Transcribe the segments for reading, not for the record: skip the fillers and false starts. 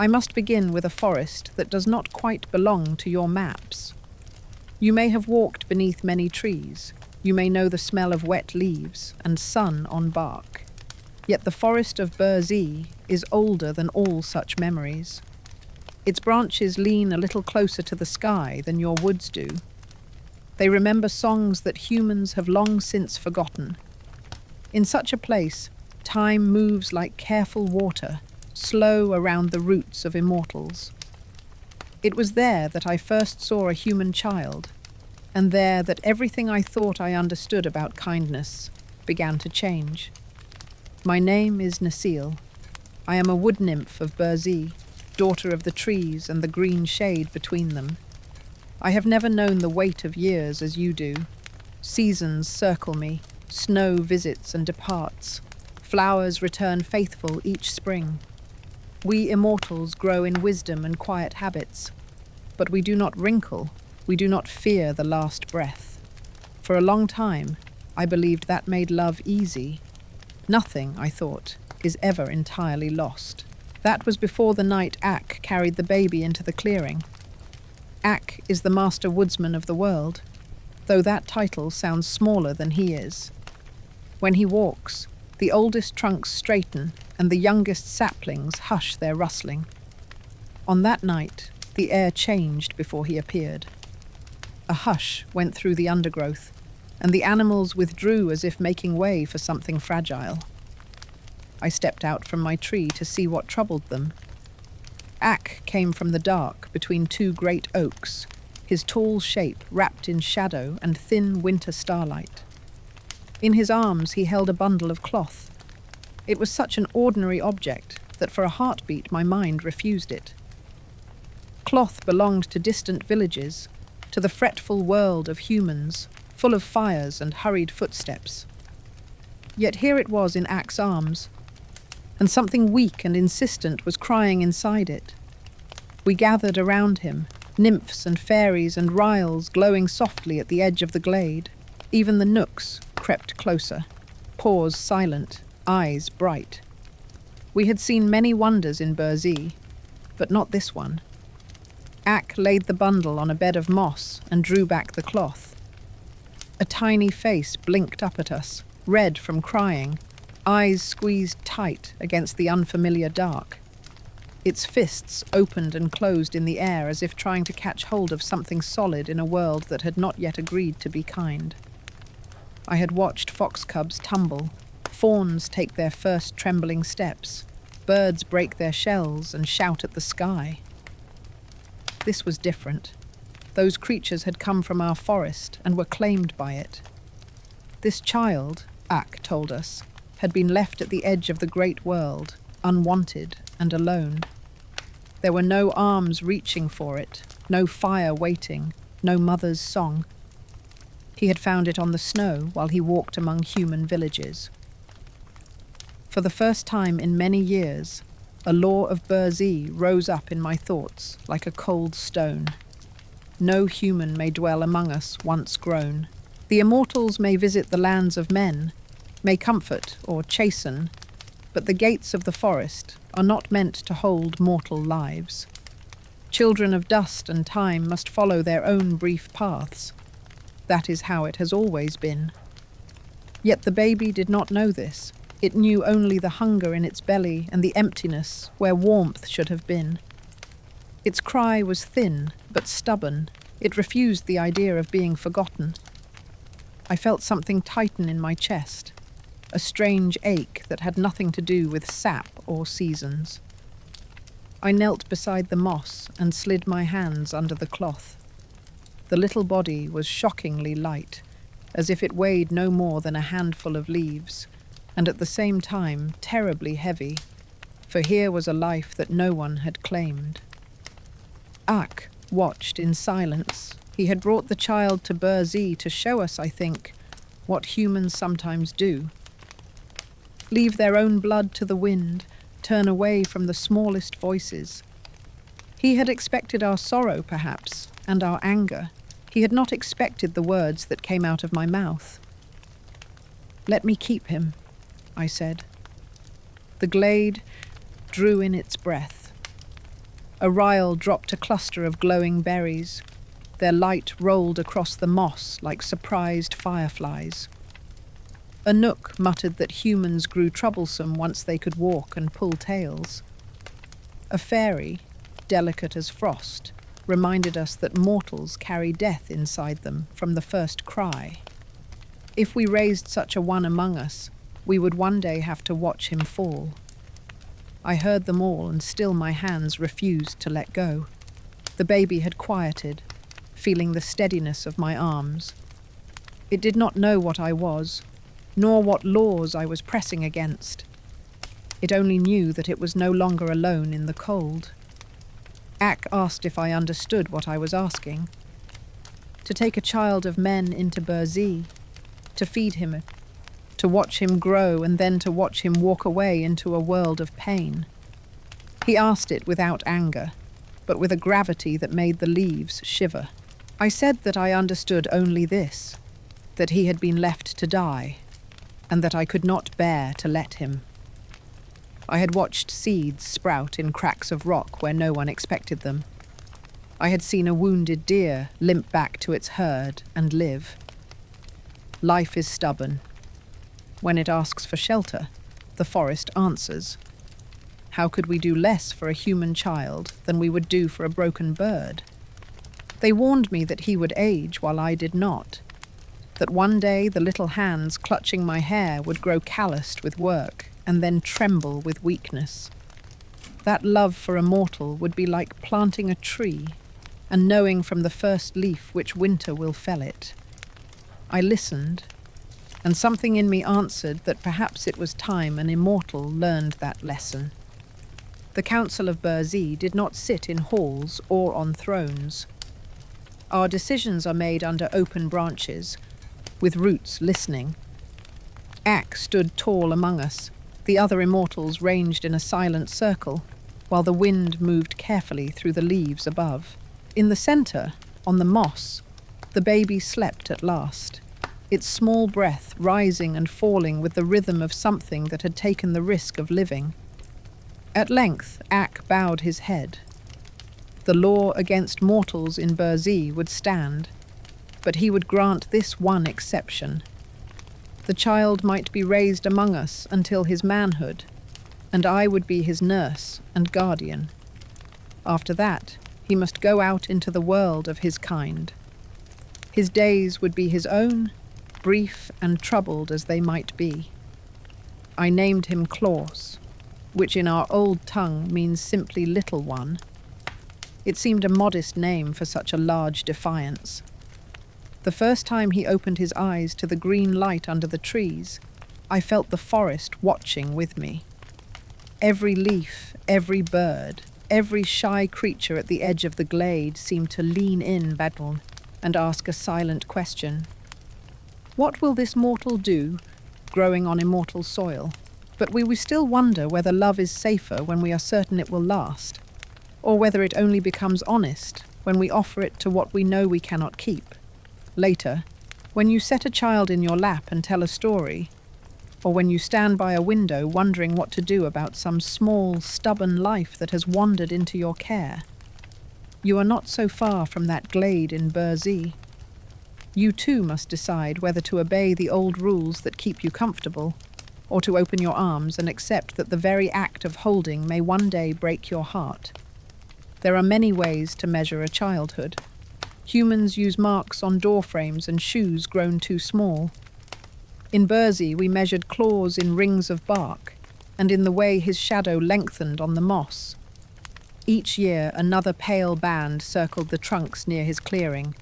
I must begin with a forest that does not quite belong to your maps. You may have walked beneath many trees. You may know the smell of wet leaves and sun on bark. Yet the Forest of Burzee is older than all such memories. Its branches lean a little closer to the sky than your woods do. They remember songs that humans have long since forgotten. In such a place, time moves like careful water, slow around the roots of immortals. It was there that I first saw a human child, and there that everything I thought I understood about kindness began to change. My name is Necile. I am a wood nymph of Burzee, daughter of the trees and the green shade between them. I have never known the weight of years as you do. Seasons circle me, snow visits and departs. Flowers return faithful each spring. We immortals grow in wisdom and quiet habits, but we do not wrinkle, we do not fear the last breath. For a long time, I believed that made love easy. Nothing, I thought, is ever entirely lost. That was before the night Ak carried the baby into the clearing. Ak is the master woodsman of the world, though that title sounds smaller than he is. When he walks, the oldest trunks straighten and the youngest saplings hush their rustling. On that night, the air changed before he appeared. A hush went through the undergrowth, and the animals withdrew as if making way for something fragile. I stepped out from my tree to see what troubled them. Ak came from the dark between two great oaks, his tall shape wrapped in shadow and thin winter starlight. In his arms he held a bundle of cloth. It was such an ordinary object that for a heartbeat my mind refused it. Cloth belonged to distant villages, to the fretful world of humans, full of fires and hurried footsteps. Yet here it was in Ak's arms, and something weak and insistent was crying inside it. We gathered around him, nymphs and fairies and ryls glowing softly at the edge of the glade. Even the nooks crept closer, paws silent, eyes bright. We had seen many wonders in Burzee, but not this one. Ak laid the bundle on a bed of moss and drew back the cloth. A tiny face blinked up at us, red from crying, eyes squeezed tight against the unfamiliar dark. Its fists opened and closed in the air as if trying to catch hold of something solid in a world that had not yet agreed to be kind. I had watched fox cubs tumble, fawns take their first trembling steps, birds break their shells and shout at the sky. This was different. Those creatures had come from our forest and were claimed by it. This child, Ak told us, had been left at the edge of the great world, unwanted and alone. There were no arms reaching for it, no fire waiting, no mother's song. He had found it on the snow while he walked among human villages. For the first time in many years, a law of Burzee rose up in my thoughts like a cold stone. No human may dwell among us once grown. The immortals may visit the lands of men, may comfort or chasten, but the gates of the forest are not meant to hold mortal lives. Children of dust and time must follow their own brief paths. That is how it has always been. Yet the baby did not know this. It knew only the hunger in its belly and the emptiness where warmth should have been. Its cry was thin, but stubborn. It refused the idea of being forgotten. I felt something tighten in my chest, a strange ache that had nothing to do with sap or seasons. I knelt beside the moss and slid my hands under the cloth. The little body was shockingly light, as if it weighed no more than a handful of leaves, and at the same time terribly heavy, for here was a life that no one had claimed. Ak watched in silence. He had brought the child to Burzee to show us, I think, what humans sometimes do. Leave their own blood to the wind, turn away from the smallest voices. He had expected our sorrow, perhaps, and our anger. He had not expected the words that came out of my mouth. "Let me keep him," I said. The glade drew in its breath. A ryle dropped a cluster of glowing berries. Their light rolled across the moss like surprised fireflies. A knook muttered that humans grew troublesome once they could walk and pull tails. A fairy, delicate as frost, reminded us that mortals carry death inside them from the first cry. If we raised such a one among us, we would one day have to watch him fall. I heard them all, and still my hands refused to let go. The baby had quieted, feeling the steadiness of my arms. It did not know what I was, nor what laws I was pressing against. It only knew that it was no longer alone in the cold. Ak asked if I understood what I was asking. To take a child of men into Burzee, to feed him, to watch him grow, and then to watch him walk away into a world of pain. He asked it without anger, but with a gravity that made the leaves shiver. I said that I understood only this, that he had been left to die, and that I could not bear to let him. I had watched seeds sprout in cracks of rock where no one expected them. I had seen a wounded deer limp back to its herd and live. Life is stubborn. When it asks for shelter, the forest answers. How could we do less for a human child than we would do for a broken bird? They warned me that he would age while I did not, that one day the little hands clutching my hair would grow calloused with work and then tremble with weakness. That love for a mortal would be like planting a tree and knowing from the first leaf which winter will fell it. I listened, and something in me answered that perhaps it was time an immortal learned that lesson. The Council of Burzee did not sit in halls or on thrones. Our decisions are made under open branches, with roots listening. Ak stood tall among us. The other immortals ranged in a silent circle, while the wind moved carefully through the leaves above. In the center, on the moss, the baby slept at last, its small breath rising and falling with the rhythm of something that had taken the risk of living. At length, Ak bowed his head. The law against mortals in Burzee would stand, but he would grant this one exception. The child might be raised among us until his manhood, and I would be his nurse and guardian. After that, he must go out into the world of his kind. His days would be his own, brief and troubled as they might be. I named him Claus, which in our old tongue means simply little one. It seemed a modest name for such a large defiance. The first time he opened his eyes to the green light under the trees, I felt the forest watching with me. Every leaf, every bird, every shy creature at the edge of the glade seemed to lean in battle and ask a silent question. What will this mortal do, growing on immortal soil? But we still wonder whether love is safer when we are certain it will last, or whether it only becomes honest when we offer it to what we know we cannot keep. Later, when you set a child in your lap and tell a story, or when you stand by a window wondering what to do about some small, stubborn life that has wandered into your care, you are not so far from that glade in Burzee. You too must decide whether to obey the old rules that keep you comfortable, or to open your arms and accept that the very act of holding may one day break your heart. There are many ways to measure a childhood. Humans use marks on door frames and shoes grown too small. In Burzee, we measured claws in rings of bark, and in the way his shadow lengthened on the moss. Each year, another pale band circled the trunks near his clearing.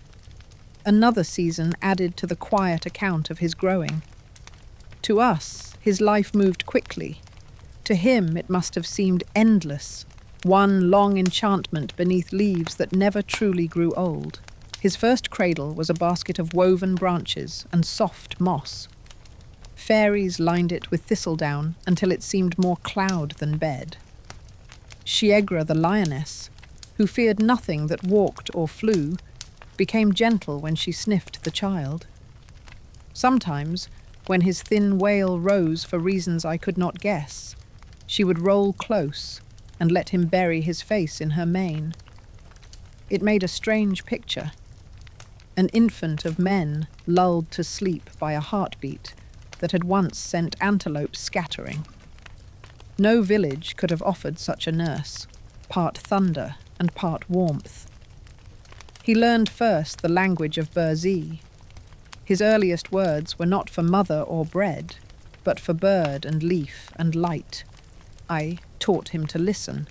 Another season added to the quiet account of his growing. To us, his life moved quickly. To him, it must have seemed endless, one long enchantment beneath leaves that never truly grew old. His first cradle was a basket of woven branches and soft moss. Fairies lined it with thistledown until it seemed more cloud than bed. Shiegra the lioness, who feared nothing that walked or flew, became gentle when she sniffed the child. Sometimes, when his thin wail rose for reasons I could not guess, she would roll close, and let him bury his face in her mane. It made a strange picture. An infant of men lulled to sleep by a heartbeat that had once sent antelopes scattering. No village could have offered such a nurse, part thunder and part warmth. He learned first the language of Burzee. His earliest words were not for mother or bread, but for bird and leaf and light. I taught him to listen,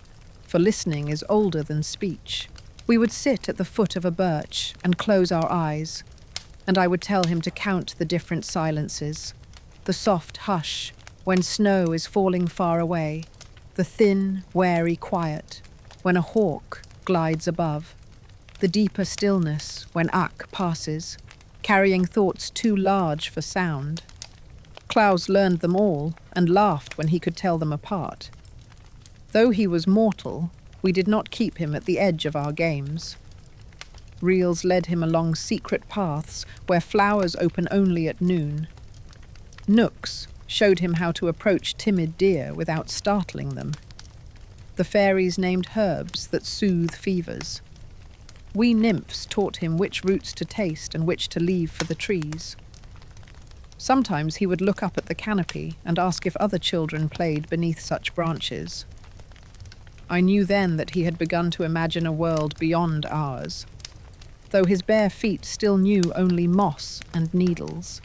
for listening is older than speech. We would sit at the foot of a birch and close our eyes, and I would tell him to count the different silences, the soft hush when snow is falling far away, the thin, wary quiet when a hawk glides above, the deeper stillness when Ak passes, carrying thoughts too large for sound. Klaus learned them all and laughed when he could tell them apart. Though he was mortal, we did not keep him at the edge of our games. Reels led him along secret paths where flowers open only at noon. Nooks showed him how to approach timid deer without startling them. The fairies named herbs that soothe fevers. We nymphs taught him which roots to taste and which to leave for the trees. Sometimes he would look up at the canopy and ask if other children played beneath such branches. I knew then that he had begun to imagine a world beyond ours, though his bare feet still knew only moss and needles.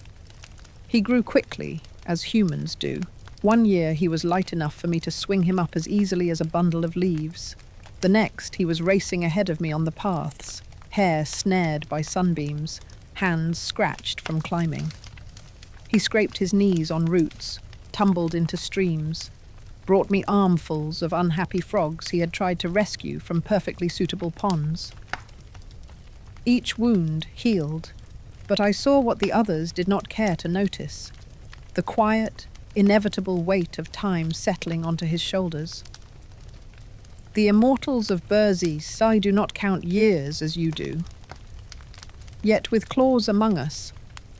He grew quickly, as humans do. One year he was light enough for me to swing him up as easily as a bundle of leaves. The next he was racing ahead of me on the paths, hair snared by sunbeams, hands scratched from climbing. He scraped his knees on roots, tumbled into streams, brought me armfuls of unhappy frogs he had tried to rescue from perfectly suitable ponds. Each wound healed, but I saw what the others did not care to notice, the quiet, inevitable weight of time settling onto his shoulders. The immortals of Burzee I do not count years as you do. Yet with Claus among us,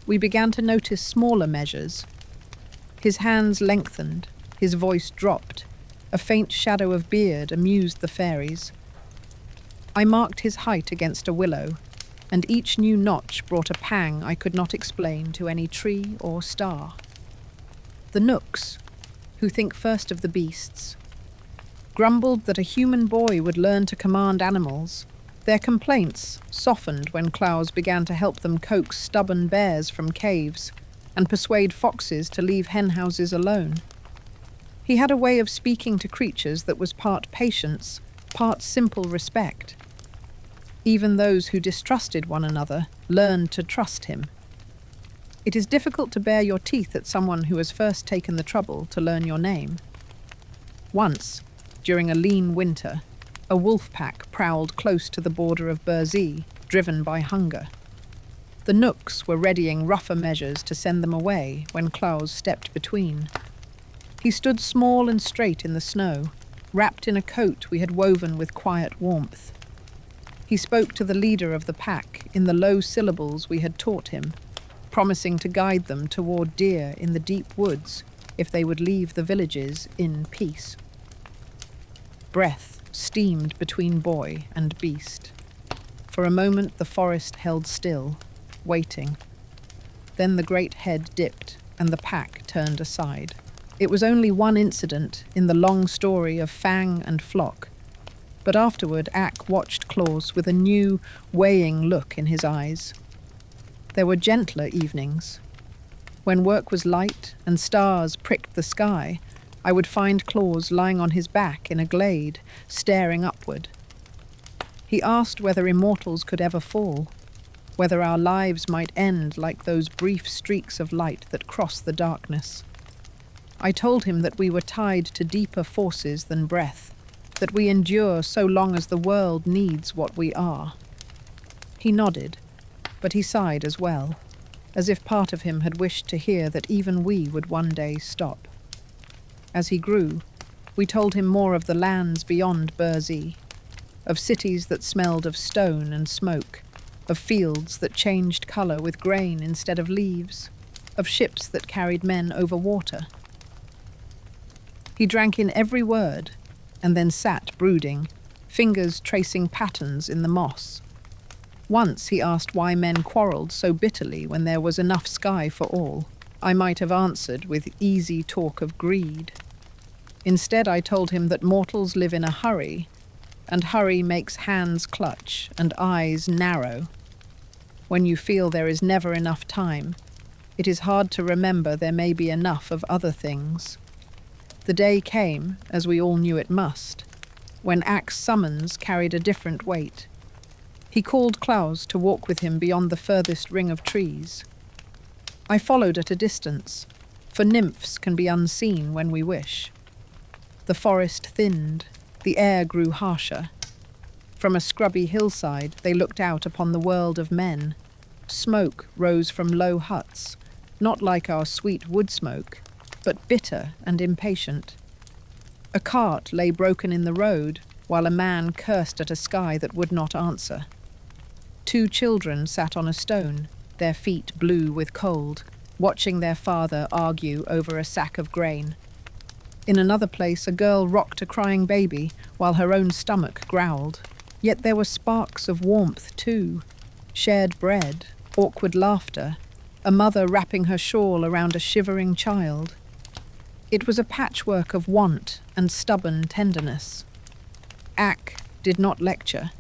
we began to notice smaller measures. His hands lengthened, his voice dropped, a faint shadow of beard amused the fairies. I marked his height against a willow, and each new notch brought a pang I could not explain to any tree or star. The Nooks, who think first of the beasts, grumbled that a human boy would learn to command animals. Their complaints softened when Klaus began to help them coax stubborn bears from caves and persuade foxes to leave henhouses alone. He had a way of speaking to creatures that was part patience, part simple respect. Even those who distrusted one another learned to trust him. It is difficult to bare your teeth at someone who has first taken the trouble to learn your name. Once, during a lean winter, a wolf pack prowled close to the border of Burzee, driven by hunger. The Nooks were readying rougher measures to send them away when Klaus stepped between. He stood small and straight in the snow, wrapped in a coat we had woven with quiet warmth. He spoke to the leader of the pack in the low syllables we had taught him, promising to guide them toward deer in the deep woods if they would leave the villages in peace. Breath steamed between boy and beast. For a moment the forest held still, waiting. Then the great head dipped and the pack turned aside. It was only one incident in the long story of Fang and Flock, but afterward Ak watched Claus with a new, weighing look in his eyes. There were gentler evenings. When work was light and stars pricked the sky, I would find Claus lying on his back in a glade, staring upward. He asked whether immortals could ever fall, whether our lives might end like those brief streaks of light that cross the darkness. I told him that we were tied to deeper forces than breath, that we endure so long as the world needs what we are. He nodded, but he sighed as well, as if part of him had wished to hear that even we would one day stop. As he grew, we told him more of the lands beyond Burzee, of cities that smelled of stone and smoke, of fields that changed colour with grain instead of leaves, of ships that carried men over water. He drank in every word, and then sat brooding, fingers tracing patterns in the moss. Once he asked why men quarrelled so bitterly when there was enough sky for all. I might have answered with easy talk of greed. Instead, I told him that mortals live in a hurry, and hurry makes hands clutch and eyes narrow. When you feel there is never enough time, it is hard to remember there may be enough of other things. The day came, as we all knew it must, when Ak's summons carried a different weight. He called Klaus to walk with him beyond the furthest ring of trees. I followed at a distance, for nymphs can be unseen when we wish. The forest thinned, the air grew harsher. From a scrubby hillside they looked out upon the world of men. Smoke rose from low huts, not like our sweet wood smoke, but bitter and impatient. A cart lay broken in the road, while a man cursed at a sky that would not answer. 2 children sat on a stone, their feet blue with cold, watching their father argue over a sack of grain. In another place, a girl rocked a crying baby, while her own stomach growled. Yet there were sparks of warmth too, shared bread, awkward laughter, a mother wrapping her shawl around a shivering child. It was a patchwork of want and stubborn tenderness. Ak did not lecture.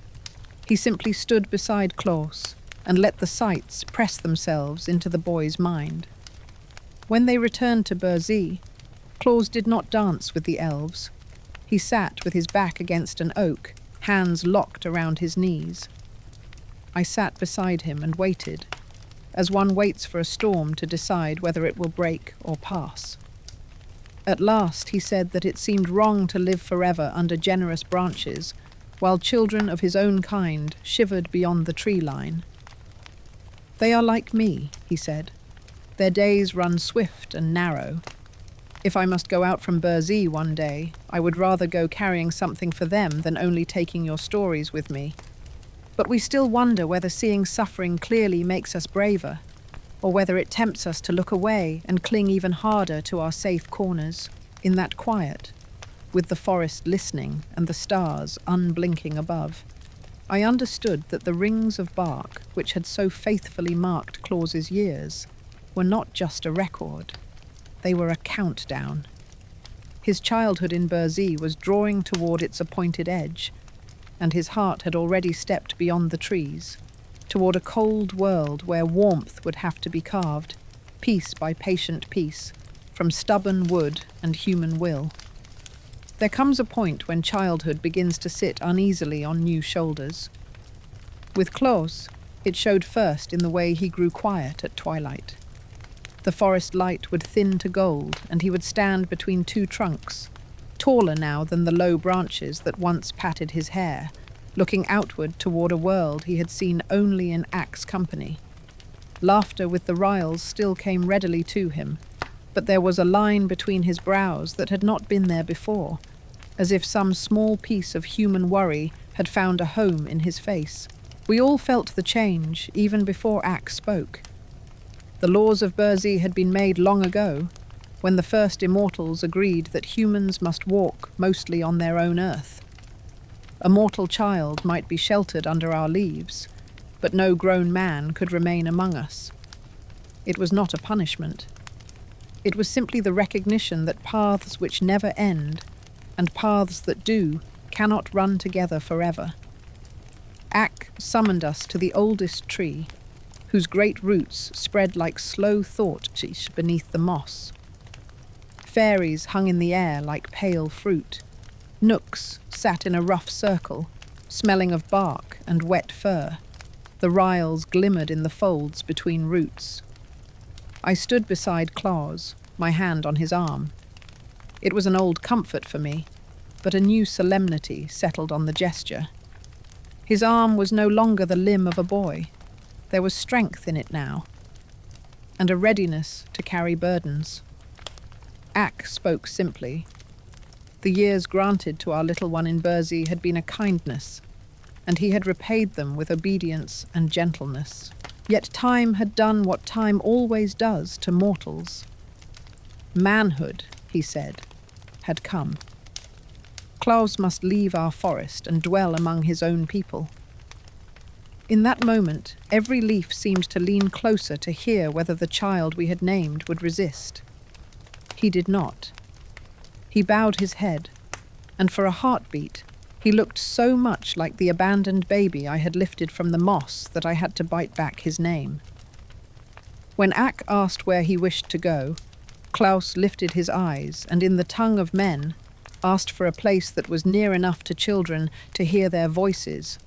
He simply stood beside Klaus and let the sights press themselves into the boy's mind. When they returned to Burzee, Klaus did not dance with the elves. He sat with his back against an oak, hands locked around his knees. I sat beside him and waited, as one waits for a storm to decide whether it will break or pass. At last he said that it seemed wrong to live forever under generous branches, while children of his own kind shivered beyond the tree line. They are like me, he said. Their days run swift and narrow. If I must go out from Burzee one day, I would rather go carrying something for them than only taking your stories with me. But we still wonder whether seeing suffering clearly makes us braver, or whether it tempts us to look away and cling even harder to our safe corners, in that quiet, with the forest listening and the stars unblinking above. I understood that the rings of bark, which had so faithfully marked Klaus's years, were not just a record. They were a countdown. His childhood in Burzee was drawing toward its appointed edge, and his heart had already stepped beyond the trees, toward a cold world where warmth would have to be carved, piece by patient piece, from stubborn wood and human will. There comes a point when childhood begins to sit uneasily on new shoulders. With Klaus, it showed first in the way he grew quiet at twilight. The forest light would thin to gold, and he would stand between 2 trunks, taller now than the low branches that once patted his hair, looking outward toward a world he had seen only in Ak's company. Laughter with the Ryls still came readily to him, but there was a line between his brows that had not been there before, as if some small piece of human worry had found a home in his face. We all felt the change, even before Ak spoke. The laws of Burzee had been made long ago, when the first immortals agreed that humans must walk mostly on their own earth. A mortal child might be sheltered under our leaves, but no grown man could remain among us. It was not a punishment. It was simply the recognition that paths which never end, and paths that do, cannot run together forever. Ak summoned us to the oldest tree, whose great roots spread like slow thought beneath the moss. Fairies hung in the air like pale fruit. Knooks sat in a rough circle, smelling of bark and wet fur. The Ryls glimmered in the folds between roots. I stood beside Klaus, my hand on his arm. It was an old comfort for me, but a new solemnity settled on the gesture. His arm was no longer the limb of a boy. There was strength in it now, and a readiness to carry burdens. Ak spoke simply. The years granted to our little one in Burzee had been a kindness, and he had repaid them with obedience and gentleness. Yet time had done what time always does to mortals. Manhood, he said, had come. Claus must leave our forest and dwell among his own people. In that moment, every leaf seemed to lean closer to hear whether the child we had named would resist. He did not. He bowed his head, and for a heartbeat, he looked so much like the abandoned baby I had lifted from the moss that I had to bite back his name. When Ak asked where he wished to go, Klaus lifted his eyes and in the tongue of men asked for a place that was near enough to children to hear their voices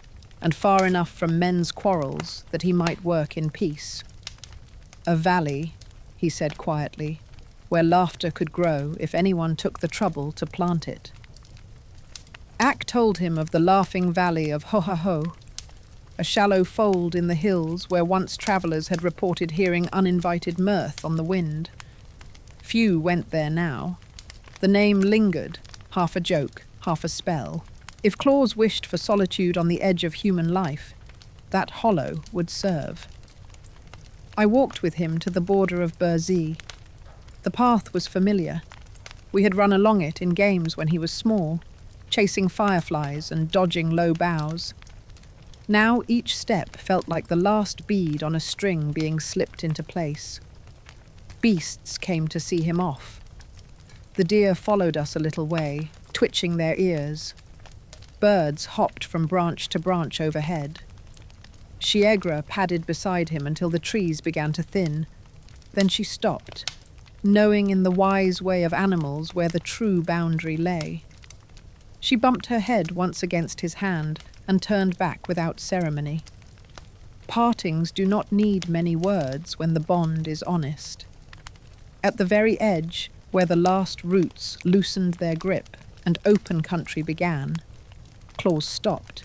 and far enough from men's quarrels that he might work in peace. A valley, he said quietly, where laughter could grow if anyone took the trouble to plant it. Ak told him of the laughing valley of Ho-Ha-Ho, a shallow fold in the hills where once travellers had reported hearing uninvited mirth on the wind. Few went there now. The name lingered, half a joke, half a spell. If Claus wished for solitude on the edge of human life, that hollow would serve. I walked with him to the border of Burzee. The path was familiar. We had run along it in games when he was small, chasing fireflies and dodging low boughs. Now each step felt like the last bead on a string being slipped into place. Beasts came to see him off. The deer followed us a little way, twitching their ears. Birds hopped from branch to branch overhead. Shiegra padded beside him until the trees began to thin. Then she stopped, knowing in the wise way of animals where the true boundary lay. She bumped her head once against his hand and turned back without ceremony. Partings do not need many words when the bond is honest. At the very edge, where the last roots loosened their grip and open country began, Claus stopped.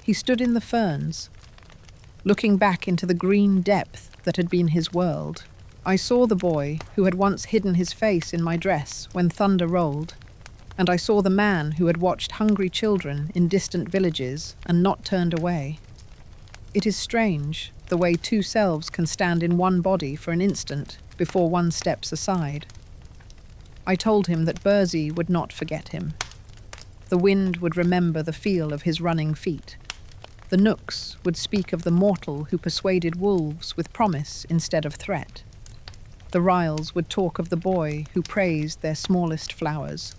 He stood in the ferns, looking back into the green depth that had been his world. I saw the boy who had once hidden his face in my dress when thunder rolled, and I saw the man who had watched hungry children in distant villages and not turned away. It is strange, the way two selves can stand in one body for an instant before one steps aside. I told him that Burzee would not forget him. The wind would remember the feel of his running feet. The nooks would speak of the mortal who persuaded wolves with promise instead of threat. The ryls would talk of the boy who praised their smallest flowers.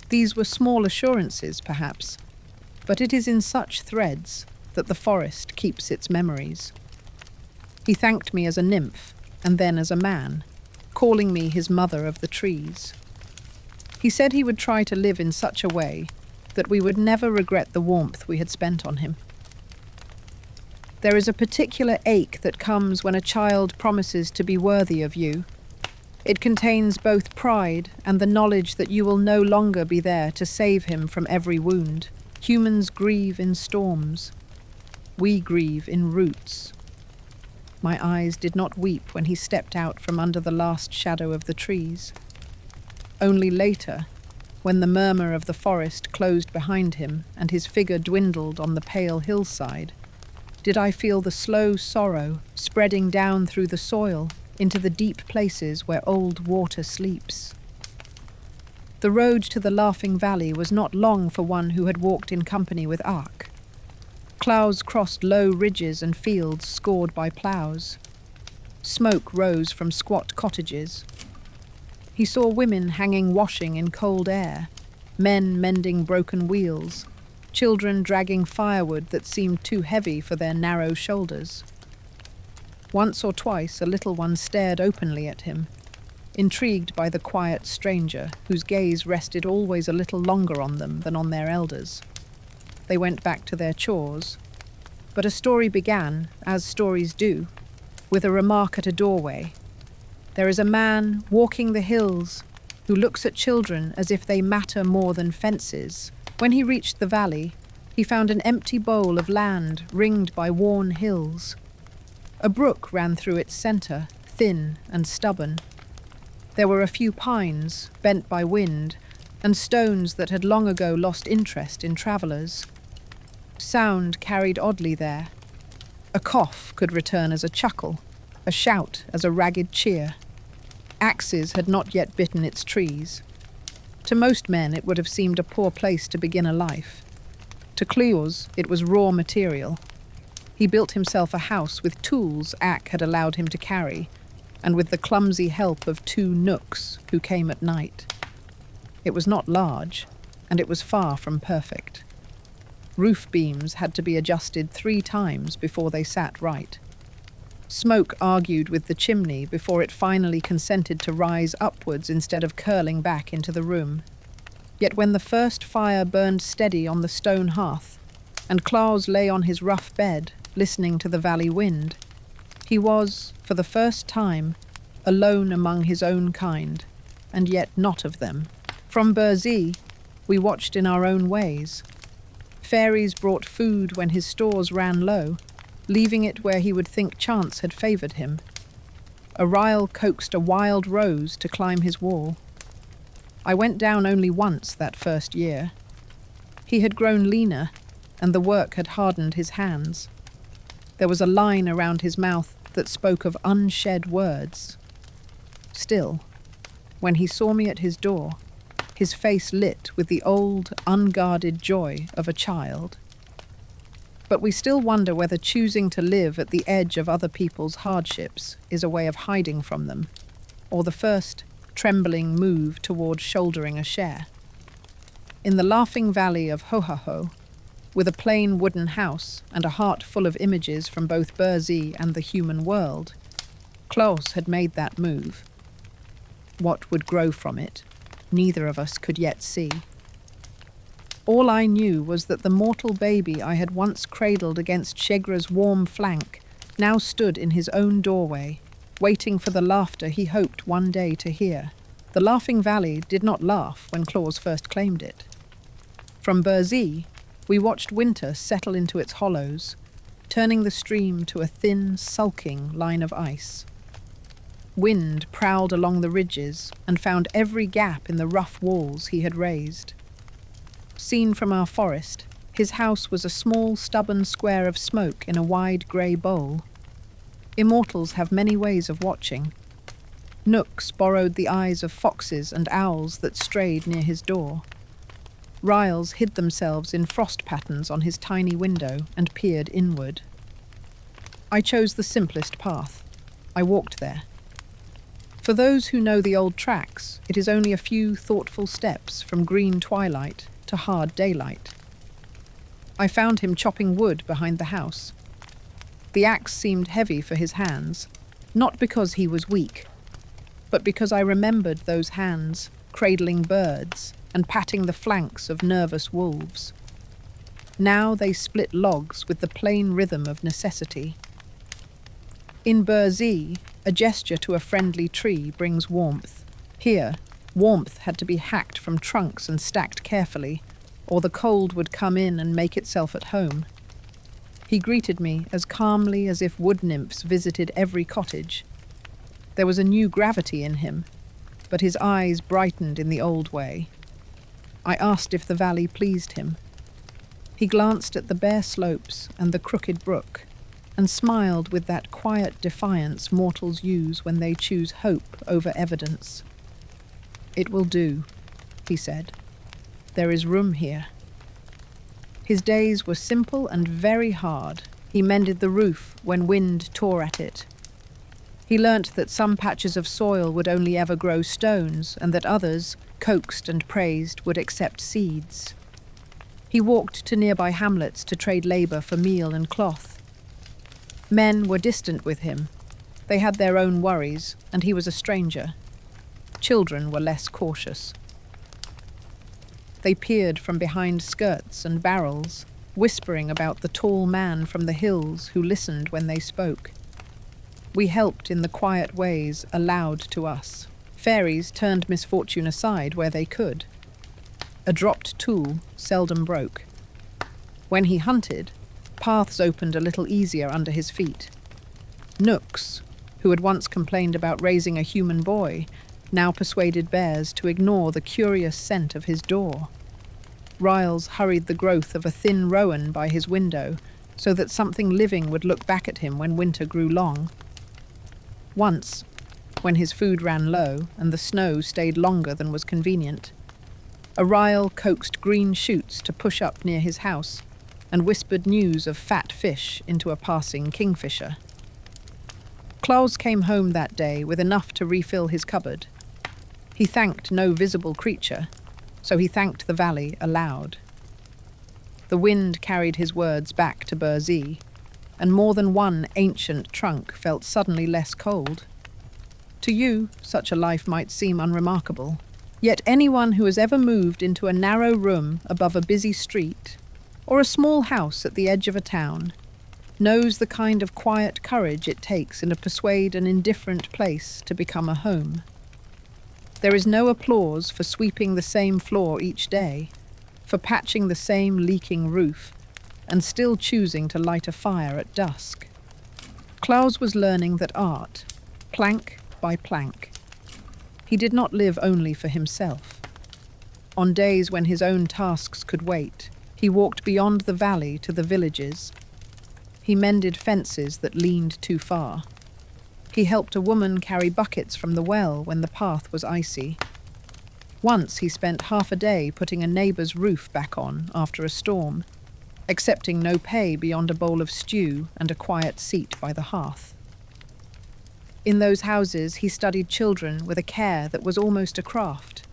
These were small assurances, perhaps, but it is in such threads that the forest keeps its memories. He thanked me as a nymph, and then as a man, calling me his mother of the trees. He said he would try to live in such a way that we would never regret the warmth we had spent on him. There is a particular ache that comes when a child promises to be worthy of you. It contains both pride and the knowledge that you will no longer be there to save him from every wound. Humans grieve in storms. We grieve in roots. My eyes did not weep when he stepped out from under the last shadow of the trees. Only later, when the murmur of the forest closed behind him and his figure dwindled on the pale hillside, did I feel the slow sorrow spreading down through the soil into the deep places where old water sleeps. The road to the Laughing Valley was not long for one who had walked in company with Ak. Claus crossed low ridges and fields scored by ploughs. Smoke rose from squat cottages. He saw women hanging washing in cold air, men mending broken wheels, children dragging firewood that seemed too heavy for their narrow shoulders. Once or twice a little one stared openly at him, intrigued by the quiet stranger whose gaze rested always a little longer on them than on their elders. They went back to their chores, but a story began, as stories do, with a remark at a doorway. There is a man walking the hills who looks at children as if they matter more than fences. When he reached the valley, he found an empty bowl of land ringed by worn hills. A brook ran through its centre, thin and stubborn. There were a few pines, bent by wind, and stones that had long ago lost interest in travellers. Sound carried oddly there. A cough could return as a chuckle, a shout as a ragged cheer. Axes had not yet bitten its trees. To most men, it would have seemed a poor place to begin a life. To Claus, it was raw material. He built himself a house with tools Ak had allowed him to carry, and with the clumsy help of 2 nooks who came at night. It was not large, and it was far from perfect. Roof beams had to be adjusted 3 times before they sat right. Smoke argued with the chimney before it finally consented to rise upwards instead of curling back into the room. Yet when the first fire burned steady on the stone hearth, and Claus lay on his rough bed, listening to the valley wind, he was, for the first time, alone among his own kind, and yet not of them. From Burzee, we watched in our own ways. Fairies brought food when his stores ran low, leaving it where he would think chance had favoured him. A Ryle coaxed a wild rose to climb his wall. I went down only once that first year. He had grown leaner, and the work had hardened his hands. There was a line around his mouth that spoke of unshed words. Still, when he saw me at his door, his face lit with the old, unguarded joy of a child. But we still wonder whether choosing to live at the edge of other people's hardships is a way of hiding from them, or the first trembling move toward shouldering a share. In the laughing valley of Ho-Ha-Ho, with a plain wooden house and a heart full of images from both Burzee and the human world, Claus had made that move. What would grow from it, neither of us could yet see. All I knew was that the mortal baby I had once cradled against Shegra's warm flank now stood in his own doorway, waiting for the laughter he hoped one day to hear. The laughing valley did not laugh when Claus first claimed it. From Burzee, we watched winter settle into its hollows, turning the stream to a thin, sulking line of ice. Wind prowled along the ridges and found every gap in the rough walls he had raised. Seen from our forest, his house was a small, stubborn square of smoke in a wide grey bowl. Immortals have many ways of watching. Nooks borrowed the eyes of foxes and owls that strayed near his door. Ryles hid themselves in frost patterns on his tiny window and peered inward. I chose the simplest path. I walked there. For those who know the old tracks, it is only a few thoughtful steps from green twilight to hard daylight. I found him chopping wood behind the house. The axe seemed heavy for his hands, not because he was weak, but because I remembered those hands cradling birds and patting the flanks of nervous wolves. Now they split logs with the plain rhythm of necessity. In Burzee, a gesture to a friendly tree brings warmth. Here, warmth had to be hacked from trunks and stacked carefully, or the cold would come in and make itself at home. He greeted me as calmly as if wood nymphs visited every cottage. There was a new gravity in him, but his eyes brightened in the old way. I asked if the valley pleased him. He glanced at the bare slopes and the crooked brook, and smiled with that quiet defiance mortals use when they choose hope over evidence. "It will do," he said. "There is room here." His days were simple and very hard. He mended the roof when wind tore at it. He learnt that some patches of soil would only ever grow stones, and that others, coaxed and praised, would accept seeds. He walked to nearby hamlets to trade labour for meal and cloth. Men were distant with him. They had their own worries, and he was a stranger. Children were less cautious. They peered from behind skirts and barrels, whispering about the tall man from the hills who listened when they spoke. We helped in the quiet ways allowed to us. Fairies turned misfortune aside where they could. A dropped tool seldom broke. When he hunted, paths opened a little easier under his feet. Nooks, who had once complained about raising a human boy, now persuaded bears to ignore the curious scent of his door. Ryles hurried the growth of a thin rowan by his window so that something living would look back at him when winter grew long. Once, when his food ran low and the snow stayed longer than was convenient, A ryle coaxed green shoots to push up near his house and whispered news of fat fish into a passing kingfisher. Claus came home that day with enough to refill his cupboard. He thanked no visible creature, so he thanked the valley aloud. The wind carried his words back to Burzee, and more than one ancient trunk felt suddenly less cold. To you, such a life might seem unremarkable, yet anyone who has ever moved into a narrow room above a busy street, or a small house at the edge of a town, knows the kind of quiet courage it takes in to persuade an indifferent place to become a home. There is no applause for sweeping the same floor each day, for patching the same leaking roof, and still choosing to light a fire at dusk. Claus was learning that art, plank by plank. He did not live only for himself. On days when his own tasks could wait, he walked beyond the valley to the villages. He mended fences that leaned too far. He helped a woman carry buckets from the well when the path was icy. Once he spent half a day putting a neighbour's roof back on after a storm, accepting no pay beyond a bowl of stew and a quiet seat by the hearth. In those houses he studied children with a care that was almost a craft.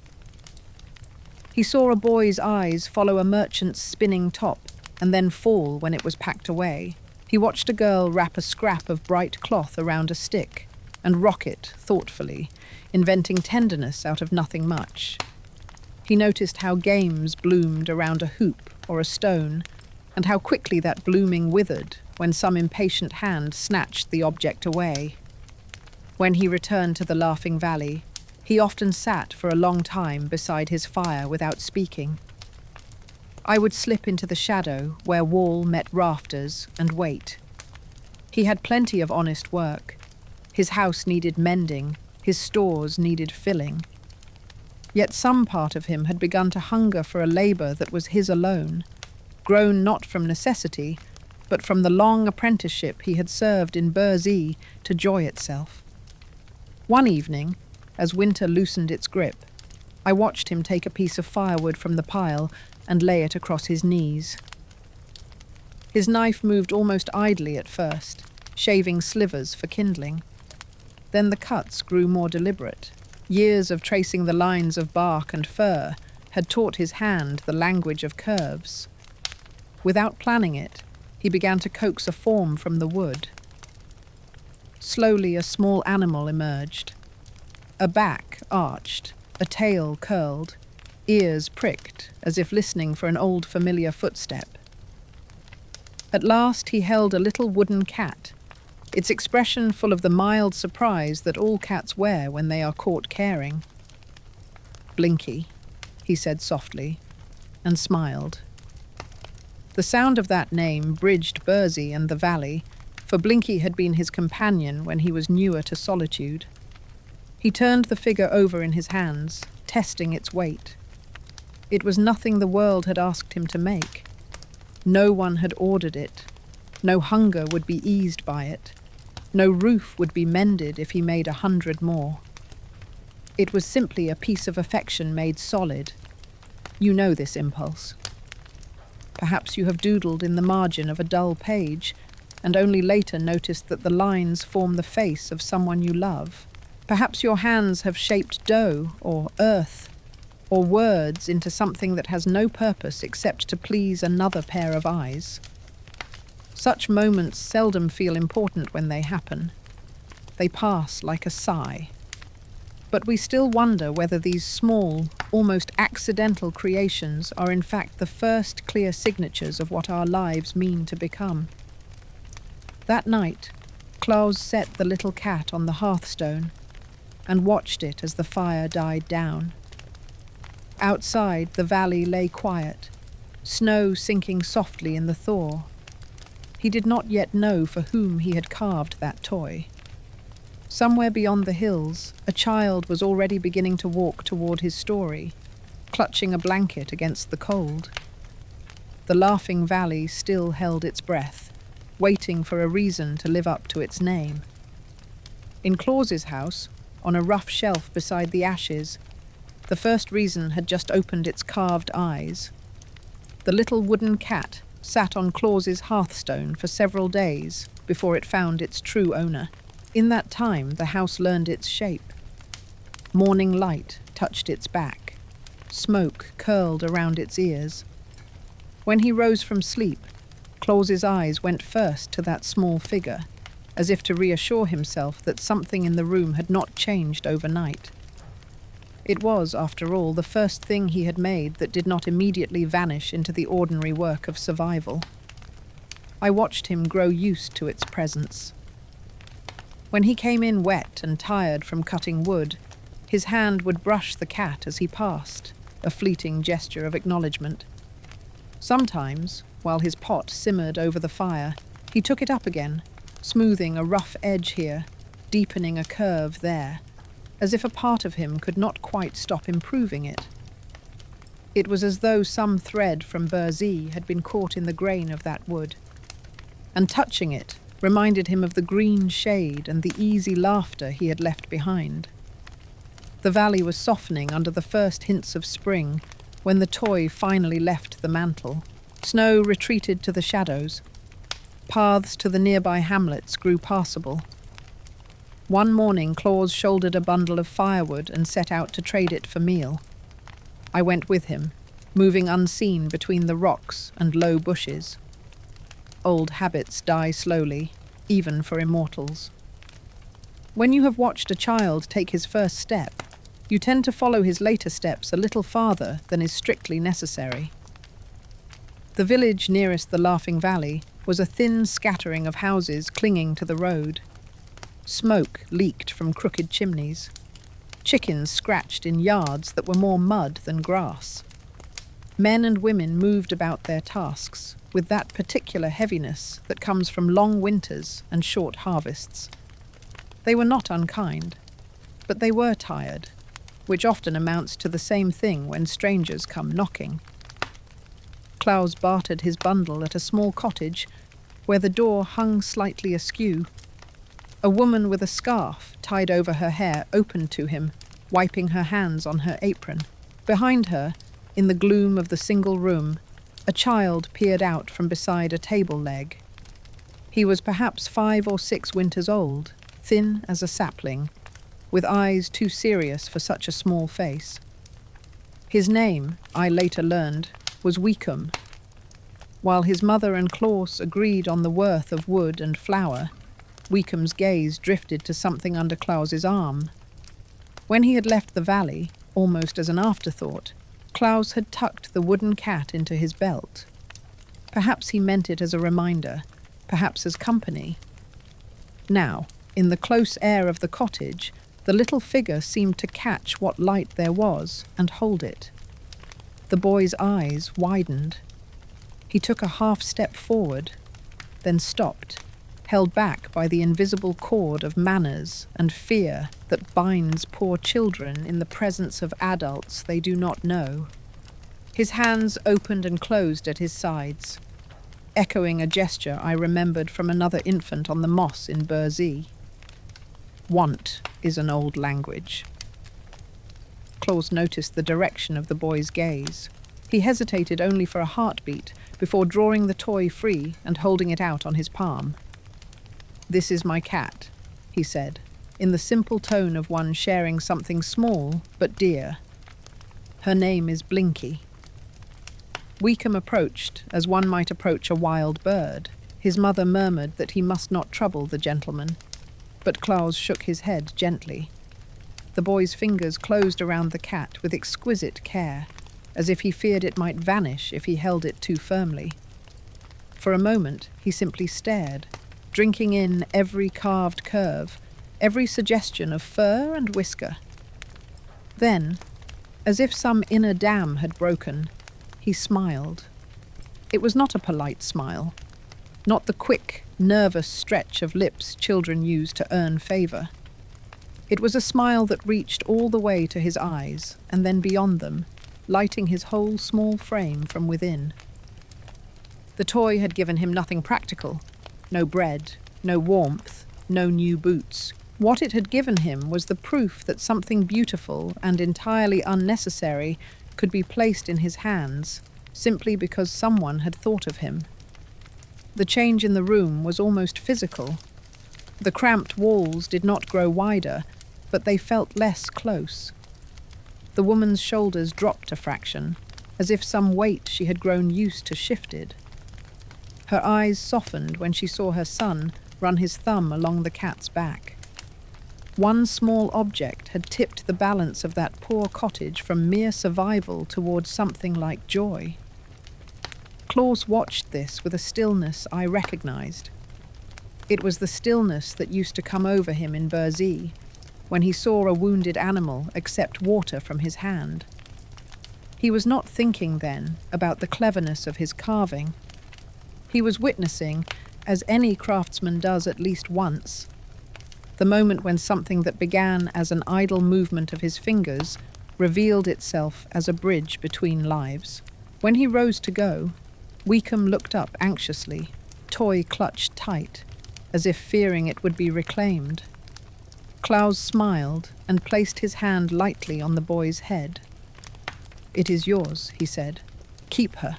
He saw a boy's eyes follow a merchant's spinning top and then fall when it was packed away. He watched a girl wrap a scrap of bright cloth around a stick and rock it thoughtfully, inventing tenderness out of nothing much. He noticed how games bloomed around a hoop or a stone, and how quickly that blooming withered when some impatient hand snatched the object away. When he returned to the Laughing Valley, he often sat for a long time beside his fire without speaking. I would slip into the shadow where wall met rafters and wait. He had plenty of honest work. His house needed mending, his stores needed filling. Yet some part of him had begun to hunger for a labour that was his alone, grown not from necessity, but from the long apprenticeship he had served in Burzee to joy itself. One evening, as winter loosened its grip, I watched him take a piece of firewood from the pile and lay it across his knees. His knife moved almost idly at first, shaving slivers for kindling. Then the cuts grew more deliberate. Years of tracing the lines of bark and fur had taught his hand the language of curves. Without planning it, he began to coax a form from the wood. Slowly a small animal emerged. A back arched, a tail curled, ears pricked as if listening for an old familiar footstep. At last he held a little wooden cat, its expression full of the mild surprise that all cats wear when they are caught caring. "Blinky," he said softly, and smiled. The sound of that name bridged Burzee and the valley, for Blinky had been his companion when he was newer to solitude. He turned the figure over in his hands, testing its weight. It was nothing the world had asked him to make. No one had ordered it. No hunger would be eased by it. No roof would be mended if he made 100 more. It was simply a piece of affection made solid. You know this impulse. Perhaps you have doodled in the margin of a dull page, and only later noticed that the lines form the face of someone you love. Perhaps your hands have shaped dough or earth or words into something that has no purpose except to please another pair of eyes. Such moments seldom feel important when they happen. They pass like a sigh. But we still wonder whether these small, almost accidental creations are in fact the first clear signatures of what our lives mean to become. That night, Claus set the little cat on the hearthstone and watched it as the fire died down. Outside, the valley lay quiet, snow sinking softly in the thaw. He did not yet know for whom he had carved that toy. Somewhere beyond the hills, a child was already beginning to walk toward his story, clutching a blanket against the cold. The Laughing Valley still held its breath, waiting for a reason to live up to its name. In Claus's house, on a rough shelf beside the ashes, The first reason had just opened its carved eyes. The little wooden cat sat on Claus's hearthstone for several days before it found its true owner. In that time, the house learned its shape. Morning light touched its back. Smoke curled around its ears. When he rose from sleep, Claus's eyes went first to that small figure, as if to reassure himself that something in the room had not changed overnight. It was, after all, the first thing he had made that did not immediately vanish into the ordinary work of survival. I watched him grow used to its presence. When he came in wet and tired from cutting wood, his hand would brush the cat as he passed, a fleeting gesture of acknowledgement. Sometimes, while his pot simmered over the fire, he took it up again, smoothing a rough edge here, deepening a curve there, as if a part of him could not quite stop improving it. It was as though some thread from Burzee had been caught in the grain of that wood, and touching it reminded him of the green shade and the easy laughter he had left behind. The valley was softening under the first hints of spring when the toy finally left the mantle. Snow retreated to the shadows. Paths to the nearby hamlets grew passable. One morning, Claus shouldered a bundle of firewood and set out to trade it for meal. I went with him, moving unseen between the rocks and low bushes. Old habits die slowly, even for immortals. When you have watched a child take his first step, you tend to follow his later steps a little farther than is strictly necessary. The village nearest the Laughing Valley was a thin scattering of houses clinging to the road. Smoke leaked from crooked chimneys. Chickens scratched in yards that were more mud than grass. Men and women moved about their tasks with that particular heaviness that comes from long winters and short harvests. They were not unkind, but they were tired, which often amounts to the same thing when strangers come knocking. Claus bartered his bundle at a small cottage where the door hung slightly askew. A woman with a scarf tied over her hair opened to him, wiping her hands on her apron. Behind her, in the gloom of the single room, a child peered out from beside a table leg. He was perhaps 5 or 6 winters old, thin as a sapling, with eyes too serious for such a small face. His name, I later learned, was Wickham. While his mother and Claus agreed on the worth of wood and flour, Wickham's gaze drifted to something under Claus's arm. When he had left the valley, almost as an afterthought, Claus had tucked the wooden cat into his belt. Perhaps he meant it as a reminder, perhaps as company. Now, in the close air of the cottage, the little figure seemed to catch what light there was and hold it. The boy's eyes widened. He took a half-step forward, then stopped, held back by the invisible cord of manners and fear that binds poor children in the presence of adults they do not know. His hands opened and closed at his sides, echoing a gesture I remembered from another infant on the moss in Burzee. Want is an old language. Claus noticed the direction of the boy's gaze. He hesitated only for a heartbeat before drawing the toy free and holding it out on his palm. "This is my cat," he said, in the simple tone of one sharing something small but dear. "Her name is Blinky." Wickham approached as one might approach a wild bird. His mother murmured that he must not trouble the gentleman, but Claus shook his head gently. The boy's fingers closed around the cat with exquisite care, as if he feared it might vanish if he held it too firmly. For a moment, he simply stared, drinking in every carved curve, every suggestion of fur and whisker. Then, as if some inner dam had broken, he smiled. It was not a polite smile, not the quick, nervous stretch of lips children use to earn favor. It was a smile that reached all the way to his eyes, and then beyond them, lighting his whole small frame from within. The toy had given him nothing practical. No bread, no warmth, no new boots, What it had given him was the proof that something beautiful and entirely unnecessary could be placed in his hands simply because someone had thought of him. The change in the room was almost physical. The cramped walls did not grow wider, but they felt less close. The woman's shoulders dropped a fraction, as if some weight she had grown used to shifted. Her eyes softened when she saw her son run his thumb along the cat's back. One small object had tipped the balance of that poor cottage from mere survival towards something like joy. Claus watched this with a stillness I recognized. It was the stillness that used to come over him in Burzee, when he saw a wounded animal accept water from his hand. He was not thinking then about the cleverness of his carving. He was witnessing, as any craftsman does at least once, the moment when something that began as an idle movement of his fingers revealed itself as a bridge between lives. When he rose to go, Wickham looked up anxiously, toy clutched tight, as if fearing it would be reclaimed. Claus smiled and placed his hand lightly on the boy's head. "It is yours," he said. "Keep her.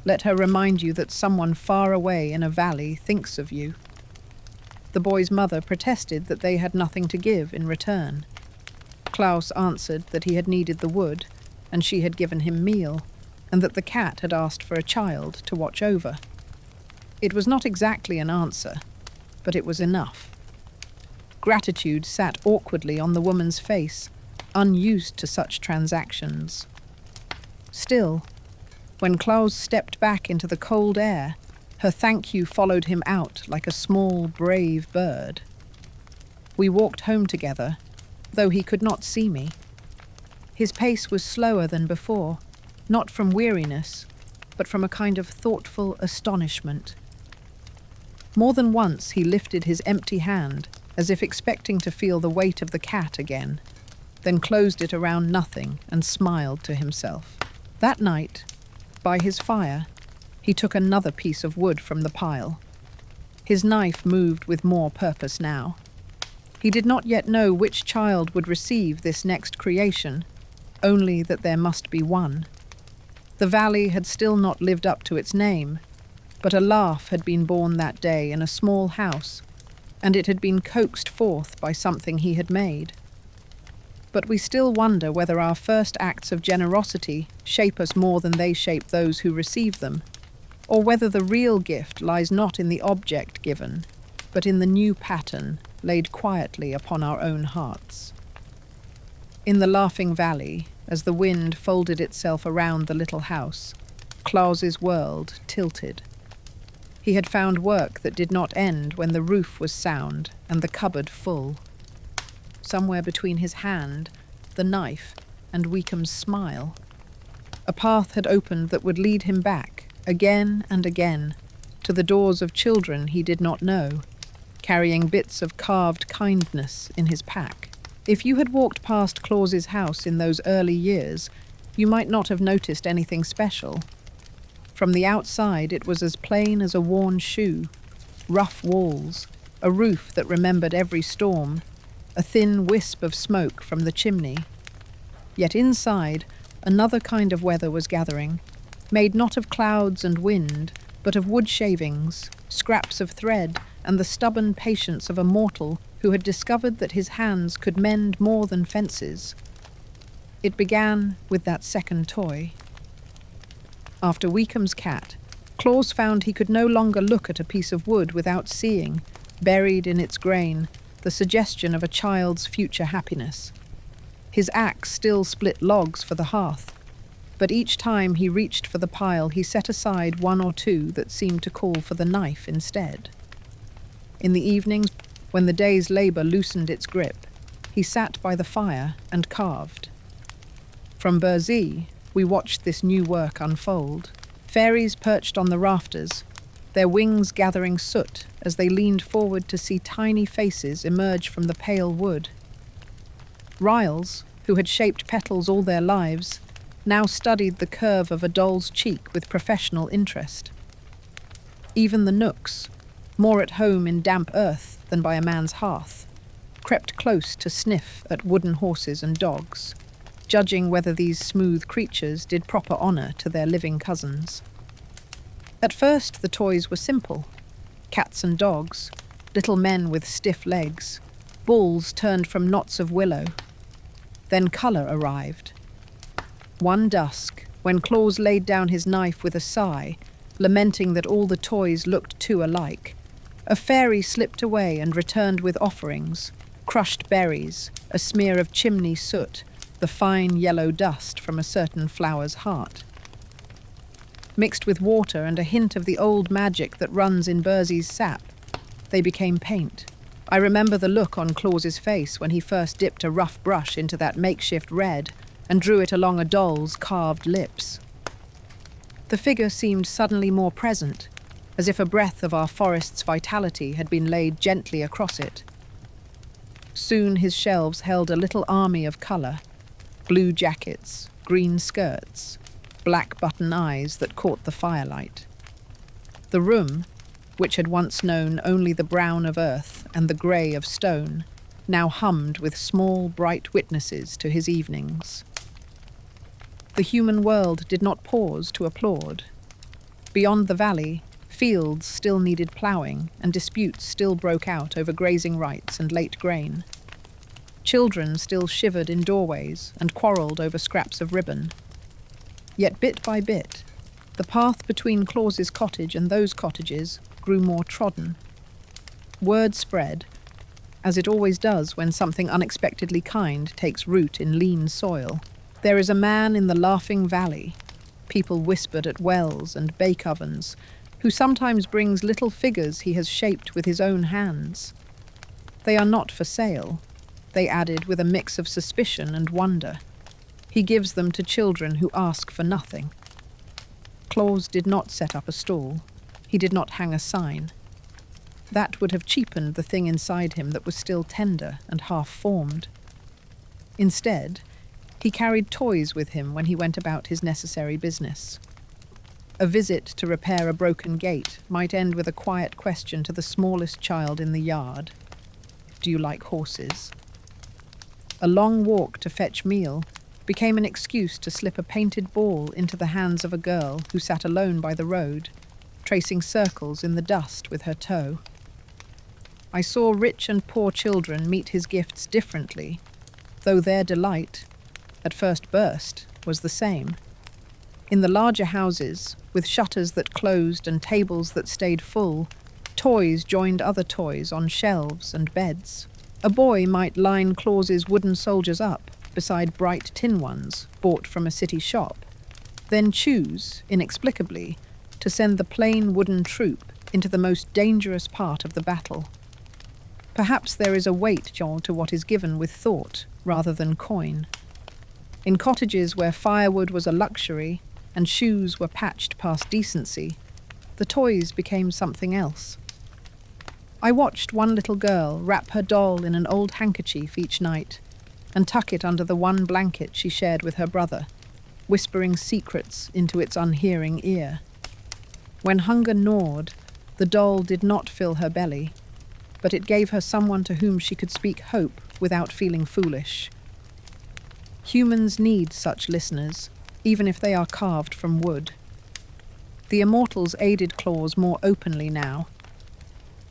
Let her remind you that someone far away in a valley thinks of you." The boy's mother protested that they had nothing to give in return. Claus answered that he had needed the wood, and she had given him meal, and that the cat had asked for a child to watch over. It was not exactly an answer, but it was enough. Gratitude sat awkwardly on the woman's face, unused to such transactions. Still, when Claus stepped back into the cold air, her thank you followed him out like a small, brave bird. We walked home together, though he could not see me. His pace was slower than before, not from weariness, but from a kind of thoughtful astonishment. More than once he lifted his empty hand, as if expecting to feel the weight of the cat again, then closed it around nothing and smiled to himself. That night, by his fire, he took another piece of wood from the pile. His knife moved with more purpose now. He did not yet know which child would receive this next creation, only that there must be one. The valley had still not lived up to its name, but a laugh had been born that day in a small house, and it had been coaxed forth by something he had made. But we still wonder whether our first acts of generosity shape us more than they shape those who receive them, or whether the real gift lies not in the object given, but in the new pattern laid quietly upon our own hearts. In the laughing valley, as the wind folded itself around the little house, Claus's world tilted. He had found work that did not end when the roof was sound and the cupboard full. Somewhere between his hand, the knife, and Wickham's smile, a path had opened that would lead him back, again and again, to the doors of children he did not know, carrying bits of carved kindness in his pack. If you had walked past Claus's house in those early years, you might not have noticed anything special. From the outside it was as plain as a worn shoe, rough walls, a roof that remembered every storm, a thin wisp of smoke from the chimney. Yet inside, another kind of weather was gathering, made not of clouds and wind, but of wood shavings, scraps of thread, and the stubborn patience of a mortal who had discovered that his hands could mend more than fences. It began with that second toy. After Wickham's cat, Claus found he could no longer look at a piece of wood without seeing, buried in its grain, the suggestion of a child's future happiness. His axe still split logs for the hearth, but each time he reached for the pile he set aside one or two that seemed to call for the knife instead. In the evenings, when the day's labour loosened its grip, he sat by the fire and carved. From Burzee, we watched this new work unfold. Fairies perched on the rafters, their wings gathering soot as they leaned forward to see tiny faces emerge from the pale wood. Ryls, who had shaped petals all their lives, now studied the curve of a doll's cheek with professional interest. Even the nooks, more at home in damp earth than by a man's hearth, crept close to sniff at wooden horses and dogs, judging whether these smooth creatures did proper honour to their living cousins. At first the toys were simple: cats and dogs, little men with stiff legs, balls turned from knots of willow. Then colour arrived. One dusk, when Claus laid down his knife with a sigh, lamenting that all the toys looked too alike, a fairy slipped away and returned with offerings: crushed berries, a smear of chimney soot, the fine yellow dust from a certain flower's heart. Mixed with water and a hint of the old magic that runs in Burzee's sap, they became paint. I remember the look on Claus's face when he first dipped a rough brush into that makeshift red and drew it along a doll's carved lips. The figure seemed suddenly more present, as if a breath of our forest's vitality had been laid gently across it. Soon his shelves held a little army of colour: blue jackets, green skirts, black button eyes that caught the firelight. The room, which had once known only the brown of earth and the grey of stone, now hummed with small, bright witnesses to his evenings. The human world did not pause to applaud. Beyond the valley, fields still needed ploughing, and disputes still broke out over grazing rights and late grain. Children still shivered in doorways and quarrelled over scraps of ribbon. Yet bit by bit, the path between Claus's cottage and those cottages grew more trodden. Word spread, as it always does when something unexpectedly kind takes root in lean soil. There is a man in the Laughing Valley, people whispered at wells and bake ovens, who sometimes brings little figures he has shaped with his own hands. They are not for sale, they added with a mix of suspicion and wonder. He gives them to children who ask for nothing. Claus did not set up a stall. He did not hang a sign. That would have cheapened the thing inside him that was still tender and half-formed. Instead, he carried toys with him when he went about his necessary business. A visit to repair a broken gate might end with a quiet question to the smallest child in the yard: "Do you like horses?" A long walk to fetch meal became an excuse to slip a painted ball into the hands of a girl who sat alone by the road, tracing circles in the dust with her toe. I saw rich and poor children meet his gifts differently, though their delight, at first burst, was the same. In the larger houses, with shutters that closed and tables that stayed full, toys joined other toys on shelves and beds. A boy might line Claus's wooden soldiers up beside bright tin ones bought from a city shop, then choose, inexplicably, to send the plain wooden troop into the most dangerous part of the battle. Perhaps there is a weight to what is given with thought rather than coin. In cottages where firewood was a luxury and shoes were patched past decency, the toys became something else. I watched one little girl wrap her doll in an old handkerchief each night and tuck it under the one blanket she shared with her brother, whispering secrets into its unhearing ear. When hunger gnawed, the doll did not fill her belly, but it gave her someone to whom she could speak hope without feeling foolish. Humans need such listeners, even if they are carved from wood. The immortals aided Claus more openly now,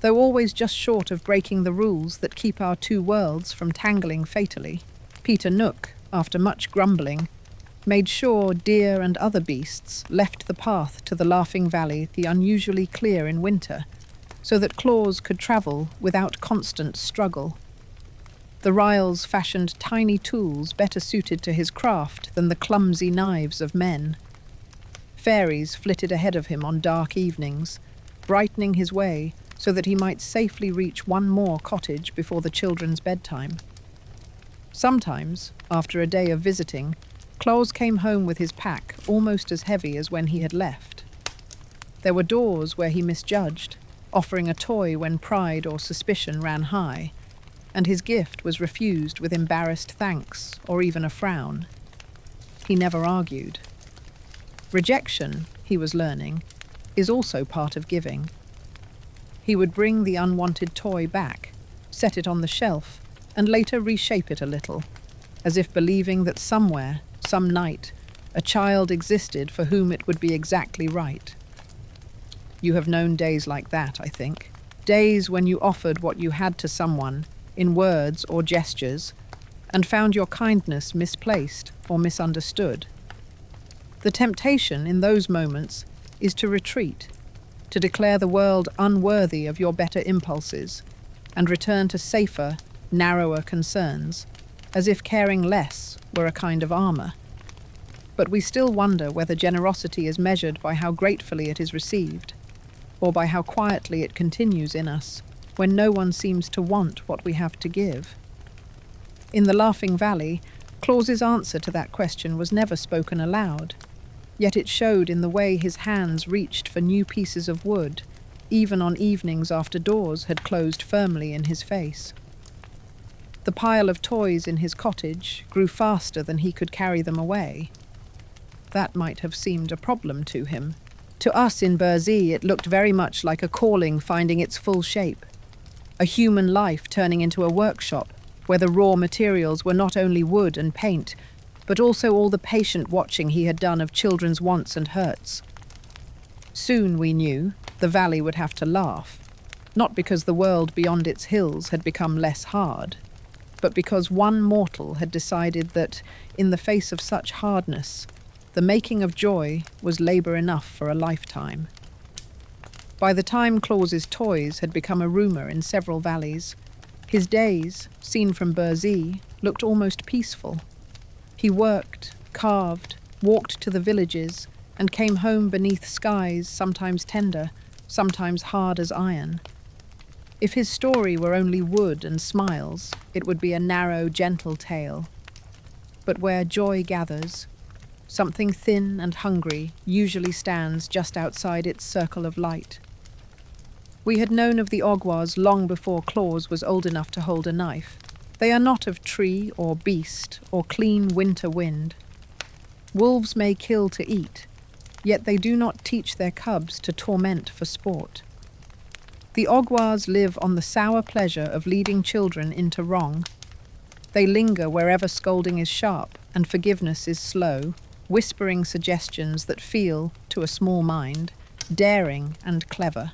though always just short of breaking the rules that keep our two worlds from tangling fatally. Peter Nook, after much grumbling, made sure deer and other beasts left the path to the Laughing Valley the unusually clear in winter, so that Claus could travel without constant struggle. The Ryals fashioned tiny tools better suited to his craft than the clumsy knives of men. Fairies flitted ahead of him on dark evenings, brightening his way so that he might safely reach one more cottage before the children's bedtime. Sometimes, after a day of visiting, Claus came home with his pack almost as heavy as when he had left. There were doors where he misjudged, offering a toy when pride or suspicion ran high, and his gift was refused with embarrassed thanks or even a frown. He never argued. Rejection, he was learning, is also part of giving. He would bring the unwanted toy back, set it on the shelf, and later reshape it a little, as if believing that somewhere, some night, a child existed for whom it would be exactly right. You have known days like that, I think. Days when you offered what you had to someone, in words or gestures, and found your kindness misplaced or misunderstood. The temptation in those moments is to retreat, to declare the world unworthy of your better impulses, and return to safer, narrower concerns, as if caring less were a kind of armor. But we still wonder whether generosity is measured by how gratefully it is received, or by how quietly it continues in us when no one seems to want what we have to give. In the Laughing Valley, Claus's answer to that question was never spoken aloud, yet it showed in the way his hands reached for new pieces of wood, even on evenings after doors had closed firmly in his face. The pile of toys in his cottage grew faster than he could carry them away. That might have seemed a problem to him. To us in Burzee, it looked very much like a calling finding its full shape, a human life turning into a workshop, where the raw materials were not only wood and paint, but also all the patient watching he had done of children's wants and hurts. Soon, we knew, the valley would have to laugh, not because the world beyond its hills had become less hard, but because one mortal had decided that, in the face of such hardness, the making of joy was labor enough for a lifetime. By the time Claus's toys had become a rumor in several valleys, his days, seen from Burzee, looked almost peaceful. He worked, carved, walked to the villages, and came home beneath skies sometimes tender, sometimes hard as iron. If his story were only wood and smiles, it would be a narrow, gentle tale. But where joy gathers, something thin and hungry usually stands just outside its circle of light. We had known of the Ogwars long before Claus was old enough to hold a knife. They are not of tree or beast or clean winter wind. Wolves may kill to eat, yet they do not teach their cubs to torment for sport. The Ogwars live on the sour pleasure of leading children into wrong. They linger wherever scolding is sharp and forgiveness is slow, whispering suggestions that feel, to a small mind, daring and clever.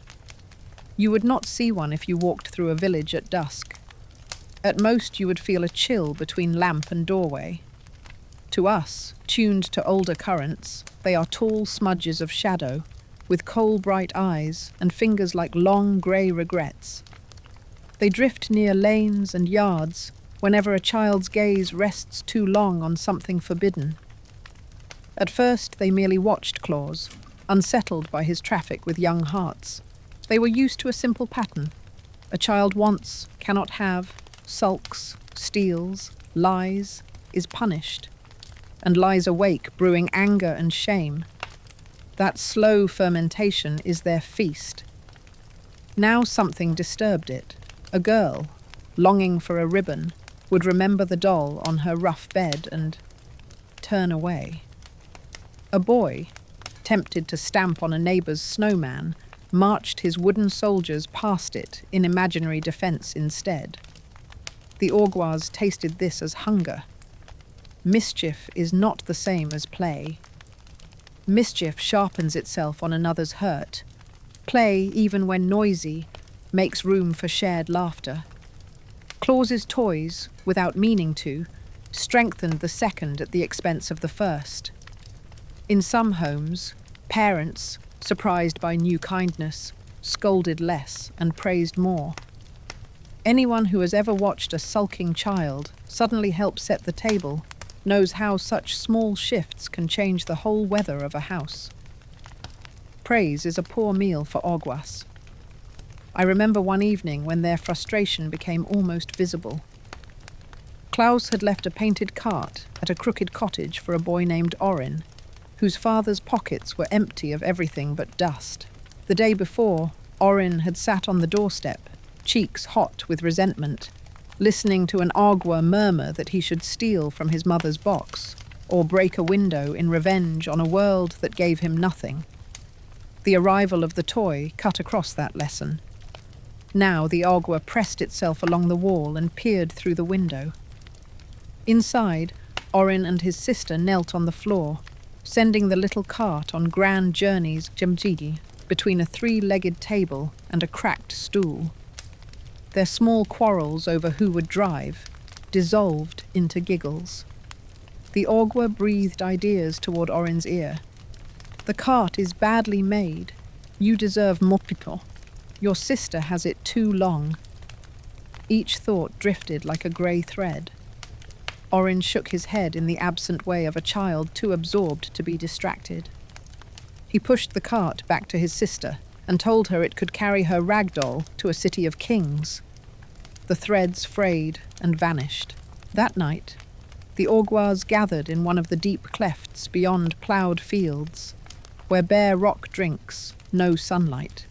You would not see one if you walked through a village at dusk. At most you would feel a chill between lamp and doorway. To us, tuned to older currents, they are tall smudges of shadow, with coal-bright eyes and fingers like long grey regrets. They drift near lanes and yards whenever a child's gaze rests too long on something forbidden. At first they merely watched Claus, unsettled by his traffic with young hearts. They were used to a simple pattern. A child wants, cannot have, sulks, steals, lies, is punished, and lies awake, brewing anger and shame. That slow fermentation is their feast. Now something disturbed it. A girl, longing for a ribbon, would remember the doll on her rough bed and turn away. A boy, tempted to stamp on a neighbour's snowman, marched his wooden soldiers past it in imaginary defence instead. The Ogwars tasted this as hunger. Mischief is not the same as play. Mischief sharpens itself on another's hurt. Play, even when noisy, makes room for shared laughter. Claus's toys, without meaning to, strengthened the second at the expense of the first. In some homes, parents, surprised by new kindness, scolded less and praised more. Anyone who has ever watched a sulking child suddenly help set the table knows how such small shifts can change the whole weather of a house. Praise is a poor meal for Ogwas. I remember one evening when their frustration became almost visible. Klaus had left a painted cart at a crooked cottage for a boy named Orin, whose father's pockets were empty of everything but dust. The day before, Orin had sat on the doorstep, cheeks hot with resentment, listening to an Ogwa murmur that he should steal from his mother's box, or break a window in revenge on a world that gave him nothing. The arrival of the toy cut across that lesson. Now the Ogwa pressed itself along the wall and peered through the window. Inside, Orin and his sister knelt on the floor, sending the little cart on grand journeys between a three-legged table and a cracked stool. Their small quarrels over who would drive dissolved into giggles. The Ogwa breathed ideas toward Orin's ear. The cart is badly made. You deserve more people. Your sister has it too long. Each thought drifted like a grey thread. Orin shook his head in the absent way of a child too absorbed to be distracted. He pushed the cart back to his sister and told her it could carry her ragdoll to a city of kings. The threads frayed and vanished. That night, the Ogwas gathered in one of the deep clefts beyond ploughed fields, where bare rock drinks no sunlight.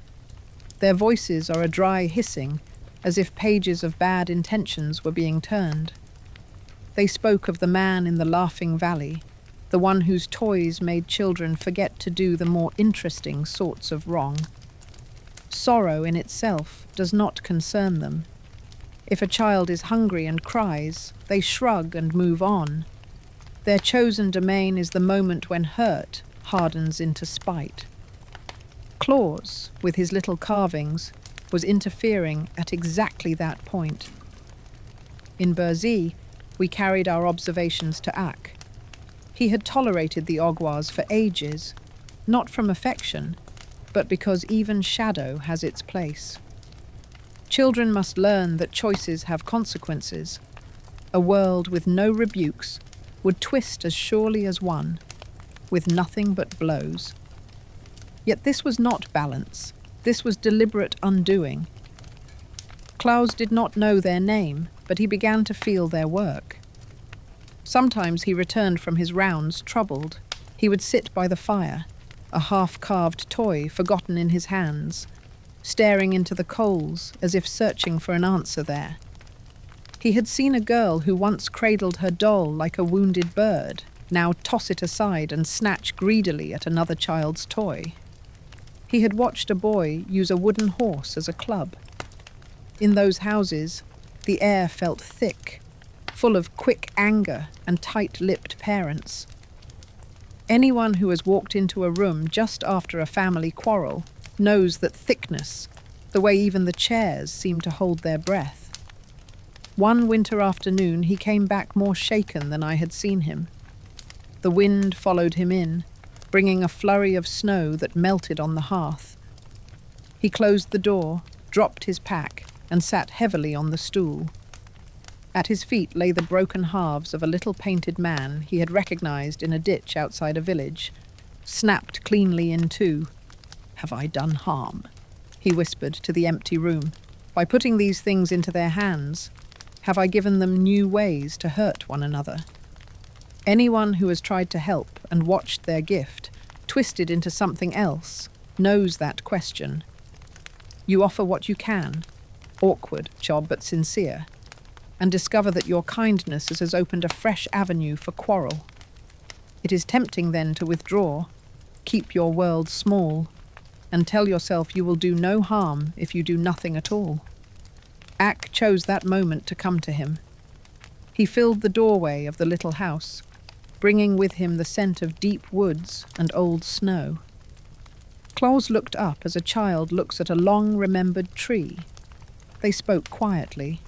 Their voices are a dry hissing, as if pages of bad intentions were being turned. They spoke of the man in the laughing valley, the one whose toys made children forget to do the more interesting sorts of wrong. Sorrow in itself does not concern them. If a child is hungry and cries, they shrug and move on. Their chosen domain is the moment when hurt hardens into spite. Claus, with his little carvings, was interfering at exactly that point. In Burzee, we carried our observations to Ak. He had tolerated the Ogwas for ages, not from affection, but because even shadow has its place. Children must learn that choices have consequences. A world with no rebukes would twist as surely as one, with nothing but blows. Yet this was not balance. This was deliberate undoing. Claus did not know their name, but he began to feel their work. Sometimes he returned from his rounds troubled. He would sit by the fire, a half-carved toy forgotten in his hands, staring into the coals as if searching for an answer there. He had seen a girl who once cradled her doll like a wounded bird, now toss it aside and snatch greedily at another child's toy. He had watched a boy use a wooden horse as a club. In those houses, the air felt thick, full of quick anger and tight-lipped parents. Anyone who has walked into a room just after a family quarrel knows that thickness, the way even the chairs seem to hold their breath. One winter afternoon he came back more shaken than I had seen him. The wind followed him in, bringing a flurry of snow that melted on the hearth. He closed the door, dropped his pack, and sat heavily on the stool. At his feet lay the broken halves of a little painted man he had recognized in a ditch outside a village, snapped cleanly in two. "Have I done harm?" he whispered to the empty room. "By putting these things into their hands, have I given them new ways to hurt one another?" Anyone who has tried to help and watched their gift twisted into something else knows that question. You offer what you can, awkward job but sincere, and discover that your kindness has opened a fresh avenue for quarrel. It is tempting then to withdraw, keep your world small, and tell yourself you will do no harm if you do nothing at all. Ak chose that moment to come to him. He filled the doorway of the little house, bringing with him the scent of deep woods and old snow. Claus looked up as a child looks at a long-remembered tree. They spoke quietly.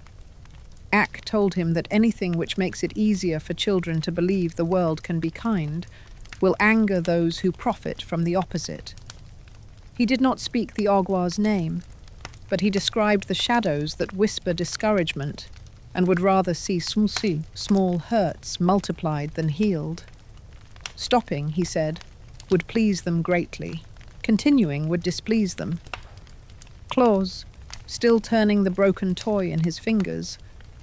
Ak told him that anything which makes it easier for children to believe the world can be kind will anger those who profit from the opposite. He did not speak the Ogwa's name, but he described the shadows that whisper discouragement and would rather see small hurts multiplied than healed. Stopping, he said, would please them greatly. Continuing would displease them. Claus, still turning the broken toy in his fingers,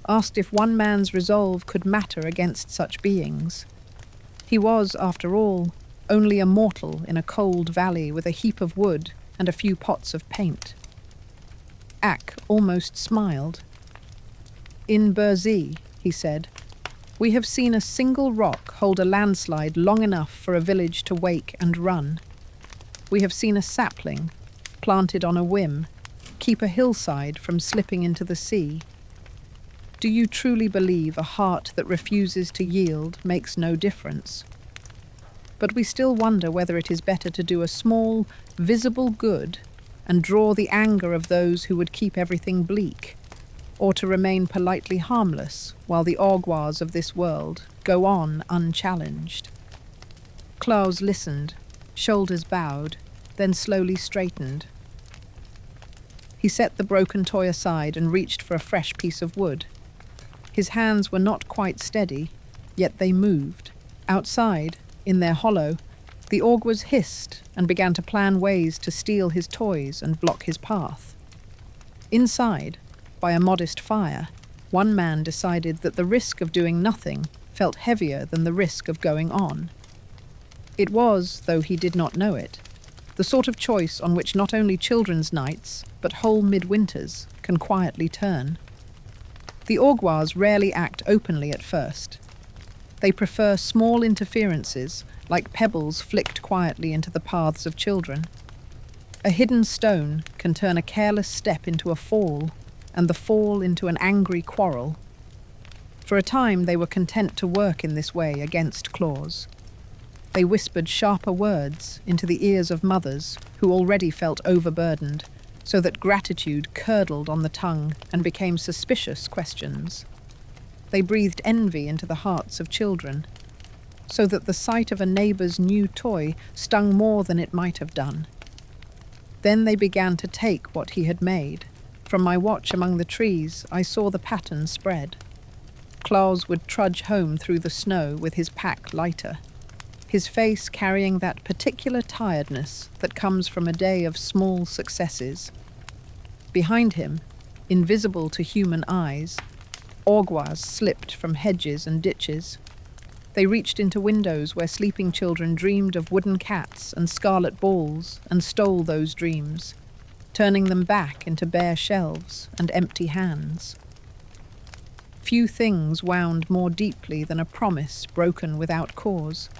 asked if one man's resolve could matter against such beings. He was, after all, only a mortal in a cold valley with a heap of wood and a few pots of paint. Ak almost smiled. "In Burzee," he said, "we have seen a single rock hold a landslide long enough for a village to wake and run. We have seen a sapling, planted on a whim, keep a hillside from slipping into the sea. Do you truly believe a heart that refuses to yield makes no difference? But we still wonder whether it is better to do a small, visible good and draw the anger of those who would keep everything bleak, or to remain politely harmless while the aguas of this world go on unchallenged. Claus listened, shoulders bowed, then slowly straightened. He set the broken toy aside and reached for a fresh piece of wood. His hands were not quite steady, yet they moved. Outside, in their hollow, the augurs hissed and began to plan ways to steal his toys and block his path. Inside, by a modest fire, one man decided that the risk of doing nothing felt heavier than the risk of going on. It was, though he did not know it, the sort of choice on which not only children's nights, but whole midwinters can quietly turn. The augurs rarely act openly at first. They prefer small interferences, like pebbles flicked quietly into the paths of children. A hidden stone can turn a careless step into a fall, and the fall into an angry quarrel. For a time they were content to work in this way against Claus. They whispered sharper words into the ears of mothers who already felt overburdened, so that gratitude curdled on the tongue and became suspicious questions. They breathed envy into the hearts of children, so that the sight of a neighbour's new toy stung more than it might have done. Then they began to take what he had made. From my watch among the trees, I saw the pattern spread. Claus would trudge home through the snow with his pack lighter, his face carrying that particular tiredness that comes from a day of small successes. Behind him, invisible to human eyes, augurs slipped from hedges and ditches. They reached into windows where sleeping children dreamed of wooden cats and scarlet balls and stole those dreams, turning them back into bare shelves and empty hands. Few things wound more deeply than a promise broken without cause.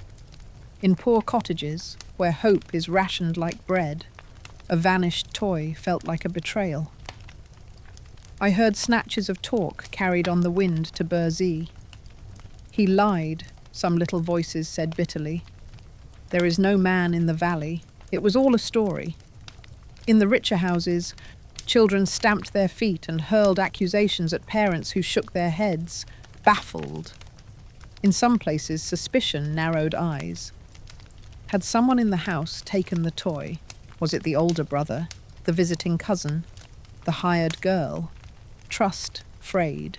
In poor cottages, where hope is rationed like bread, a vanished toy felt like a betrayal. I heard snatches of talk carried on the wind to Burzee. He lied, some little voices said bitterly. There is no man in the valley. It was all a story. In the richer houses, children stamped their feet and hurled accusations at parents who shook their heads, baffled. In some places, suspicion narrowed eyes. Had someone in the house taken the toy? Was it the older brother, the visiting cousin, the hired girl? Trust frayed.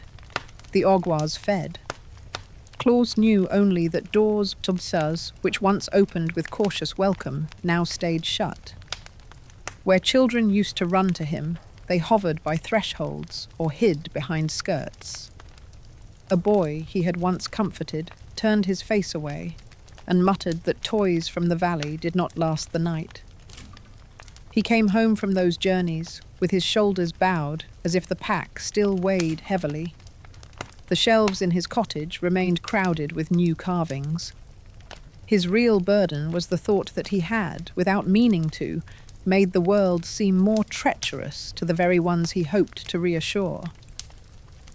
The augurs fed. Claus knew only that doors to Burzee, which once opened with cautious welcome, now stayed shut. Where children used to run to him, they hovered by thresholds or hid behind skirts. A boy he had once comforted turned his face away and muttered that toys from the valley did not last the night. He came home from those journeys with his shoulders bowed as if the pack still weighed heavily. The shelves in his cottage remained crowded with new carvings. His real burden was the thought that he had, without meaning to, made the world seem more treacherous to the very ones he hoped to reassure.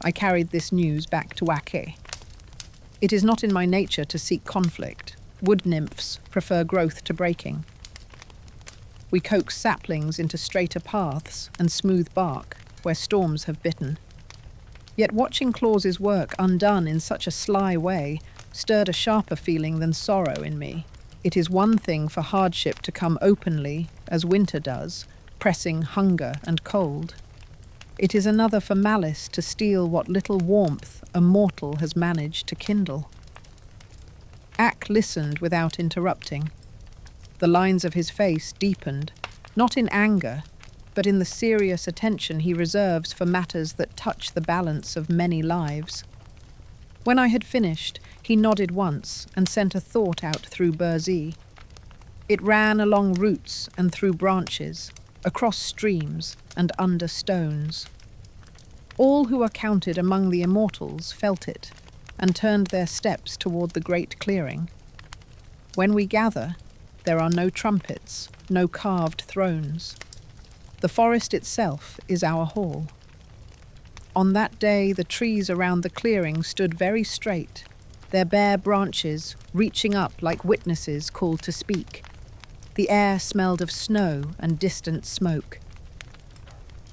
I carried this news back to Wake. It is not in my nature to seek conflict. Wood nymphs prefer growth to breaking. We coax saplings into straighter paths and smooth bark where storms have bitten. Yet watching Claus's work undone in such a sly way stirred a sharper feeling than sorrow in me. It is one thing for hardship to come openly, as winter does, pressing hunger and cold. It is another for malice to steal what little warmth a mortal has managed to kindle. Ak listened without interrupting. The lines of his face deepened, not in anger, but in the serious attention he reserves for matters that touch the balance of many lives. When I had finished, he nodded once and sent a thought out through Burzee. It ran along roots and through branches, across streams and under stones. All who are counted among the immortals felt it and turned their steps toward the great clearing. When we gather, there are no trumpets, no carved thrones. The forest itself is our hall. On that day, the trees around the clearing stood very straight, their bare branches reaching up like witnesses called to speak. The air smelled of snow and distant smoke.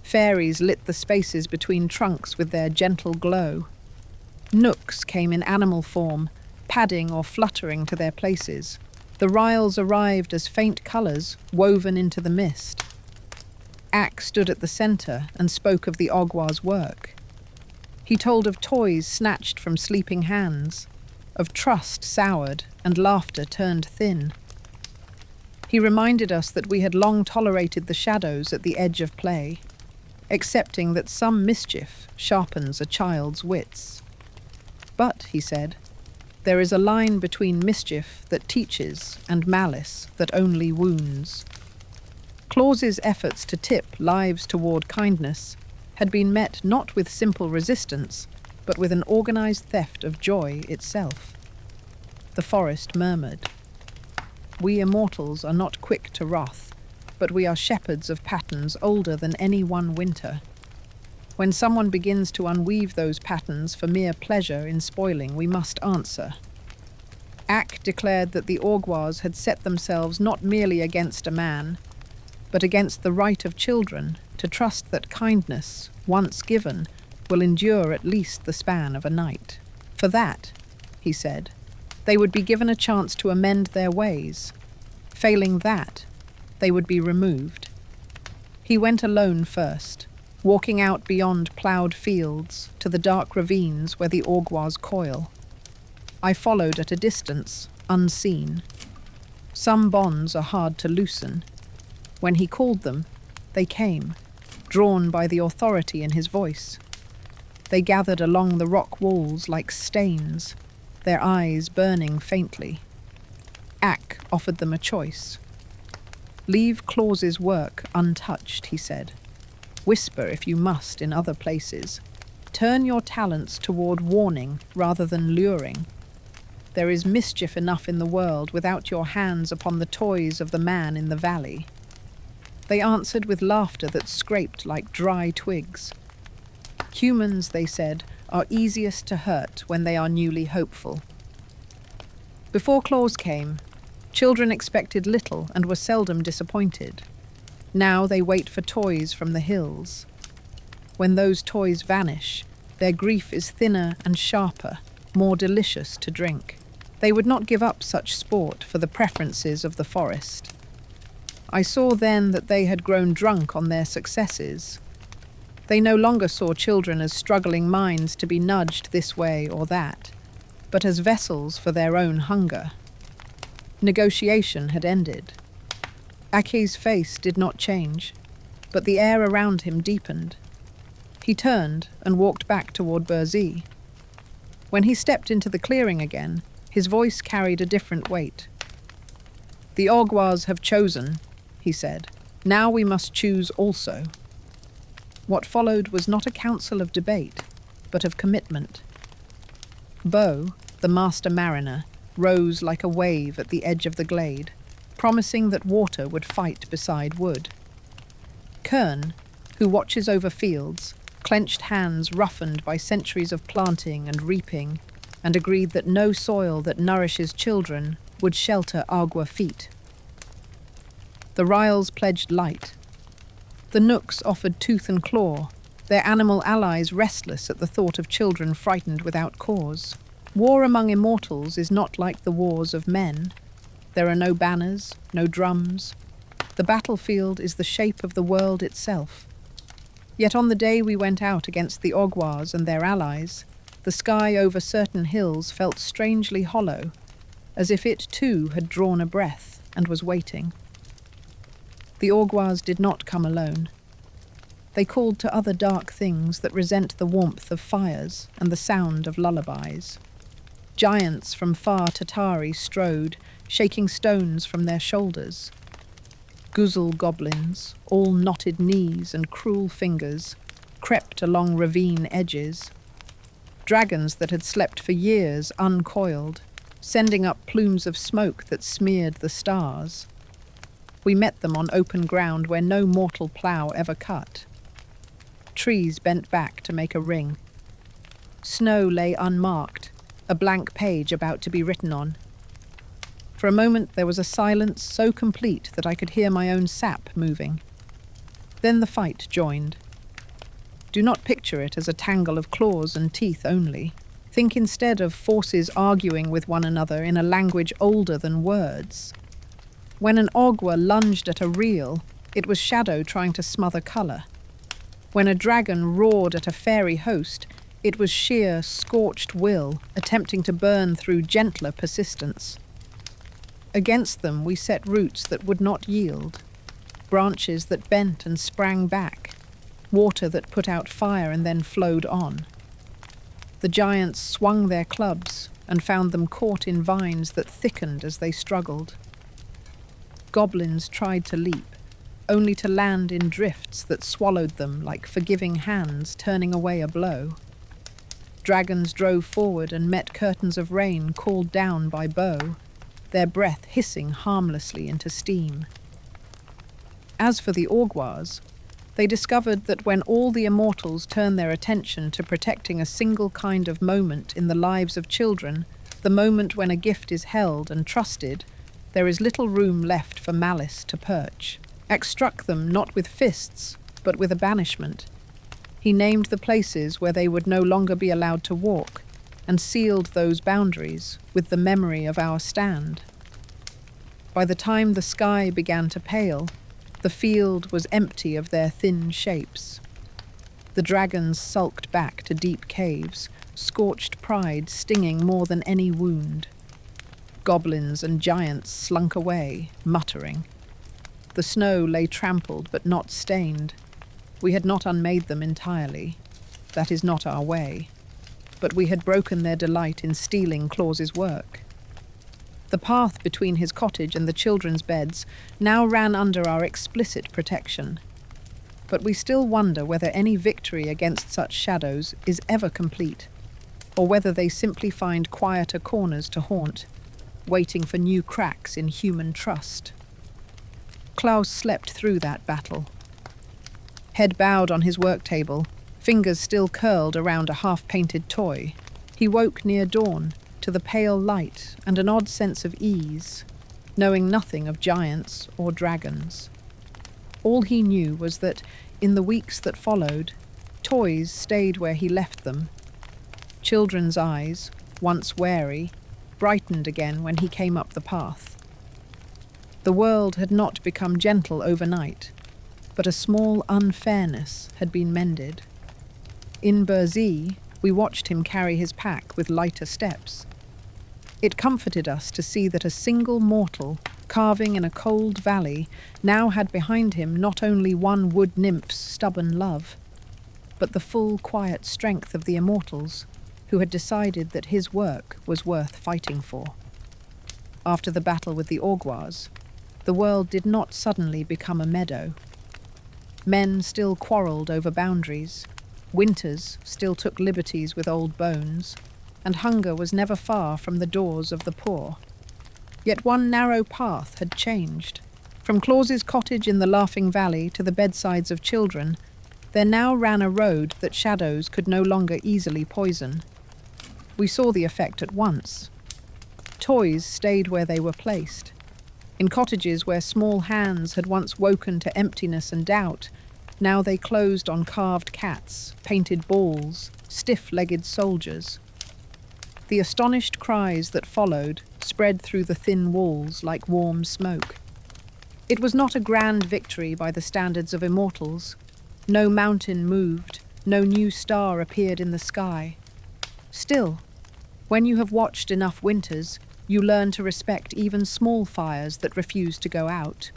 Fairies lit the spaces between trunks with their gentle glow. Knooks came in animal form, padding or fluttering to their places. The riles arrived as faint colours woven into the mist. Ak stood at the centre and spoke of the Ogwa's work. He told of toys snatched from sleeping hands, of trust soured and laughter turned thin. He reminded us that we had long tolerated the shadows at the edge of play, accepting that some mischief sharpens a child's wits. But, he said, there is a line between mischief that teaches and malice that only wounds. Claus's efforts to tip lives toward kindness had been met not with simple resistance, but with an organized theft of joy itself. The forest murmured. We immortals are not quick to wrath, but we are shepherds of patterns older than any one winter. When someone begins to unweave those patterns for mere pleasure in spoiling, we must answer. Ak declared that the Ogwas had set themselves not merely against a man, but against the right of children to trust that kindness, once given, will endure at least the span of a night. For that, he said, they would be given a chance to amend their ways. Failing that, they would be removed. He went alone first, walking out beyond ploughed fields to the dark ravines where the Ogwas coil. I followed at a distance, unseen. Some bonds are hard to loosen. When he called them, they came, drawn by the authority in his voice. They gathered along the rock walls like stains, their eyes burning faintly. Ak offered them a choice. Leave Claus's work untouched, he said. Whisper if you must in other places. Turn your talents toward warning rather than luring. There is mischief enough in the world without your hands upon the toys of the man in the valley. They answered with laughter that scraped like dry twigs. Humans, they said, are easiest to hurt when they are newly hopeful. Before Claus came, children expected little and were seldom disappointed. Now they wait for toys from the hills. When those toys vanish, their grief is thinner and sharper, more delicious to drink. They would not give up such sport for the preferences of the forest. I saw then that they had grown drunk on their successes. They no longer saw children as struggling minds to be nudged this way or that, but as vessels for their own hunger. Negotiation had ended. Ake's face did not change, but the air around him deepened. He turned and walked back toward Burzee. When he stepped into the clearing again, his voice carried a different weight. The Ogwas have chosen, he said. Now we must choose also. What followed was not a council of debate, but of commitment. Bo, the master mariner, rose like a wave at the edge of the glade, promising that water would fight beside wood. Kern, who watches over fields, clenched hands roughened by centuries of planting and reaping, and agreed that no soil that nourishes children would shelter Agua feet. The Riles pledged light. The Knooks offered tooth and claw, their animal allies restless at the thought of children frightened without cause. War among immortals is not like the wars of men. There are no banners, no drums. The battlefield is the shape of the world itself. Yet on the day we went out against the Ogwas and their allies, the sky over certain hills felt strangely hollow, as if it too had drawn a breath and was waiting. The Ogwas did not come alone. They called to other dark things that resent the warmth of fires and the sound of lullabies. Giants from far Tatari strode, shaking stones from their shoulders. Guzzle goblins, all knotted knees and cruel fingers, crept along ravine edges. Dragons that had slept for years uncoiled, sending up plumes of smoke that smeared the stars. We met them on open ground where no mortal plough ever cut. Trees bent back to make a ring. Snow lay unmarked, a blank page about to be written on. For a moment there was a silence so complete that I could hear my own sap moving. Then the fight joined. Do not picture it as a tangle of claws and teeth only. Think instead of forces arguing with one another in a language older than words. When an ogre lunged at a reel, it was shadow trying to smother colour. When a dragon roared at a fairy host, it was sheer, scorched will attempting to burn through gentler persistence. Against them we set roots that would not yield, branches that bent and sprang back, water that put out fire and then flowed on. The giants swung their clubs and found them caught in vines that thickened as they struggled. Goblins tried to leap, only to land in drifts that swallowed them like forgiving hands turning away a blow. Dragons drove forward and met curtains of rain called down by bow, their breath hissing harmlessly into steam. As for the Orgwars, they discovered that when all the immortals turn their attention to protecting a single kind of moment in the lives of children, the moment when a gift is held and trusted, there is little room left for malice to perch. Ek struck them not with fists, but with a banishment. He named the places where they would no longer be allowed to walk, and sealed those boundaries with the memory of our stand. By the time the sky began to pale, the field was empty of their thin shapes. The dragons sulked back to deep caves, scorched pride stinging more than any wound. Goblins and giants slunk away, muttering. The snow lay trampled but not stained. We had not unmade them entirely. That is not our way. But we had broken their delight in stealing Claus's work. The path between his cottage and the children's beds now ran under our explicit protection. But we still wonder whether any victory against such shadows is ever complete, or whether they simply find quieter corners to haunt, waiting for new cracks in human trust. Klaus slept through that battle. Head bowed on his work table, fingers still curled around a half-painted toy, he woke near dawn, to the pale light and an odd sense of ease, knowing nothing of giants or dragons. All he knew was that, in the weeks that followed, toys stayed where he left them. Children's eyes, once wary, brightened again when he came up the path. The world had not become gentle overnight, but a small unfairness had been mended. In Burzee, we watched him carry his pack with lighter steps. It comforted us to see that a single mortal, carving in a cold valley, now had behind him not only one wood nymph's stubborn love, but the full, quiet strength of the immortals, who had decided that his work was worth fighting for. After the battle with the Orgwars, the world did not suddenly become a meadow. Men still quarrelled over boundaries, winters still took liberties with old bones, and hunger was never far from the doors of the poor. Yet one narrow path had changed. From Claus's cottage in the Laughing Valley to the bedsides of children, there now ran a road that shadows could no longer easily poison. We saw the effect at once. Toys stayed where they were placed. In cottages where small hands had once woken to emptiness and doubt, now they closed on carved cats, painted balls, stiff-legged soldiers. The astonished cries that followed spread through the thin walls like warm smoke. It was not a grand victory by the standards of immortals. No mountain moved, no new star appeared in the sky. Still, when you have watched enough winters, you learn to respect even small fires that refuse to go out.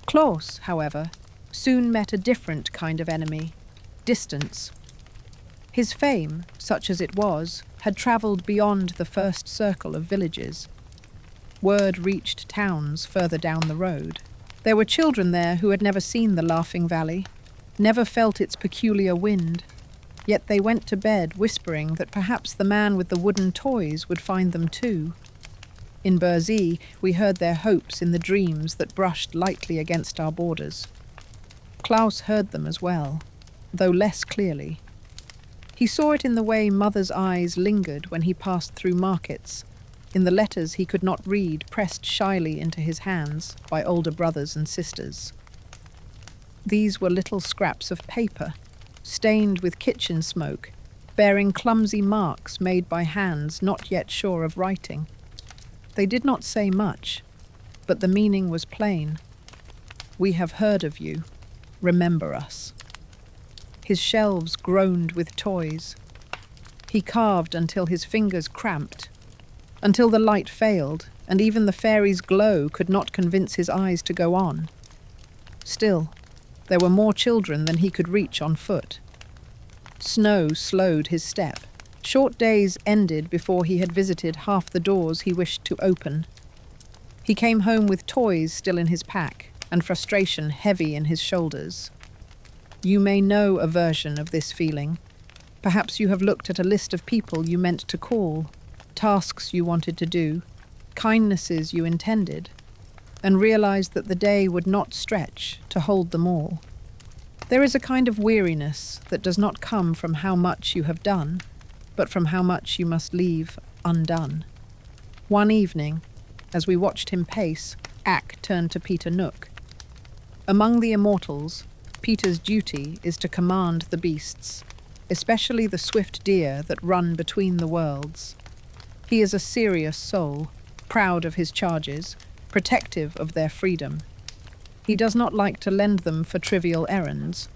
Klaus, however, soon met a different kind of enemy: distance. His fame, such as it was, had travelled beyond the first circle of villages. Word reached towns further down the road. There were children there who had never seen the Laughing Valley, never felt its peculiar wind, yet they went to bed whispering that perhaps the man with the wooden toys would find them too. In Burzee, we heard their hopes in the dreams that brushed lightly against our borders. Klaus heard them as well, though less clearly. He saw it in the way mothers' eyes lingered when he passed through markets, in the letters he could not read pressed shyly into his hands by older brothers and sisters. These were little scraps of paper, stained with kitchen smoke, bearing clumsy marks made by hands not yet sure of writing. They did not say much, but the meaning was plain. We have heard of you. Remember us. His shelves groaned with toys. He carved until his fingers cramped, until the light failed, and even the fairy's glow could not convince his eyes to go on. Still, there were more children than he could reach on foot. Snow slowed his step. Short days ended before he had visited half the doors he wished to open. He came home with toys still in his pack and frustration heavy in his shoulders. You may know a version of this feeling. Perhaps you have looked at a list of people you meant to call, tasks you wanted to do, kindnesses you intended, and realized that the day would not stretch to hold them all. There is a kind of weariness that does not come from how much you have done, but from how much you must leave undone. One evening, as we watched him pace, Ack turned to Peter Nook. Among the immortals, Peter's duty is to command the beasts, especially the swift deer that run between the worlds. He is a serious soul, proud of his charges, protective of their freedom. He does not like to lend them for trivial errands.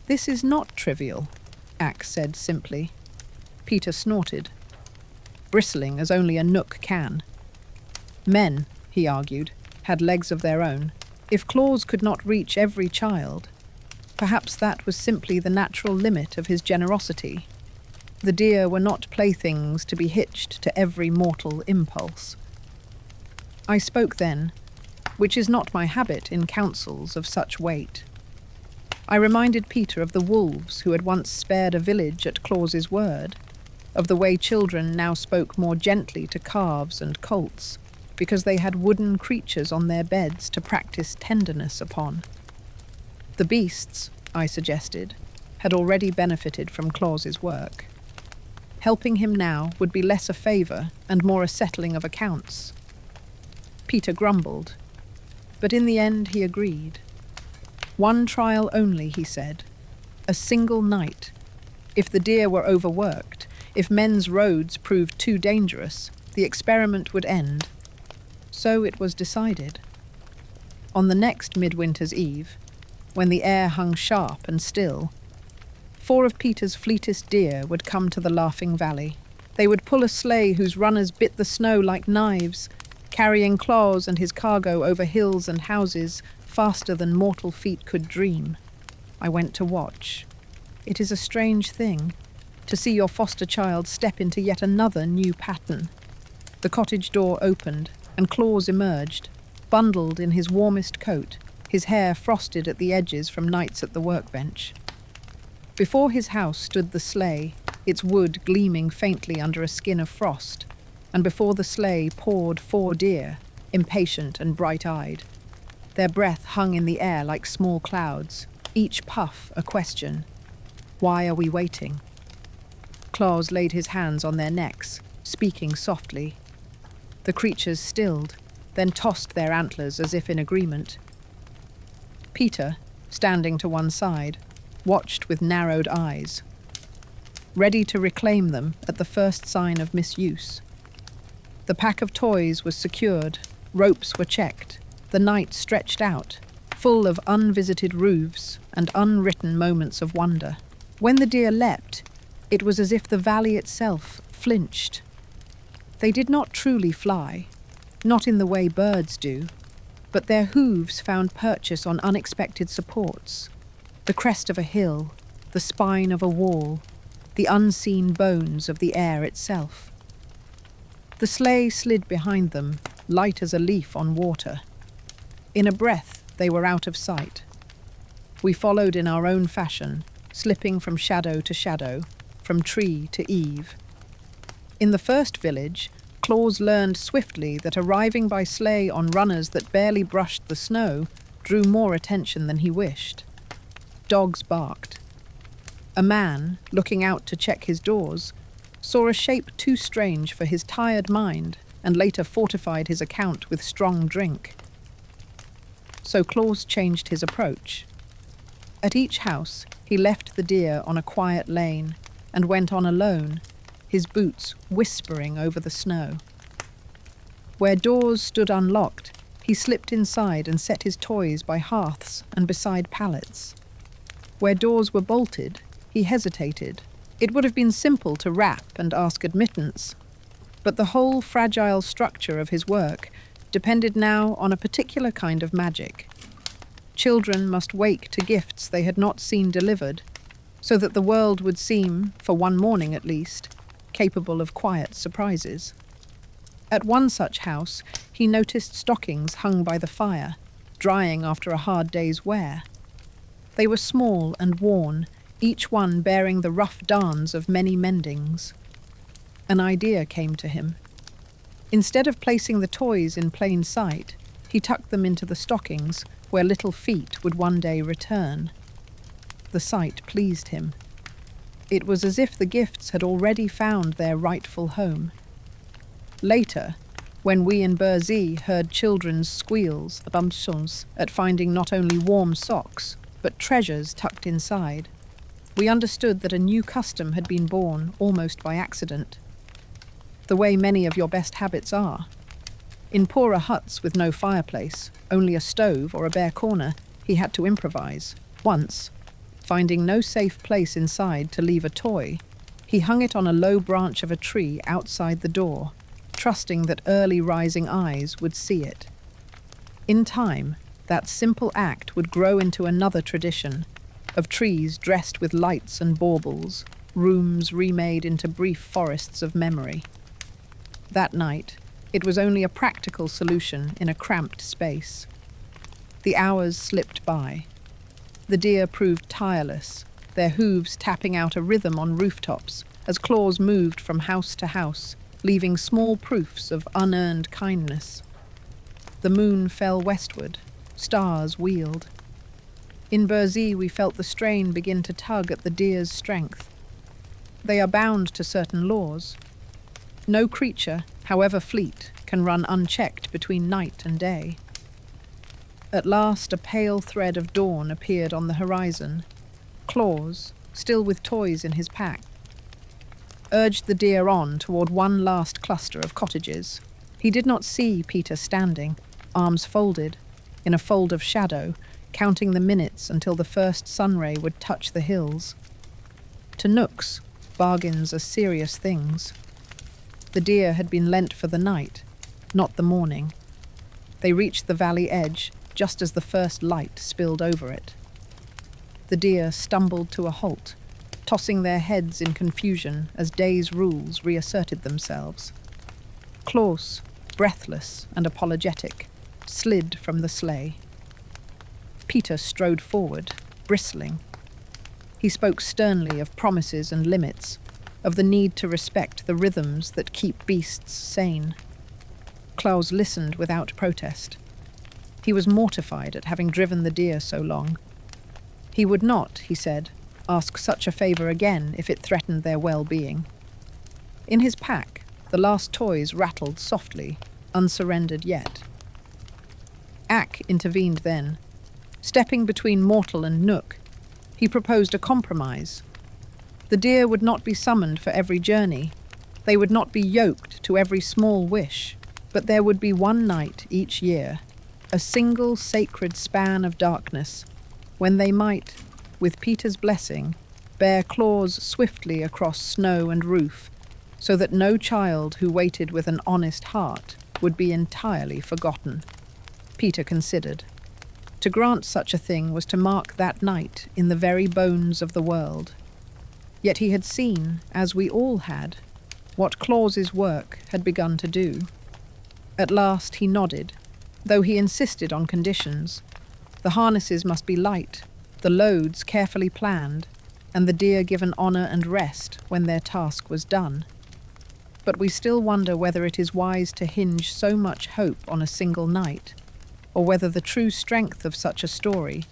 This is not trivial, Ack said simply. Peter snorted, bristling as only a Nook can. Men, he argued, had legs of their own. If claws could not reach every child, perhaps that was simply the natural limit of his generosity. The deer were not playthings to be hitched to every mortal impulse. I spoke then, which is not my habit in councils of such weight. I reminded Peter of the wolves who had once spared a village at Claus's word, of the way children now spoke more gently to calves and colts, because they had wooden creatures on their beds to practice tenderness upon. The beasts, I suggested, had already benefited from Claus's work. Helping him now would be less a favour and more a settling of accounts. Peter grumbled, but in the end he agreed. One trial only, he said. A single night. If the deer were overworked, if men's roads proved too dangerous, the experiment would end. So it was decided. On the next midwinter's eve, when the air hung sharp and still, 4 of Peter's fleetest deer would come to the Laughing Valley. They would pull a sleigh whose runners bit the snow like knives, carrying Claus and his cargo over hills and houses faster than mortal feet could dream. I went to watch. It is a strange thing to see your foster child step into yet another new pattern. The cottage door opened, and Claus emerged, bundled in his warmest coat, his hair frosted at the edges from nights at the workbench. Before his house stood the sleigh, its wood gleaming faintly under a skin of frost, and before the sleigh poured 4 deer, impatient and bright-eyed. Their breath hung in the air like small clouds, each puff a question. Why are we waiting? Claus laid his hands on their necks, speaking softly. The creatures stilled, then tossed their antlers as if in agreement. Peter, standing to one side, watched with narrowed eyes, ready to reclaim them at the first sign of misuse. The pack of toys was secured, ropes were checked, the night stretched out, full of unvisited roofs and unwritten moments of wonder. When the deer leapt, it was as if the valley itself flinched. They did not truly fly, not in the way birds do, but their hooves found purchase on unexpected supports. The crest of a hill, the spine of a wall, the unseen bones of the air itself. The sleigh slid behind them, light as a leaf on water. In a breath, they were out of sight. We followed in our own fashion, slipping from shadow to shadow, from tree to eave. In the first village, Claus learned swiftly that arriving by sleigh on runners that barely brushed the snow drew more attention than he wished. Dogs barked. A man, looking out to check his doors, saw a shape too strange for his tired mind and later fortified his account with strong drink. So Claus changed his approach. At each house, he left the deer on a quiet lane and went on alone, his boots whispering over the snow. Where doors stood unlocked, he slipped inside and set his toys by hearths and beside pallets. Where doors were bolted, he hesitated. It would have been simple to rap and ask admittance, but the whole fragile structure of his work depended now on a particular kind of magic. Children must wake to gifts they had not seen delivered, so that the world would seem, for one morning at least, capable of quiet surprises. At one such house, he noticed stockings hung by the fire, drying after a hard day's wear. They were small and worn, each one bearing the rough darns of many mendings. An idea came to him. Instead of placing the toys in plain sight, he tucked them into the stockings, where little feet would one day return. The sight pleased him. It was as if the gifts had already found their rightful home. Later, when we in Burzee heard children's squeals at finding not only warm socks, but treasures tucked inside, we understood that a new custom had been born almost by accident. The way many of your best habits are. In poorer huts with no fireplace, only a stove or a bare corner, he had to improvise. Once, finding no safe place inside to leave a toy, he hung it on a low branch of a tree outside the door, trusting that early rising eyes would see it. In time, that simple act would grow into another tradition, of trees dressed with lights and baubles, rooms remade into brief forests of memory. That night, it was only a practical solution in a cramped space. The hours slipped by. The deer proved tireless, their hooves tapping out a rhythm on rooftops as Claus moved from house to house, leaving small proofs of unearned kindness. The moon fell westward, stars wheeled. In Burzee we felt the strain begin to tug at the deer's strength. They are bound to certain laws. No creature, however fleet, can run unchecked between night and day. At last a pale thread of dawn appeared on the horizon. Claus, still with toys in his pack, urged the deer on toward one last cluster of cottages. He did not see Peter standing, arms folded, in a fold of shadow, counting the minutes until the first sunray would touch the hills. To nooks, bargains are serious things. The deer had been lent for the night, not the morning. They reached the valley edge just as the first light spilled over it. The deer stumbled to a halt, tossing their heads in confusion as day's rules reasserted themselves. Claus, breathless and apologetic, slid from the sleigh. Peter strode forward, bristling. He spoke sternly of promises and limits, of the need to respect the rhythms that keep beasts sane. Claus listened without protest. He was mortified at having driven the deer so long. He would not, he said, ask such a favor again if it threatened their well-being. In his pack, the last toys rattled softly, unsurrendered yet. Ak intervened then. Stepping between mortal and nook, he proposed a compromise. The deer would not be summoned for every journey. They would not be yoked to every small wish, but there would be one night each year, a single sacred span of darkness, when they might, with Peter's blessing, bear claws swiftly across snow and roof, so that no child who waited with an honest heart would be entirely forgotten. Peter considered. To grant such a thing was to mark that night in the very bones of the world. Yet he had seen, as we all had, what Claus's work had begun to do. At last he nodded, though he insisted on conditions. The harnesses must be light, the loads carefully planned, and the deer given honor and rest when their task was done. But we still wonder whether it is wise to hinge so much hope on a single night, or whether the true strength of such a story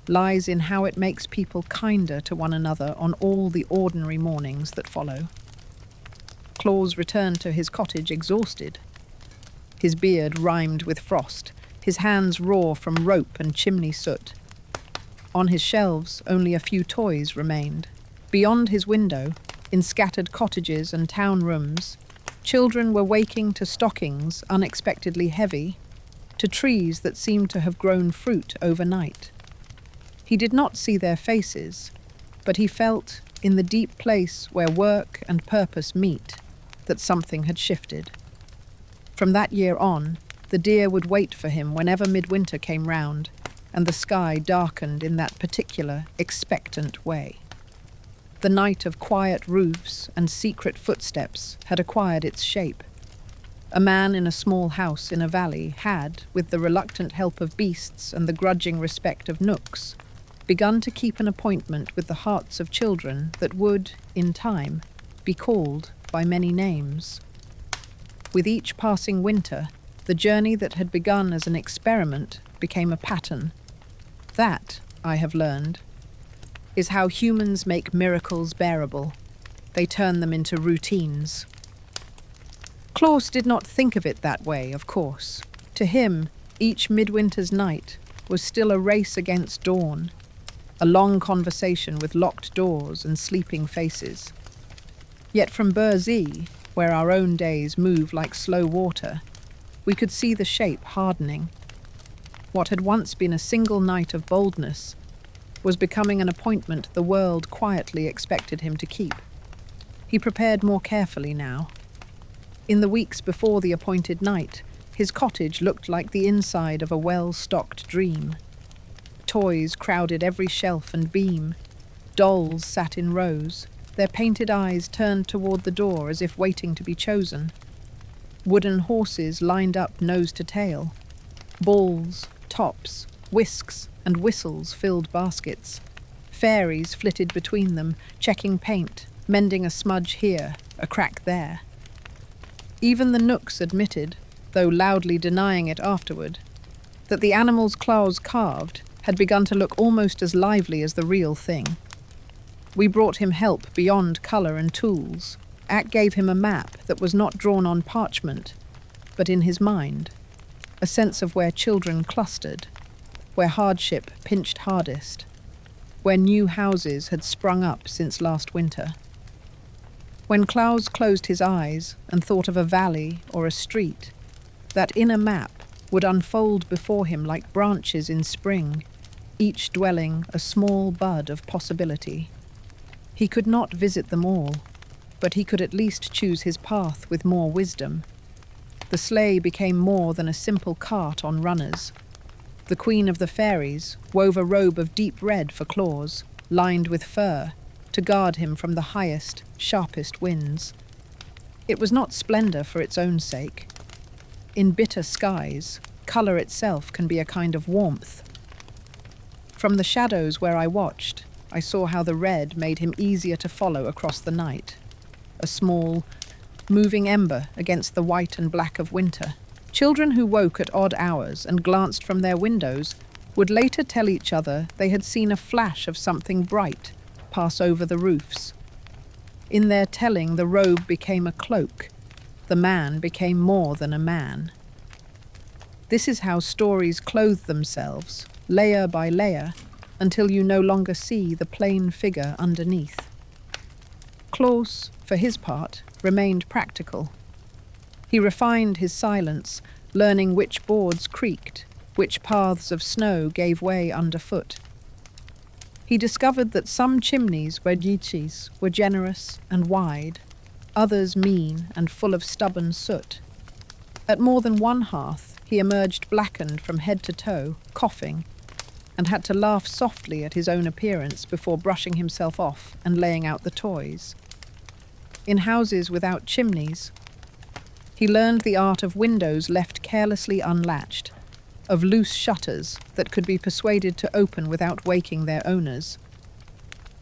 lies in how it makes people kinder to one another on all the ordinary mornings that follow. Claus returned to his cottage exhausted. His beard rimed with frost, his hands raw from rope and chimney soot. On his shelves, only a few toys remained. Beyond his window, in scattered cottages and town rooms, children were waking to stockings unexpectedly heavy, to trees that seemed to have grown fruit overnight. He did not see their faces, but he felt, in the deep place where work and purpose meet, that something had shifted. From that year on, the deer would wait for him whenever midwinter came round, and the sky darkened in that particular, expectant way. The night of quiet roofs and secret footsteps had acquired its shape. A man in a small house in a valley had, with the reluctant help of beasts and the grudging respect of nooks, begun to keep an appointment with the hearts of children that would, in time, be called by many names. With each passing winter, the journey that had begun as an experiment became a pattern. That, I have learned, is how humans make miracles bearable. They turn them into routines. Claus did not think of it that way, of course. To him, each midwinter's night was still a race against dawn, a long conversation with locked doors and sleeping faces. Yet from Burzee, where our own days move like slow water, we could see the shape hardening. What had once been a single night of boldness was becoming an appointment the world quietly expected him to keep. He prepared more carefully now. In the weeks before the appointed night, his cottage looked like the inside of a well-stocked dream. Toys crowded every shelf and beam. Dolls sat in rows, their painted eyes turned toward the door as if waiting to be chosen. Wooden horses lined up nose to tail. Balls, tops, whisks, and whistles filled baskets. Fairies flitted between them, checking paint, mending a smudge here, a crack there. Even the nooks admitted, though loudly denying it afterward, that the animals Claus carved had begun to look almost as lively as the real thing. We brought him help beyond colour and tools. Ack gave him a map that was not drawn on parchment, but in his mind, a sense of where children clustered, where hardship pinched hardest, where new houses had sprung up since last winter. When Claus closed his eyes and thought of a valley or a street, that inner map would unfold before him like branches in spring, each dwelling a small bud of possibility. He could not visit them all, but he could at least choose his path with more wisdom. The sleigh became more than a simple cart on runners. The Queen of the Fairies wove a robe of deep red for Claus, lined with fur, to guard him from the highest, sharpest winds. It was not splendour for its own sake. In bitter skies, colour itself can be a kind of warmth. From the shadows where I watched, I saw how the red made him easier to follow across the night. A small, moving ember against the white and black of winter. Children who woke at odd hours and glanced from their windows would later tell each other they had seen a flash of something bright pass over the roofs. In their telling, the robe became a cloak. The man became more than a man. This is how stories clothe themselves, layer by layer, until you no longer see the plain figure underneath. Claus, for his part, remained practical. He refined his silence, learning which boards creaked, which paths of snow gave way underfoot. He discovered that some chimneys where gychis were generous and wide, others mean and full of stubborn soot. At more than one hearth, he emerged blackened from head to toe, coughing, and had to laugh softly at his own appearance before brushing himself off and laying out the toys. In houses without chimneys, he learned the art of windows left carelessly unlatched, of loose shutters that could be persuaded to open without waking their owners.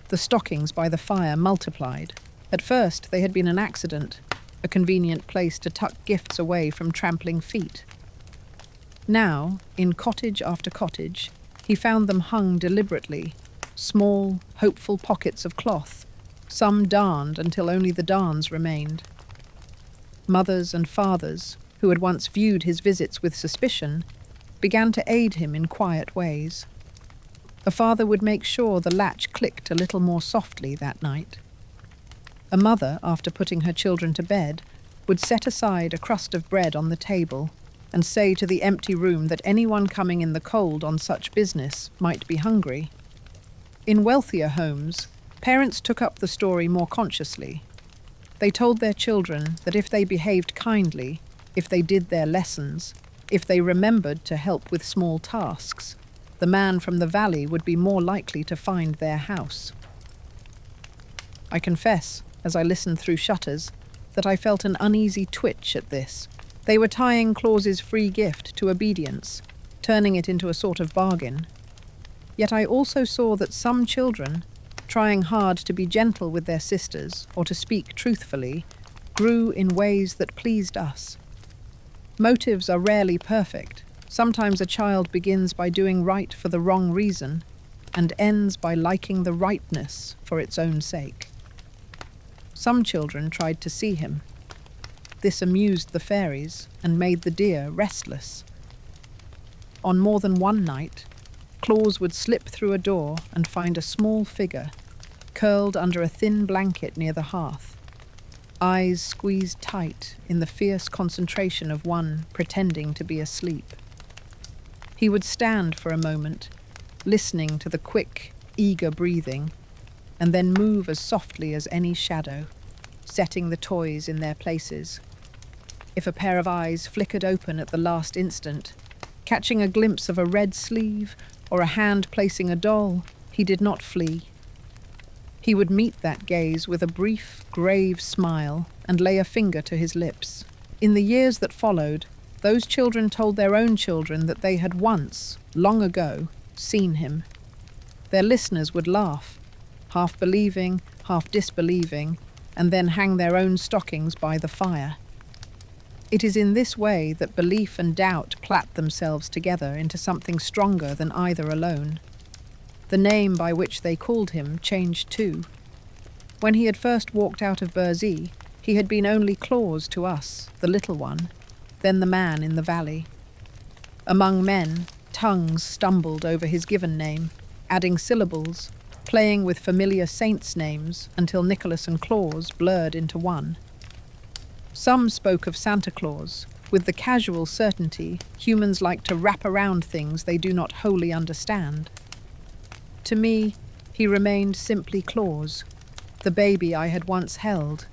The stockings by the fire multiplied. At first they had been an accident, a convenient place to tuck gifts away from trampling feet. Now, in cottage after cottage, he found them hung deliberately, small, hopeful pockets of cloth, some darned until only the darns remained. Mothers and fathers, who had once viewed his visits with suspicion, began to aid him in quiet ways. A father would make sure the latch clicked a little more softly that night. A mother, after putting her children to bed, would set aside a crust of bread on the table and say to the empty room that anyone coming in the cold on such business might be hungry. In wealthier homes, parents took up the story more consciously. They told their children that if they behaved kindly, if they did their lessons, if they remembered to help with small tasks, the man from the valley would be more likely to find their house. I confess, as I listened through shutters, that I felt an uneasy twitch at this. They were tying Claus's free gift to obedience, turning it into a sort of bargain. Yet I also saw that some children, trying hard to be gentle with their sisters or to speak truthfully, grew in ways that pleased us. Motives are rarely perfect. Sometimes a child begins by doing right for the wrong reason and ends by liking the rightness for its own sake. Some children tried to see him. This amused the fairies and made the deer restless. On more than one night, Claus would slip through a door and find a small figure, curled under a thin blanket near the hearth, eyes squeezed tight in the fierce concentration of one pretending to be asleep. He would stand for a moment, listening to the quick, eager breathing, and then move as softly as any shadow, setting the toys in their places. If a pair of eyes flickered open at the last instant, catching a glimpse of a red sleeve or a hand placing a doll, he did not flee. He would meet that gaze with a brief, grave smile and lay a finger to his lips. In the years that followed, those children told their own children that they had once, long ago, seen him. Their listeners would laugh, half believing, half disbelieving, and then hang their own stockings by the fire. It is in this way that belief and doubt plait themselves together into something stronger than either alone. The name by which they called him changed too. When he had first walked out of Burzee, he had been only Claus to us, the little one, then the man in the valley. Among men, tongues stumbled over his given name, adding syllables, playing with familiar saints' names until Nicholas and Claus blurred into one. Some spoke of Santa Claus, with the casual certainty humans like to wrap around things they do not wholly understand. To me, he remained simply Claus, the baby I had once held.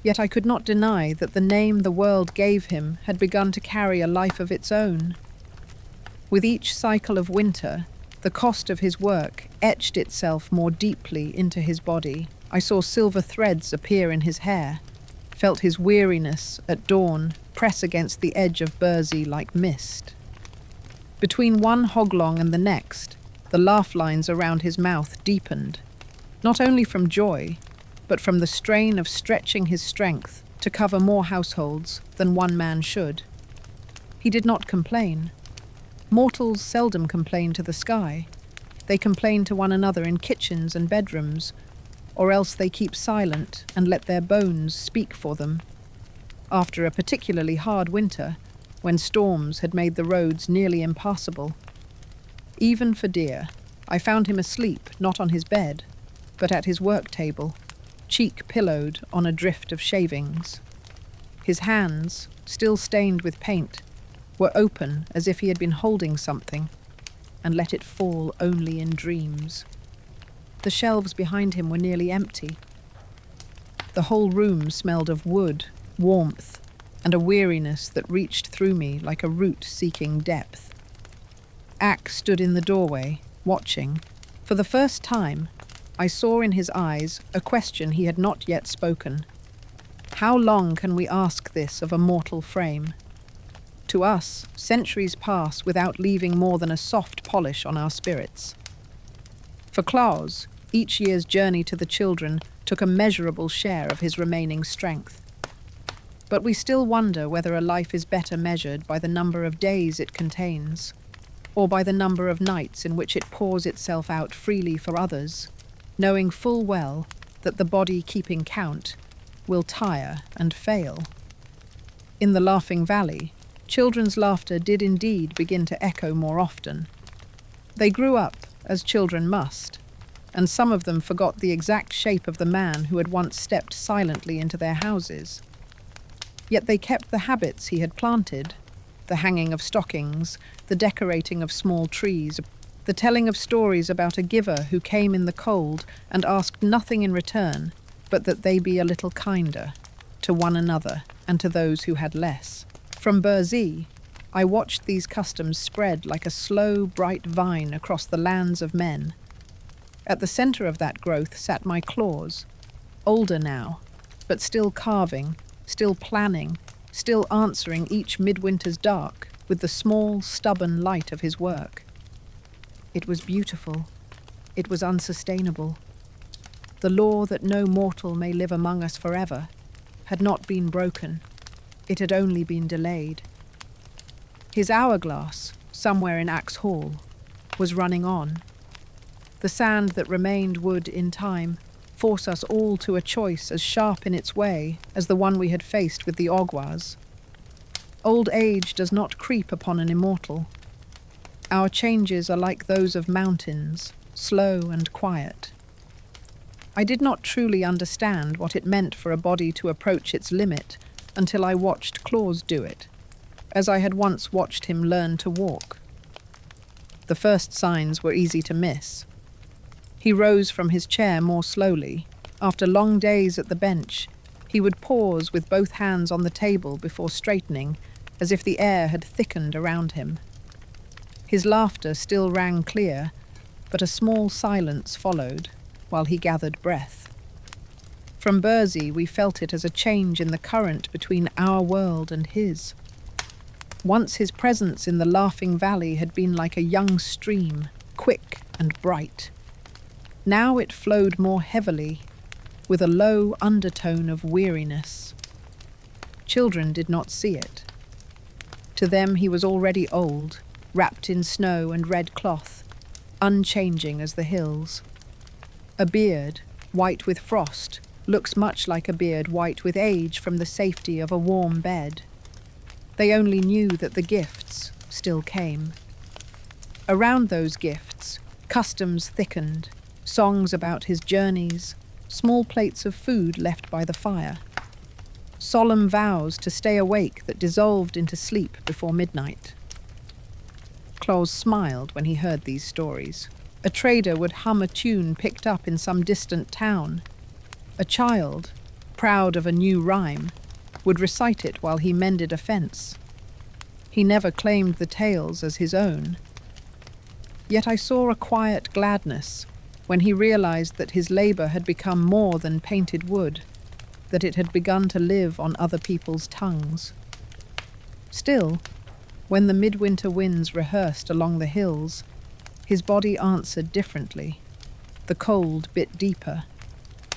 Yet I could not deny that the name the world gave him had begun to carry a life of its own. With each cycle of winter, the cost of his work etched itself more deeply into his body. I saw silver threads appear in his hair, felt his weariness at dawn press against the edge of Burzee like mist. Between one hoglong and the next, the laugh lines around his mouth deepened, not only from joy, but from the strain of stretching his strength to cover more households than one man should. He did not complain. Mortals seldom complain to the sky. They complain to one another in kitchens and bedrooms, or else they keep silent and let their bones speak for them. After a particularly hard winter, when storms had made the roads nearly impassable. Even for deer, I found him asleep not on his bed, but at his work table, cheek pillowed on a drift of shavings. His hands, still stained with paint, were open as if he had been holding something, and let it fall only in dreams. The shelves behind him were nearly empty. The whole room smelled of wood, warmth, and a weariness that reached through me like a root seeking depth. Ak stood in the doorway, watching. For the first time, I saw in his eyes a question he had not yet spoken. How long can we ask this of a mortal frame? To us, centuries pass without leaving more than a soft polish on our spirits. For Claus, each year's journey to the children took a measurable share of his remaining strength. But we still wonder whether a life is better measured by the number of days it contains, or by the number of nights in which it pours itself out freely for others, knowing full well that the body keeping count will tire and fail. In the Laughing Valley, children's laughter did indeed begin to echo more often. They grew up, as children must, and some of them forgot the exact shape of the man who had once stepped silently into their houses. Yet they kept the habits he had planted, the hanging of stockings, the decorating of small trees, the telling of stories about a giver who came in the cold and asked nothing in return but that they be a little kinder to one another and to those who had less. From Burzee, I watched these customs spread like a slow, bright vine across the lands of men. At the centre of that growth sat my Claus, older now, but still carving, still planning, still answering each midwinter's dark with the small, stubborn light of his work. It was beautiful. It was unsustainable. The law that no mortal may live among us forever had not been broken. It had only been delayed. His hourglass, somewhere in Axe Hall, was running on. The sand that remained would, in time, force us all to a choice as sharp in its way as the one we had faced with the Ogwaz. Old age does not creep upon an immortal. Our changes are like those of mountains, slow and quiet. I did not truly understand what it meant for a body to approach its limit until I watched Claus do it, as I had once watched him learn to walk. The first signs were easy to miss. He rose from his chair more slowly. After long days at the bench, he would pause with both hands on the table before straightening, as if the air had thickened around him. His laughter still rang clear, but a small silence followed while he gathered breath. From Burzee, we felt it as a change in the current between our world and his. Once his presence in the Laughing Valley had been like a young stream, quick and bright. Now it flowed more heavily, with a low undertone of weariness. Children did not see it. To them he was already old, wrapped in snow and red cloth, unchanging as the hills. A beard, white with frost, looks much like a beard white with age from the safety of a warm bed. They only knew that the gifts still came. Around those gifts, customs thickened, songs about his journeys, small plates of food left by the fire, solemn vows to stay awake that dissolved into sleep before midnight. Claus smiled when he heard these stories. A trader would hum a tune picked up in some distant town. A child, proud of a new rhyme, would recite it while he mended a fence. He never claimed the tales as his own. Yet I saw a quiet gladness when he realized that his labor had become more than painted wood, that it had begun to live on other people's tongues. Still, when the midwinter winds rehearsed along the hills, his body answered differently. The cold bit deeper.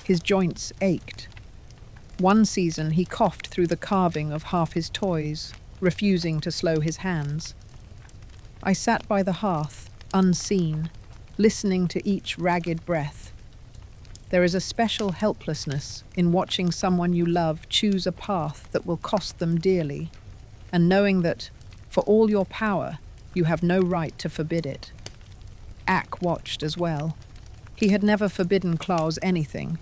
His joints ached. One season he coughed through the carving of half his toys, refusing to slow his hands. I sat by the hearth, unseen, listening to each ragged breath. There is a special helplessness in watching someone you love choose a path that will cost them dearly, and knowing that, for all your power, you have no right to forbid it. Ak watched as well. He had never forbidden Claus anything.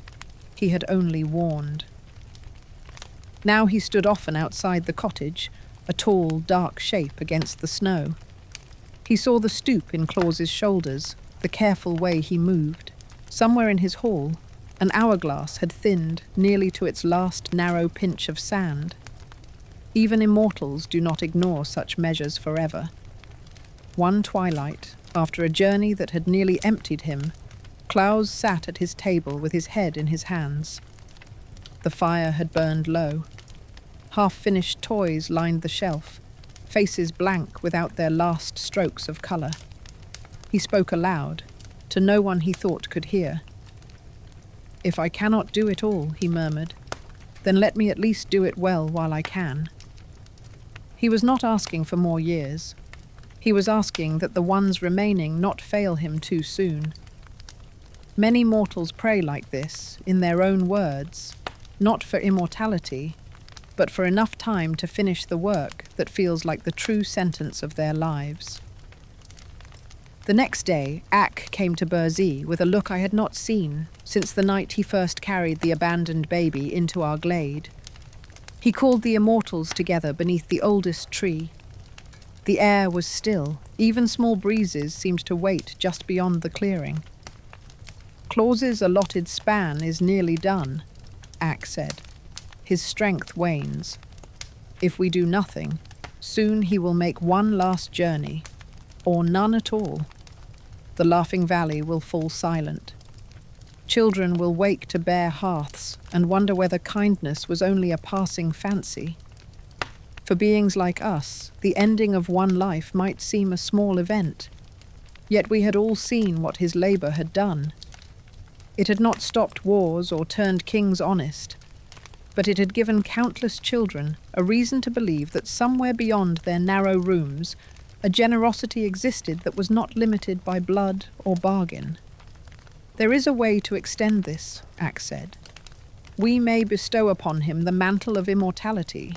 He had only warned. Now he stood often outside the cottage, a tall, dark shape against the snow. He saw the stoop in Claus's shoulders, the careful way he moved. Somewhere in his hall, an hourglass had thinned nearly to its last narrow pinch of sand. Even immortals do not ignore such measures forever. One twilight, after a journey that had nearly emptied him, Claus sat at his table with his head in his hands. The fire had burned low. Half-finished toys lined the shelf, faces blank without their last strokes of colour. He spoke aloud, to no one he thought could hear. "If I cannot do it all," he murmured, Then let me at least do it well while I can. He was not asking for more years. He was asking that the ones remaining not fail him too soon. Many mortals pray like this, in their own words, not for immortality, but for enough time to finish the work that feels like the true sentence of their lives. The next day, Ak came to Burzee with a look I had not seen since the night he first carried the abandoned baby into our glade. He called the immortals together beneath the oldest tree. The air was still. Even small breezes seemed to wait just beyond the clearing. Claus's allotted span is nearly done, Ak said. His strength wanes. If we do nothing, soon he will make one last journey, or none at all. The laughing valley will fall silent. Children will wake to bare hearths and wonder whether kindness was only a passing fancy. For beings like us, the ending of one life might seem a small event, yet we had all seen what his labor had done. It had not stopped wars or turned kings honest, but it had given countless children a reason to believe that somewhere beyond their narrow rooms, a generosity existed that was not limited by blood or bargain. There is a way to extend this, Ak said. We may bestow upon him the mantle of immortality.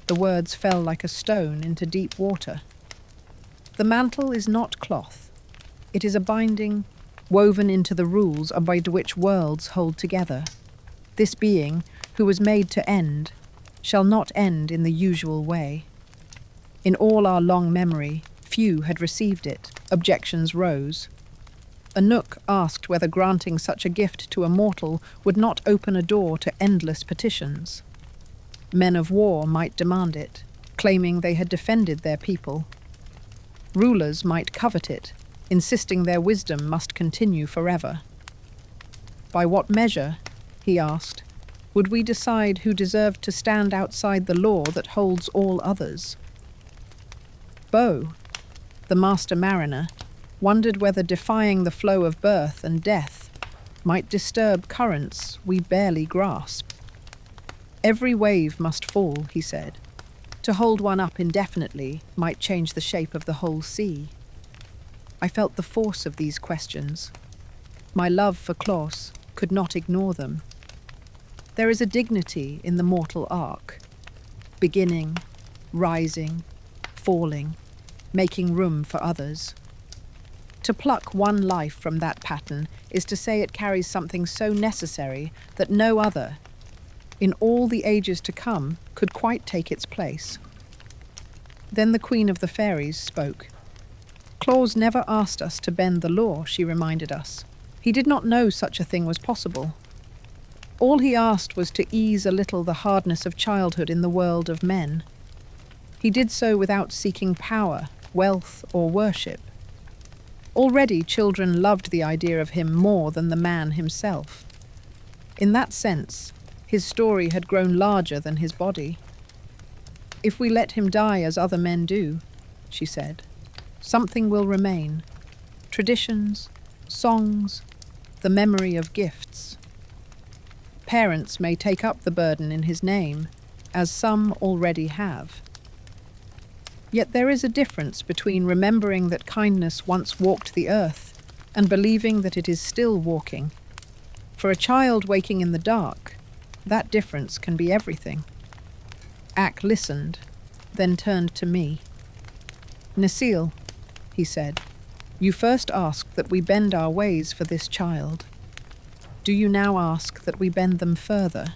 The words fell like a stone into deep water. The mantle is not cloth. It is a binding, woven into the rules by which worlds hold together. This being, who was made to end, shall not end in the usual way. In all our long memory, few had received it. Objections rose. A nook asked whether granting such a gift to a mortal would not open a door to endless petitions. Men of war might demand it, claiming they had defended their people. Rulers might covet it, insisting their wisdom must continue forever. By what measure, he asked, would we decide who deserved to stand outside the law that holds all others? Bo, the master mariner, wondered whether defying the flow of birth and death might disturb currents we barely grasp. Every wave must fall, he said. To hold one up indefinitely might change the shape of the whole sea. I felt the force of these questions. My love for Claus could not ignore them. There is a dignity in the mortal arc, beginning, rising, falling, making room for others. To pluck one life from that pattern is to say it carries something so necessary that no other, in all the ages to come, could quite take its place. Then the Queen of the Fairies spoke. Claus never asked us to bend the law, she reminded us. He did not know such a thing was possible. All he asked was to ease a little the hardness of childhood in the world of men. He did so without seeking power, wealth, or worship. Already children loved the idea of him more than the man himself. In that sense, his story had grown larger than his body. If we let him die as other men do, she said, something will remain. Traditions, songs, the memory of gifts. Parents may take up the burden in his name, as some already have. Yet there is a difference between remembering that kindness once walked the earth and believing that it is still walking. For a child waking in the dark, that difference can be everything. Ak listened, then turned to me. Necile, he said, you first asked that we bend our ways for this child. Do you now ask that we bend them further?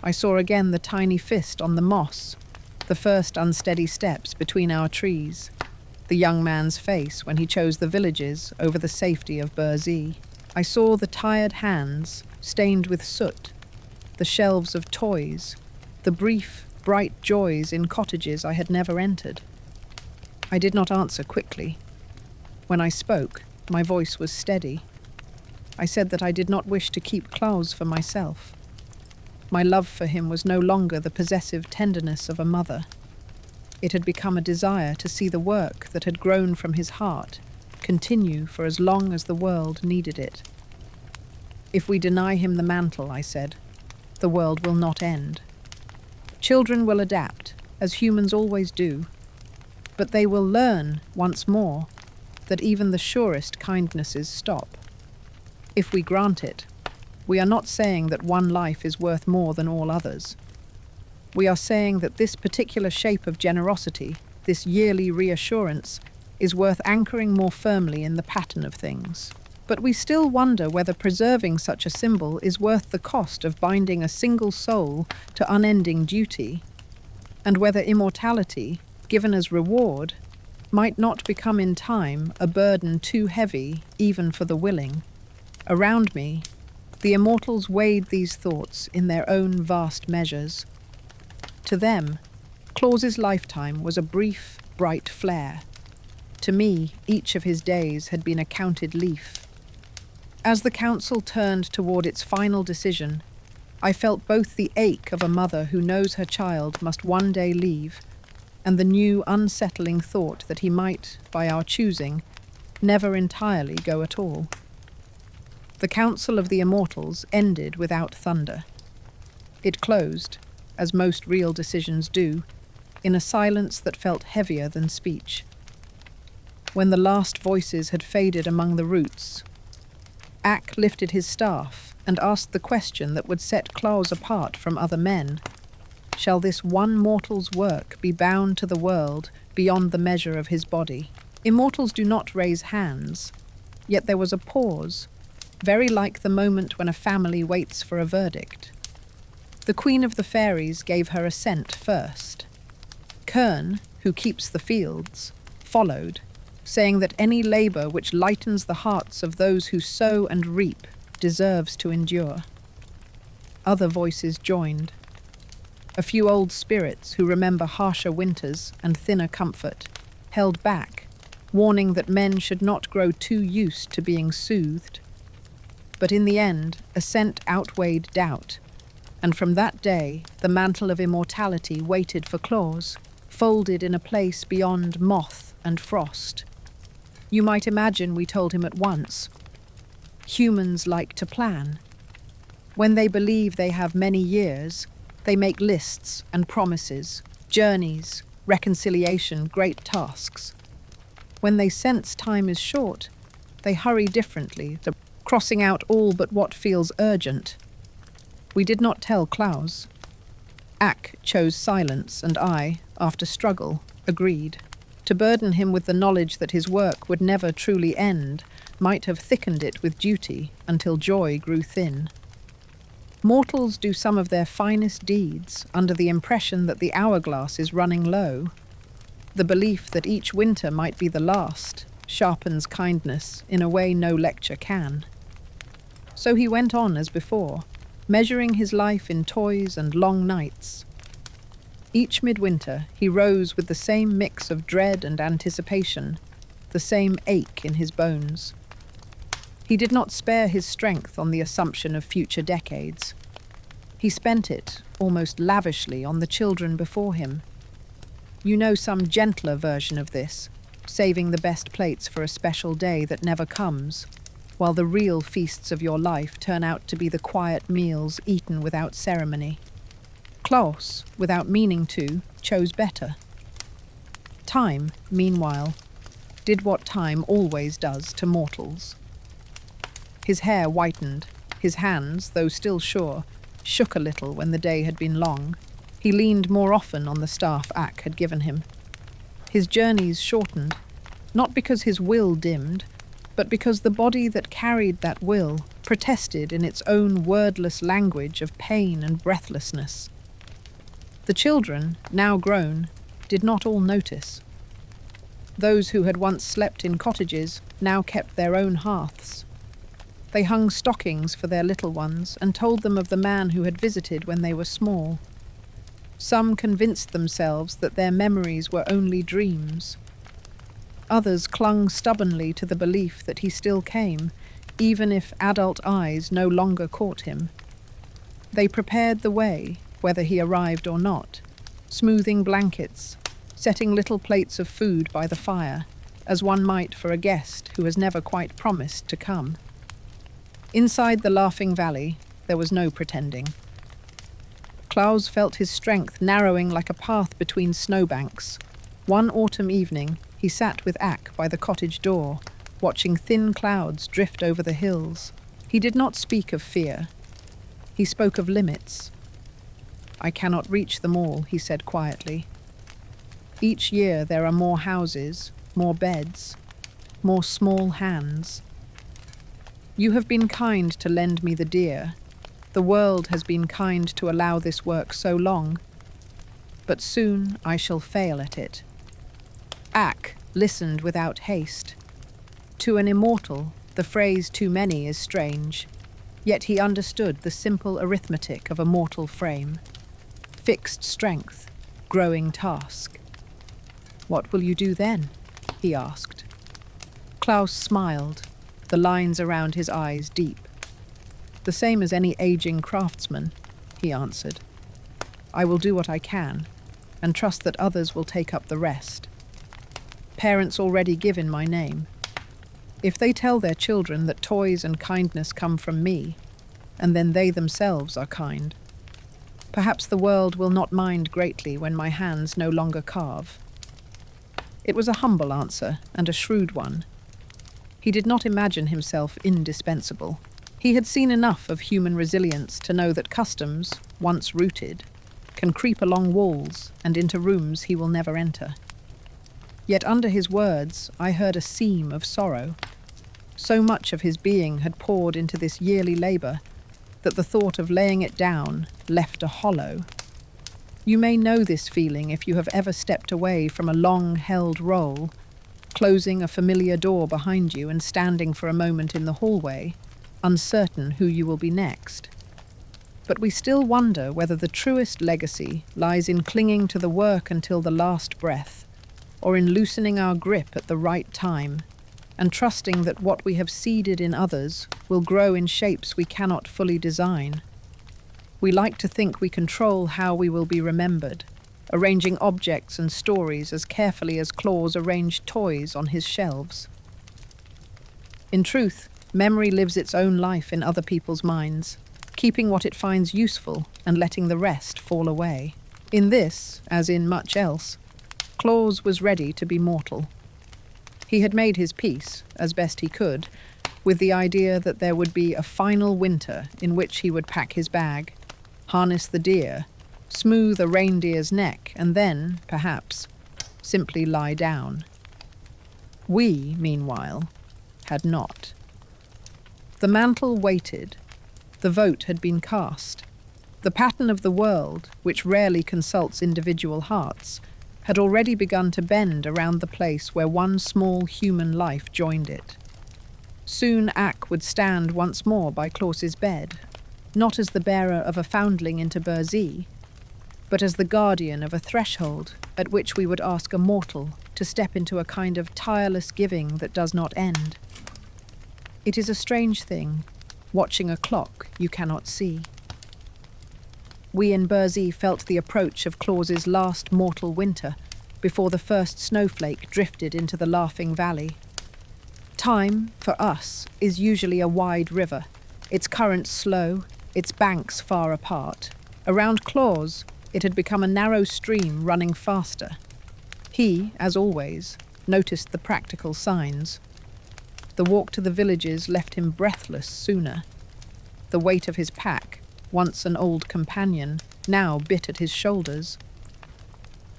I saw again the tiny fist on the moss, the first unsteady steps between our trees, the young man's face when he chose the villages over the safety of Burzee. I saw the tired hands, stained with soot, the shelves of toys, the brief, bright joys in cottages I had never entered. I did not answer quickly. When I spoke, my voice was steady. I said that I did not wish to keep Claus for myself. My love for him was no longer the possessive tenderness of a mother. It had become a desire to see the work that had grown from his heart continue for as long as the world needed it. If we deny him the mantle, I said, the world will not end. Children will adapt, as humans always do, but they will learn once more that even the surest kindnesses stop. If we grant it, we are not saying that one life is worth more than all others. We are saying that this particular shape of generosity, this yearly reassurance, is worth anchoring more firmly in the pattern of things. But we still wonder whether preserving such a symbol is worth the cost of binding a single soul to unending duty, and whether immortality, given as reward, might not become in time a burden too heavy even for the willing. Around me, the immortals weighed these thoughts in their own vast measures. To them, Claus's lifetime was a brief, bright flare. To me, each of his days had been a counted leaf. As the council turned toward its final decision, I felt both the ache of a mother who knows her child must one day leave, and the new unsettling thought that he might, by our choosing, never entirely go at all. The Council of the Immortals ended without thunder. It closed, as most real decisions do, in a silence that felt heavier than speech. When the last voices had faded among the roots, Ak lifted his staff and asked the question that would set Claus apart from other men. Shall this one mortal's work be bound to the world beyond the measure of his body? Immortals do not raise hands, yet there was a pause, very like the moment when a family waits for a verdict. The Queen of the Fairies gave her assent first. Kern, who keeps the fields, followed, saying that any labour which lightens the hearts of those who sow and reap deserves to endure. Other voices joined. A few old spirits who remember harsher winters and thinner comfort held back, warning that men should not grow too used to being soothed. But in the end, assent outweighed doubt, and from that day the mantle of immortality waited for Claus, folded in a place beyond moth and frost. You might imagine we told him at once. Humans like to plan. When they believe they have many years, they make lists and promises, journeys, reconciliation, great tasks. When they sense time is short, they hurry differently, crossing out all but what feels urgent. We did not tell Claus. Ak chose silence, and I, after struggle, agreed. To burden him with the knowledge that his work would never truly end might have thickened it with duty until joy grew thin. Mortals do some of their finest deeds under the impression that the hourglass is running low. The belief that each winter might be the last sharpens kindness in a way no lecture can. So he went on as before, measuring his life in toys and long nights. Each midwinter he rose with the same mix of dread and anticipation, the same ache in his bones. He did not spare his strength on the assumption of future decades. He spent it, almost lavishly, on the children before him. You know some gentler version of this, saving the best plates for a special day that never comes, while the real feasts of your life turn out to be the quiet meals eaten without ceremony. Claus, without meaning to, chose better. Time, meanwhile, did what time always does to mortals. His hair whitened, his hands, though still sure, shook a little when the day had been long. He leaned more often on the staff Ak had given him. His journeys shortened, not because his will dimmed, but because the body that carried that will protested in its own wordless language of pain and breathlessness. The children, now grown, did not all notice. Those who had once slept in cottages now kept their own hearths. They hung stockings for their little ones and told them of the man who had visited when they were small. Some convinced themselves that their memories were only dreams. Others clung stubbornly to the belief that he still came, even if adult eyes no longer caught him. They prepared the way, whether he arrived or not, smoothing blankets, setting little plates of food by the fire, as one might for a guest who has never quite promised to come. Inside the Laughing Valley, there was no pretending. Klaus felt his strength narrowing like a path between snowbanks. One autumn evening, he sat with Ak by the cottage door, watching thin clouds drift over the hills. He did not speak of fear. He spoke of limits. "I cannot reach them all," he said quietly. "Each year there are more houses, more beds, more small hands. You have been kind to lend me the deer. The world has been kind to allow this work so long. But soon I shall fail at it." Ak listened without haste. To an immortal, the phrase "too many" is strange, yet he understood the simple arithmetic of a mortal frame. Fixed strength, growing task. "What will you do then?" he asked. Klaus smiled, the lines around his eyes deep. "The same as any aging craftsman," he answered. "I will do what I can, and trust that others will take up the rest. Parents already give in my name. If they tell their children that toys and kindness come from me, and then they themselves are kind, perhaps the world will not mind greatly when my hands no longer carve." It was a humble answer, and a shrewd one. He did not imagine himself indispensable. He had seen enough of human resilience to know that customs, once rooted, can creep along walls and into rooms he will never enter. Yet under his words I heard a seam of sorrow. So much of his being had poured into this yearly labour that the thought of laying it down left a hollow. You may know this feeling if you have ever stepped away from a long-held role, closing a familiar door behind you and standing for a moment in the hallway, uncertain who you will be next. But we still wonder whether the truest legacy lies in clinging to the work until the last breath, or in loosening our grip at the right time, and trusting that what we have seeded in others will grow in shapes we cannot fully design. We like to think we control how we will be remembered, arranging objects and stories as carefully as Claus arranged toys on his shelves. In truth, memory lives its own life in other people's minds, keeping what it finds useful and letting the rest fall away. In this, as in much else, Claus was ready to be mortal. He had made his peace, as best he could, with the idea that there would be a final winter in which he would pack his bag, harness the deer, smooth a reindeer's neck, and then, perhaps, simply lie down. We, meanwhile, had not. The mantle waited. The vote had been cast. The pattern of the world, which rarely consults individual hearts, had already begun to bend around the place where one small human life joined it. Soon Ak would stand once more by Klaus's bed, not as the bearer of a foundling into Burzee, but as the guardian of a threshold at which we would ask a mortal to step into a kind of tireless giving that does not end. It is a strange thing, watching a clock you cannot see. We in Burzee felt the approach of Klaus's last mortal winter before the first snowflake drifted into the laughing valley. Time, for us, is usually a wide river, its currents slow, its banks far apart. Around Klaus, it had become a narrow stream running faster. He, as always, noticed the practical signs. The walk to the villages left him breathless sooner. The weight of his pack, once an old companion, now bit at his shoulders.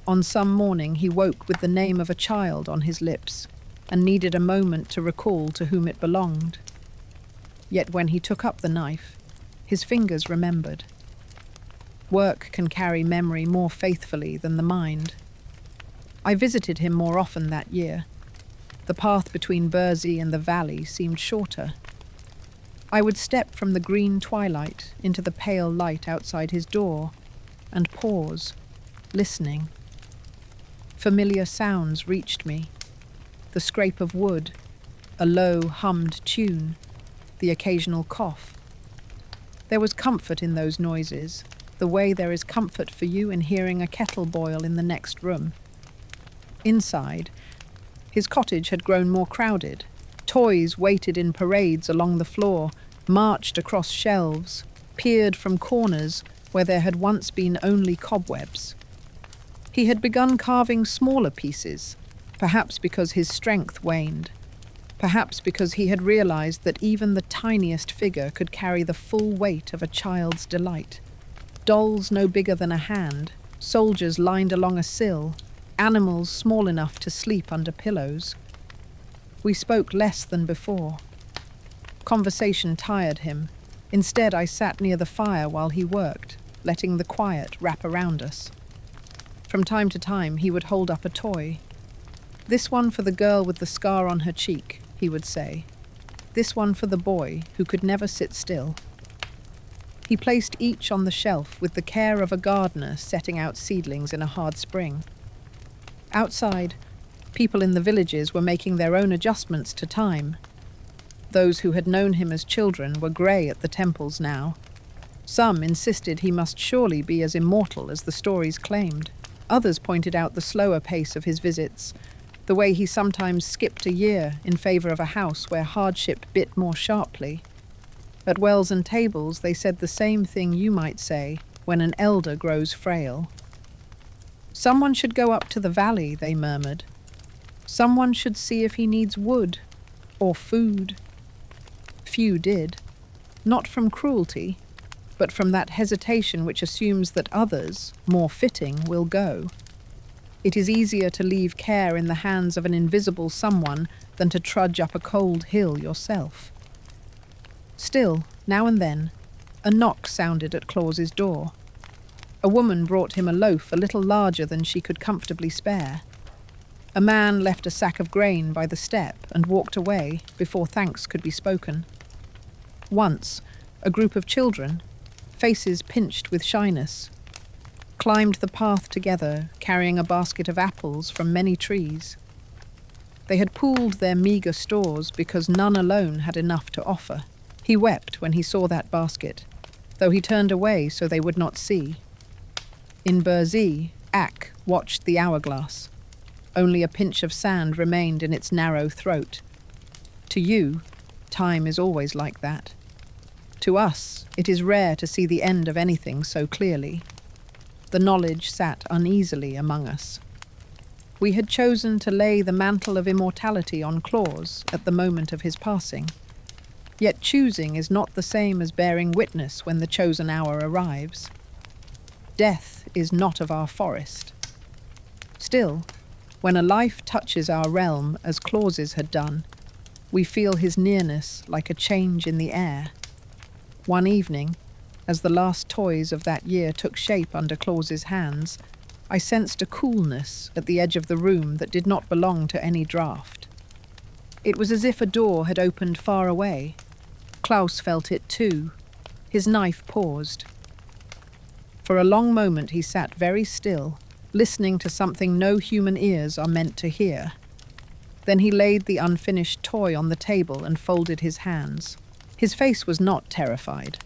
On some morning he woke with the name of a child on his lips and needed a moment to recall to whom it belonged. Yet when he took up the knife, his fingers remembered. Work can carry memory more faithfully than the mind. I visited him more often that year. The path between Burzee and the valley seemed shorter. I would step from the green twilight into the pale light outside his door and pause, listening. Familiar sounds reached me. The scrape of wood, a low, hummed tune, the occasional cough. There was comfort in those noises, the way there is comfort for you in hearing a kettle boil in the next room. Inside, his cottage had grown more crowded. Toys waited in parades along the floor, marched across shelves, peered from corners, where there had once been only cobwebs. He had begun carving smaller pieces, perhaps because his strength waned, perhaps because he had realized that even the tiniest figure could carry the full weight of a child's delight. Dolls no bigger than a hand, soldiers lined along a sill, animals small enough to sleep under pillows. We spoke less than before. Conversation tired him. Instead, I sat near the fire while he worked, letting the quiet wrap around us. From time to time, he would hold up a toy. "This one for the girl with the scar on her cheek," he would say. "This one for the boy who could never sit still." He placed each on the shelf with the care of a gardener setting out seedlings in a hard spring. Outside, people in the villages were making their own adjustments to time. Those who had known him as children were grey at the temples now. Some insisted he must surely be as immortal as the stories claimed. Others pointed out the slower pace of his visits, the way he sometimes skipped a year in favour of a house where hardship bit more sharply. At wells and tables they said the same thing you might say when an elder grows frail. "Someone should go up to the valley," they murmured. "Someone should see if he needs wood or food." Few did, not from cruelty, but from that hesitation which assumes that others, more fitting, will go. It is easier to leave care in the hands of an invisible someone than to trudge up a cold hill yourself. Still, now and then, a knock sounded at Claus's door. A woman brought him a loaf a little larger than she could comfortably spare. A man left a sack of grain by the step and walked away before thanks could be spoken. Once, a group of children, faces pinched with shyness, climbed the path together, carrying a basket of apples from many trees. They had pooled their meagre stores because none alone had enough to offer. He wept when he saw that basket, though he turned away so they would not see. In Burzee, Ak watched the hourglass. Only a pinch of sand remained in its narrow throat. To you, time is always like that. To us, it is rare to see the end of anything so clearly. The knowledge sat uneasily among us. We had chosen to lay the mantle of immortality on Claus at the moment of his passing. Yet choosing is not the same as bearing witness when the chosen hour arrives. Death is not of our forest. Still, when a life touches our realm as Claus's had done, we feel his nearness like a change in the air. One evening, as the last toys of that year took shape under Claus's hands, I sensed a coolness at the edge of the room that did not belong to any draught. It was as if a door had opened far away. Klaus felt it too. His knife paused. For a long moment he sat very still, listening to something no human ears are meant to hear. Then he laid the unfinished toy on the table and folded his hands. His face was not terrified.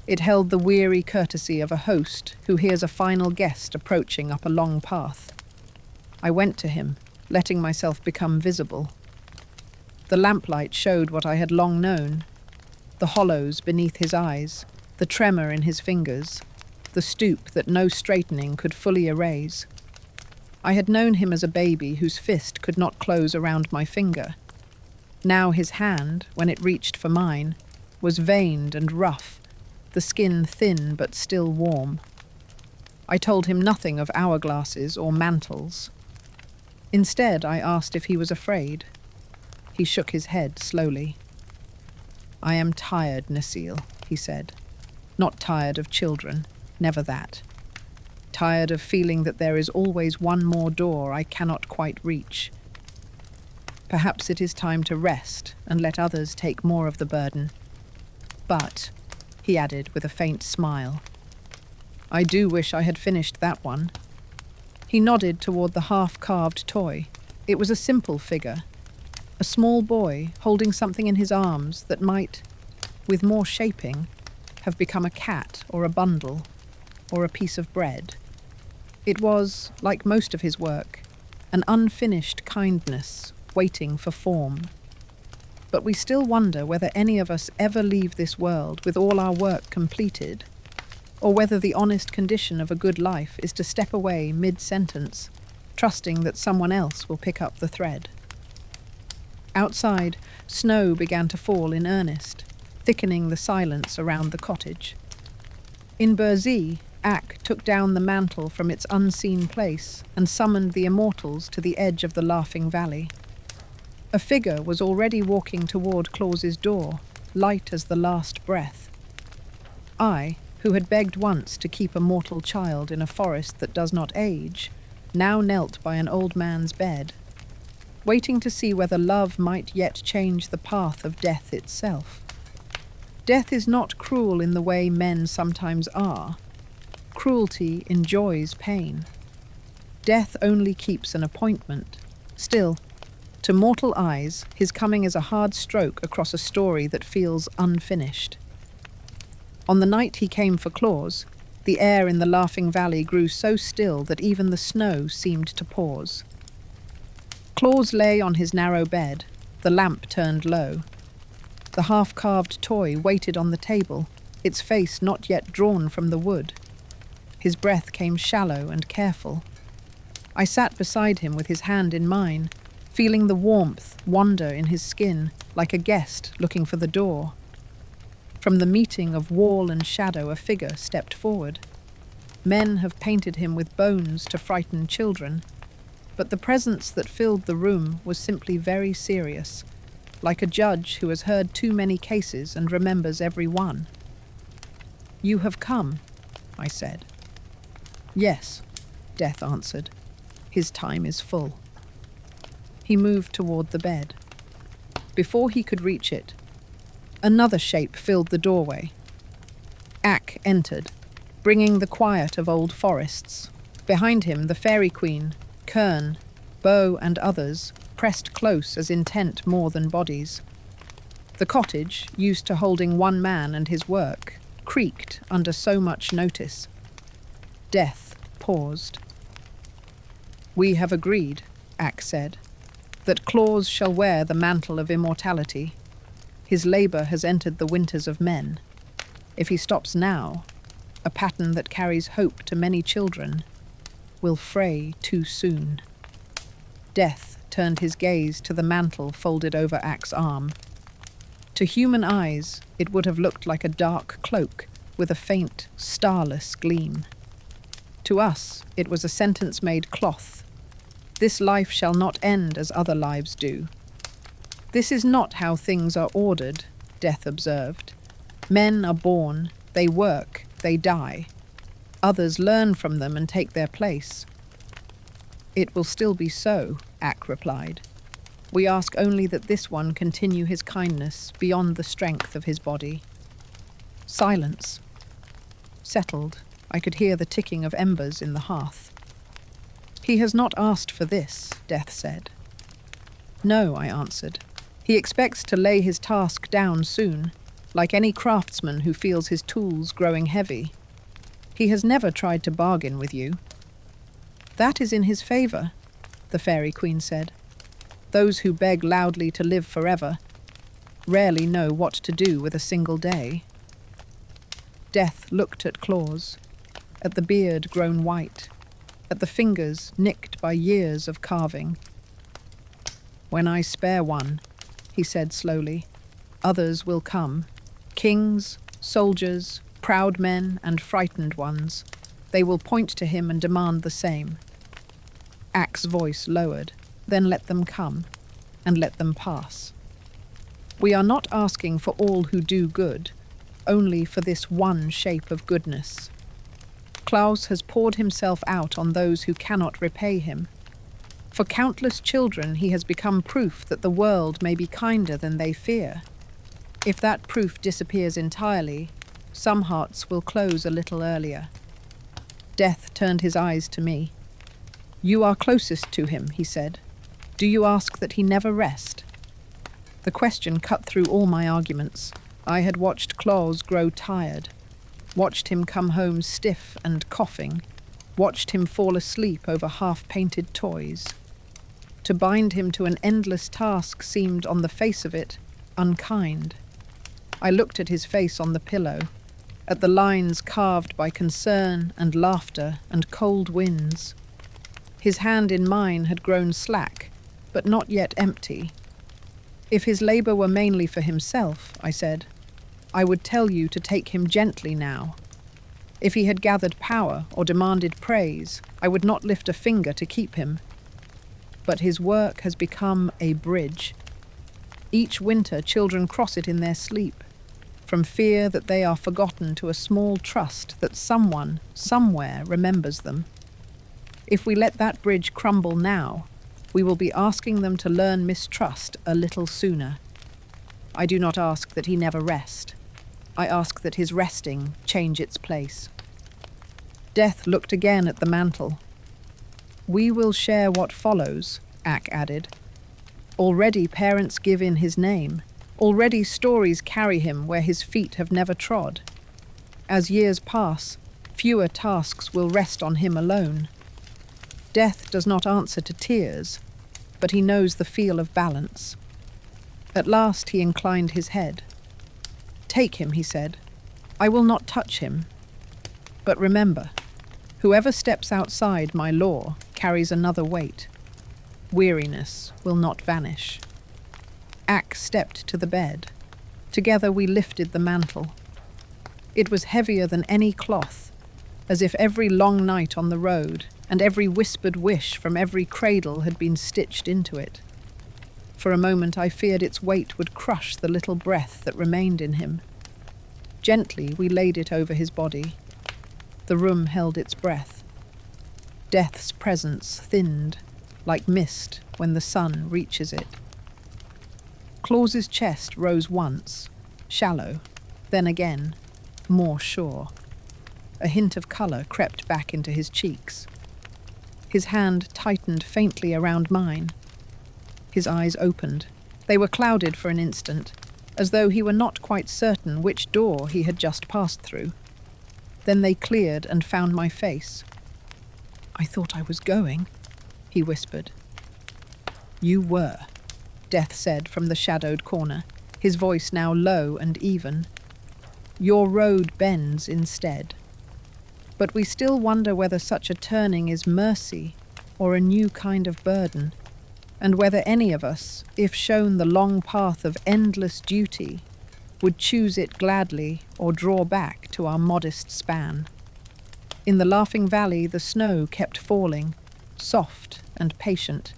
It held the weary courtesy of a host who hears a final guest approaching up a long path. I went to him, letting myself become visible. The lamplight showed what I had long known: the hollows beneath his eyes, the tremor in his fingers, the stoop that no straightening could fully erase. I had known him as a baby whose fist could not close around my finger. Now his hand, when it reached for mine, was veined and rough, the skin thin but still warm. I told him nothing of hourglasses or mantles. Instead, I asked if he was afraid. He shook his head slowly. "I am tired, Necile," he said. "Not tired of children, never that. Tired of feeling that there is always one more door I cannot quite reach. Perhaps it is time to rest and let others take more of the burden. But," he added with a faint smile, "I do wish I had finished that one." He nodded toward the half-carved toy. It was a simple figure, a small boy holding something in his arms that might, with more shaping, have become a cat or a bundle or a piece of bread. It was, like most of his work, an unfinished kindness waiting for form. But we still wonder whether any of us ever leave this world with all our work completed, or whether the honest condition of a good life is to step away mid-sentence, trusting that someone else will pick up the thread. Outside, snow began to fall in earnest, thickening the silence around the cottage. In Burzee, Ak took down the mantle from its unseen place and summoned the immortals to the edge of the laughing valley. A figure was already walking toward Claus's door, light as the last breath. I, who had begged once to keep a mortal child in a forest that does not age, now knelt by an old man's bed, waiting to see whether love might yet change the path of death itself. Death is not cruel in the way men sometimes are. Cruelty enjoys pain. Death only keeps an appointment. Still, to mortal eyes, his coming is a hard stroke across a story that feels unfinished. On the night he came for Claus, the air in the laughing valley grew so still that even the snow seemed to pause. Claus lay on his narrow bed, the lamp turned low. The half-carved toy waited on the table, its face not yet drawn from the wood. His breath came shallow and careful. I sat beside him with his hand in mine, feeling the warmth wander in his skin like a guest looking for the door. From the meeting of wall and shadow a figure stepped forward. Men have painted him with bones to frighten children, but the presence that filled the room was simply very serious, like a judge who has heard too many cases and remembers every one. "You have come," I said. "Yes," Death answered. "His time is full." He moved toward the bed. Before he could reach it, another shape filled the doorway. Ak entered, bringing the quiet of old forests. Behind him, the Fairy Queen, Kern, Beau, and others pressed close as intent more than bodies. The cottage, used to holding one man and his work, creaked under so much notice. Death paused. "We have agreed," Ak said, "that Claus shall wear the mantle of immortality. His labour has entered the winters of men. If he stops now, a pattern that carries hope to many children will fray too soon." Death turned his gaze to the mantle folded over Ak's arm. To human eyes, it would have looked like a dark cloak with a faint, starless gleam. To us, it was a sentence made cloth. "This life shall not end as other lives do." "This is not how things are ordered," Death observed. "Men are born, they work, they die. Others learn from them and take their place." "It will still be so," Ak replied. "We ask only that this one continue his kindness beyond the strength of his body." Silence. Settled, I could hear the ticking of embers in the hearth. "He has not asked for this," Death said. "No," I answered. "He expects to lay his task down soon, like any craftsman who feels his tools growing heavy. He has never tried to bargain with you." "That is in his favour," the Fairy Queen said. "Those who beg loudly to live forever rarely know what to do with a single day." Death looked at Claus, at the beard grown white, at the fingers nicked by years of carving. "When I spare one," he said slowly, "others will come. Kings, soldiers, proud men, and frightened ones. They will point to him and demand the same." Ak's voice lowered. "Then let them come, and let them pass. We are not asking for all who do good, only for this one shape of goodness. Claus has poured himself out on those who cannot repay him. For countless children he has become proof that the world may be kinder than they fear. If that proof disappears entirely, some hearts will close a little earlier." Death turned his eyes to me. "You are closest to him," he said. "Do you ask that he never rest?" The question cut through all my arguments. I had watched Claus grow tired, watched him come home stiff and coughing, watched him fall asleep over half-painted toys. To bind him to an endless task seemed, on the face of it, unkind. I looked at his face on the pillow. at the lines carved by concern and laughter and cold winds. His hand in mine had grown slack, but not yet empty. If his labor were mainly for himself, I said, I would tell you to take him gently now. If he had gathered power or demanded praise, I would not lift a finger to keep him. But his work has become a bridge. Each winter, children cross it in their sleep, from fear that they are forgotten to a small trust that someone, somewhere, remembers them. If we let that bridge crumble now, we will be asking them to learn mistrust a little sooner. I do not ask that he never rest. I ask that his resting change its place. Death looked again at the mantle. We will share what follows, Ak added. Already parents give in his name. Already stories carry him where his feet have never trod. As years pass, fewer tasks will rest on him alone. Death does not answer to tears, but he knows the feel of balance. At last he inclined his head. Take him, he said. I will not touch him. But remember, whoever steps outside my law carries another weight. Weariness will not vanish. Ak stepped to the bed. Together we lifted the mantle. It was heavier than any cloth, as if every long night on the road and every whispered wish from every cradle had been stitched into it. For a moment I feared its weight would crush the little breath that remained in him. Gently we laid it over his body. The room held its breath. Death's presence thinned, like mist when the sun reaches it. Claus's chest rose once, shallow, then again, more sure. A hint of colour crept back into his cheeks. His hand tightened faintly around mine. His eyes opened. They were clouded for an instant, as though he were not quite certain which door he had just passed through. Then they cleared and found my face. I thought I was going, he whispered. You were, Death said from the shadowed corner, his voice now low and even. Your road bends instead. But we still wonder whether such a turning is mercy or a new kind of burden, and whether any of us, if shown the long path of endless duty, would choose it gladly or draw back to our modest span. In the laughing valley, the snow kept falling, soft and patient.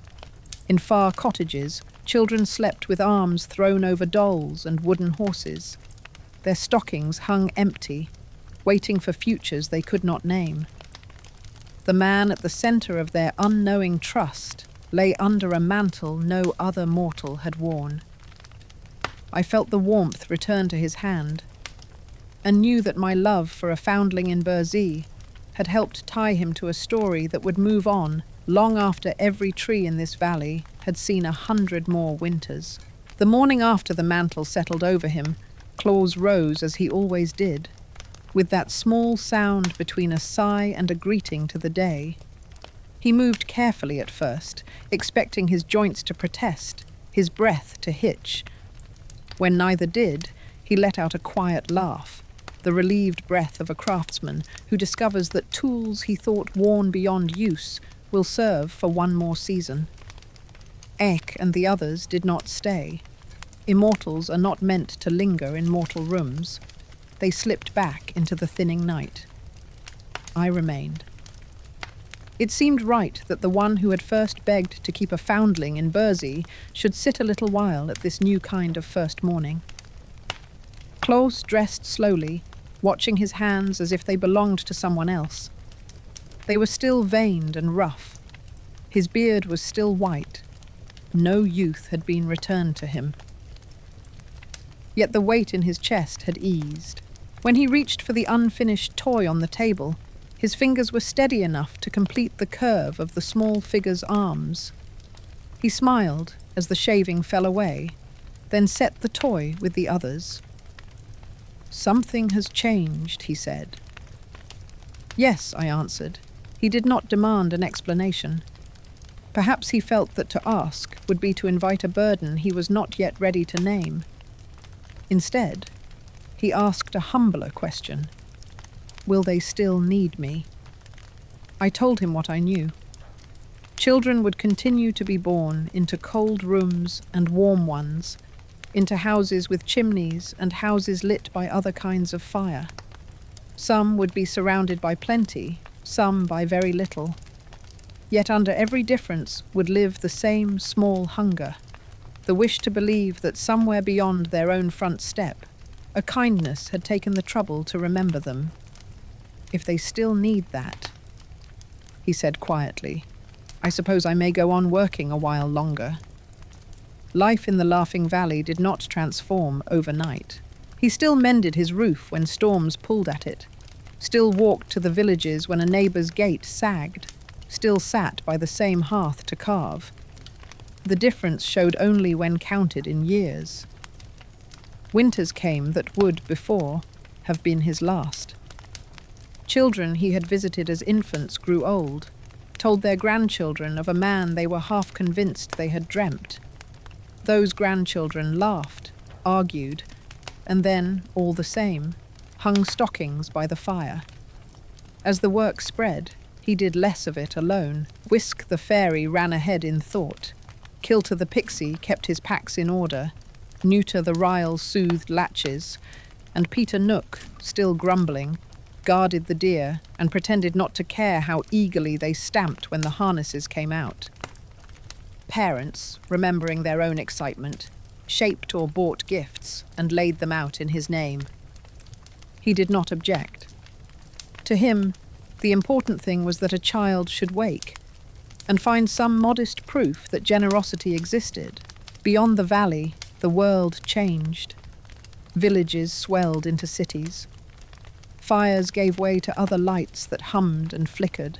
In far cottages, children slept with arms thrown over dolls and wooden horses. Their stockings hung empty, waiting for futures they could not name. The man at the centre of their unknowing trust lay under a mantle no other mortal had worn. I felt the warmth return to his hand, and knew that my love for a foundling in Burzee had helped tie him to a story that would move on long after every tree in this valley had seen 100 more winters. The morning after the mantle settled over him, Claus rose as he always did, with that small sound between a sigh and a greeting to the day. He moved carefully at first, expecting his joints to protest, his breath to hitch. When neither did, he let out a quiet laugh, the relieved breath of a craftsman who discovers that tools he thought worn beyond use will serve for one more season. Ek and the others did not stay. Immortals are not meant to linger in mortal rooms. They slipped back into the thinning night. I remained. It seemed right that the one who had first begged to keep a foundling in Burzee should sit a little while at this new kind of first morning. Claus dressed slowly, watching his hands as if they belonged to someone else. They were still veined and rough. His beard was still white. No youth had been returned to him. Yet the weight in his chest had eased. When he reached for the unfinished toy on the table, his fingers were steady enough to complete the curve of the small figure's arms. He smiled as the shaving fell away, then set the toy with the others. Something has changed, he said. Yes, I answered. He did not demand an explanation. Perhaps he felt that to ask would be to invite a burden he was not yet ready to name. Instead, he asked a humbler question. Will they still need me? I told him what I knew. Children would continue to be born into cold rooms and warm ones, into houses with chimneys and houses lit by other kinds of fire. Some would be surrounded by plenty, some by very little. Yet under every difference would live the same small hunger, the wish to believe that somewhere beyond their own front step, a kindness had taken the trouble to remember them. If they still need that, he said quietly, I suppose I may go on working a while longer. Life in the Laughing Valley did not transform overnight. He still mended his roof when storms pulled at it, still walked to the villages when a neighbour's gate sagged, still sat by the same hearth to carve. The difference showed only when counted in years. Winters came that would, before, have been his last. Children he had visited as infants grew old, told their grandchildren of a man they were half convinced they had dreamt. Those grandchildren laughed, argued, and then, all the same, hung stockings by the fire. As the work spread, he did less of it alone. Whisk the fairy ran ahead in thought. Kilter the pixie kept his packs in order. Neuter the Ryle soothed latches. And Peter Nook, still grumbling, guarded the deer and pretended not to care how eagerly they stamped when the harnesses came out. Parents, remembering their own excitement, shaped or bought gifts and laid them out in his name. He did not object. To him, the important thing was that a child should wake and find some modest proof that generosity existed. Beyond the valley, the world changed. Villages swelled into cities. Fires gave way to other lights that hummed and flickered.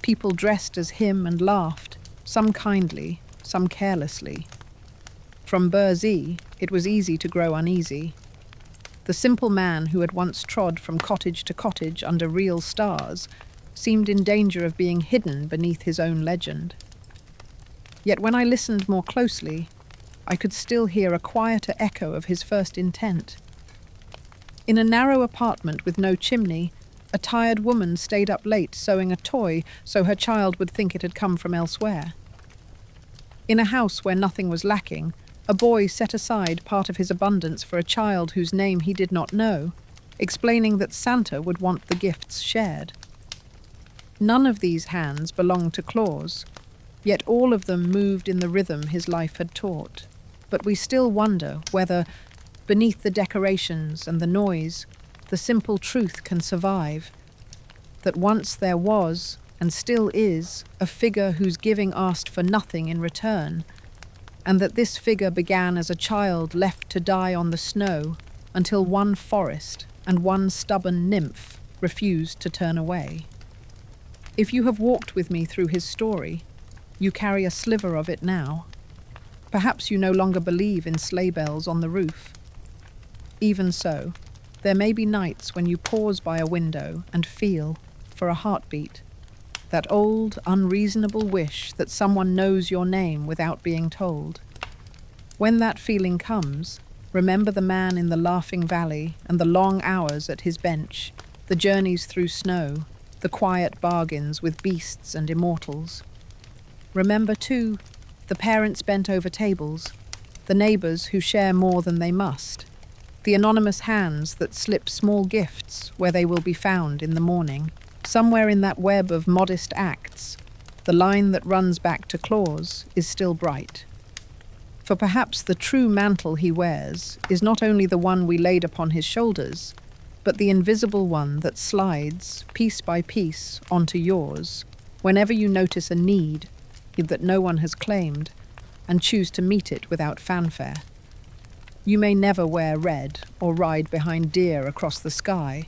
People dressed as him and laughed, some kindly, some carelessly. From Burzee, it was easy to grow uneasy. The simple man who had once trod from cottage to cottage under real stars seemed in danger of being hidden beneath his own legend. Yet when I listened more closely, I could still hear a quieter echo of his first intent. In a narrow apartment with no chimney, a tired woman stayed up late sewing a toy so her child would think it had come from elsewhere. In a house where nothing was lacking, a boy set aside part of his abundance for a child whose name he did not know, explaining that Santa would want the gifts shared. None of these hands belonged to Claus, yet all of them moved in the rhythm his life had taught. But we still wonder whether, beneath the decorations and the noise, the simple truth can survive, that once there was, and still is, a figure whose giving asked for nothing in return, and that this figure began as a child left to die on the snow until one forest and one stubborn nymph refused to turn away. If you have walked with me through his story, you carry a sliver of it now. Perhaps you no longer believe in sleigh bells on the roof. Even so, there may be nights when you pause by a window and feel, for a heartbeat, that old, unreasonable wish that someone knows your name without being told. When that feeling comes, remember the man in the Laughing Valley and the long hours at his bench, the journeys through snow, the quiet bargains with beasts and immortals. Remember, too, the parents bent over tables, the neighbours who share more than they must, the anonymous hands that slip small gifts where they will be found in the morning. Somewhere in that web of modest acts, the line that runs back to Claus is still bright. For perhaps the true mantle he wears is not only the one we laid upon his shoulders, but the invisible one that slides, piece by piece, onto yours, whenever you notice a need that no one has claimed, and choose to meet it without fanfare. You may never wear red or ride behind deer across the sky,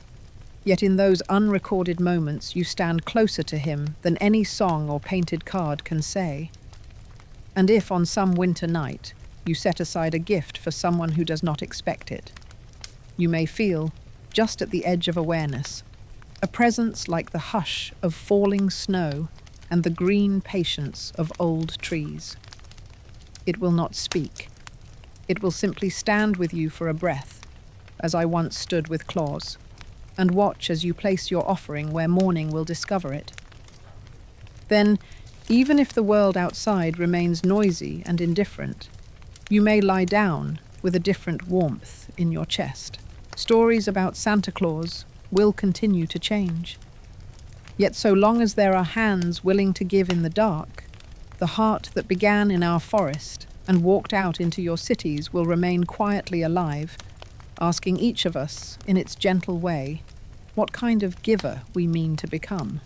yet in those unrecorded moments you stand closer to him than any song or painted card can say. And if on some winter night you set aside a gift for someone who does not expect it, you may feel, just at the edge of awareness, a presence like the hush of falling snow and the green patience of old trees. It will not speak. It will simply stand with you for a breath, as I once stood with Claus. and watch as you place your offering where morning will discover it. Then, even if the world outside remains noisy and indifferent, you may lie down with a different warmth in your chest. Stories about Santa Claus will continue to change. Yet so long as there are hands willing to give in the dark, the heart that began in our forest and walked out into your cities will remain quietly alive, asking each of us, in its gentle way, what kind of giver we mean to become.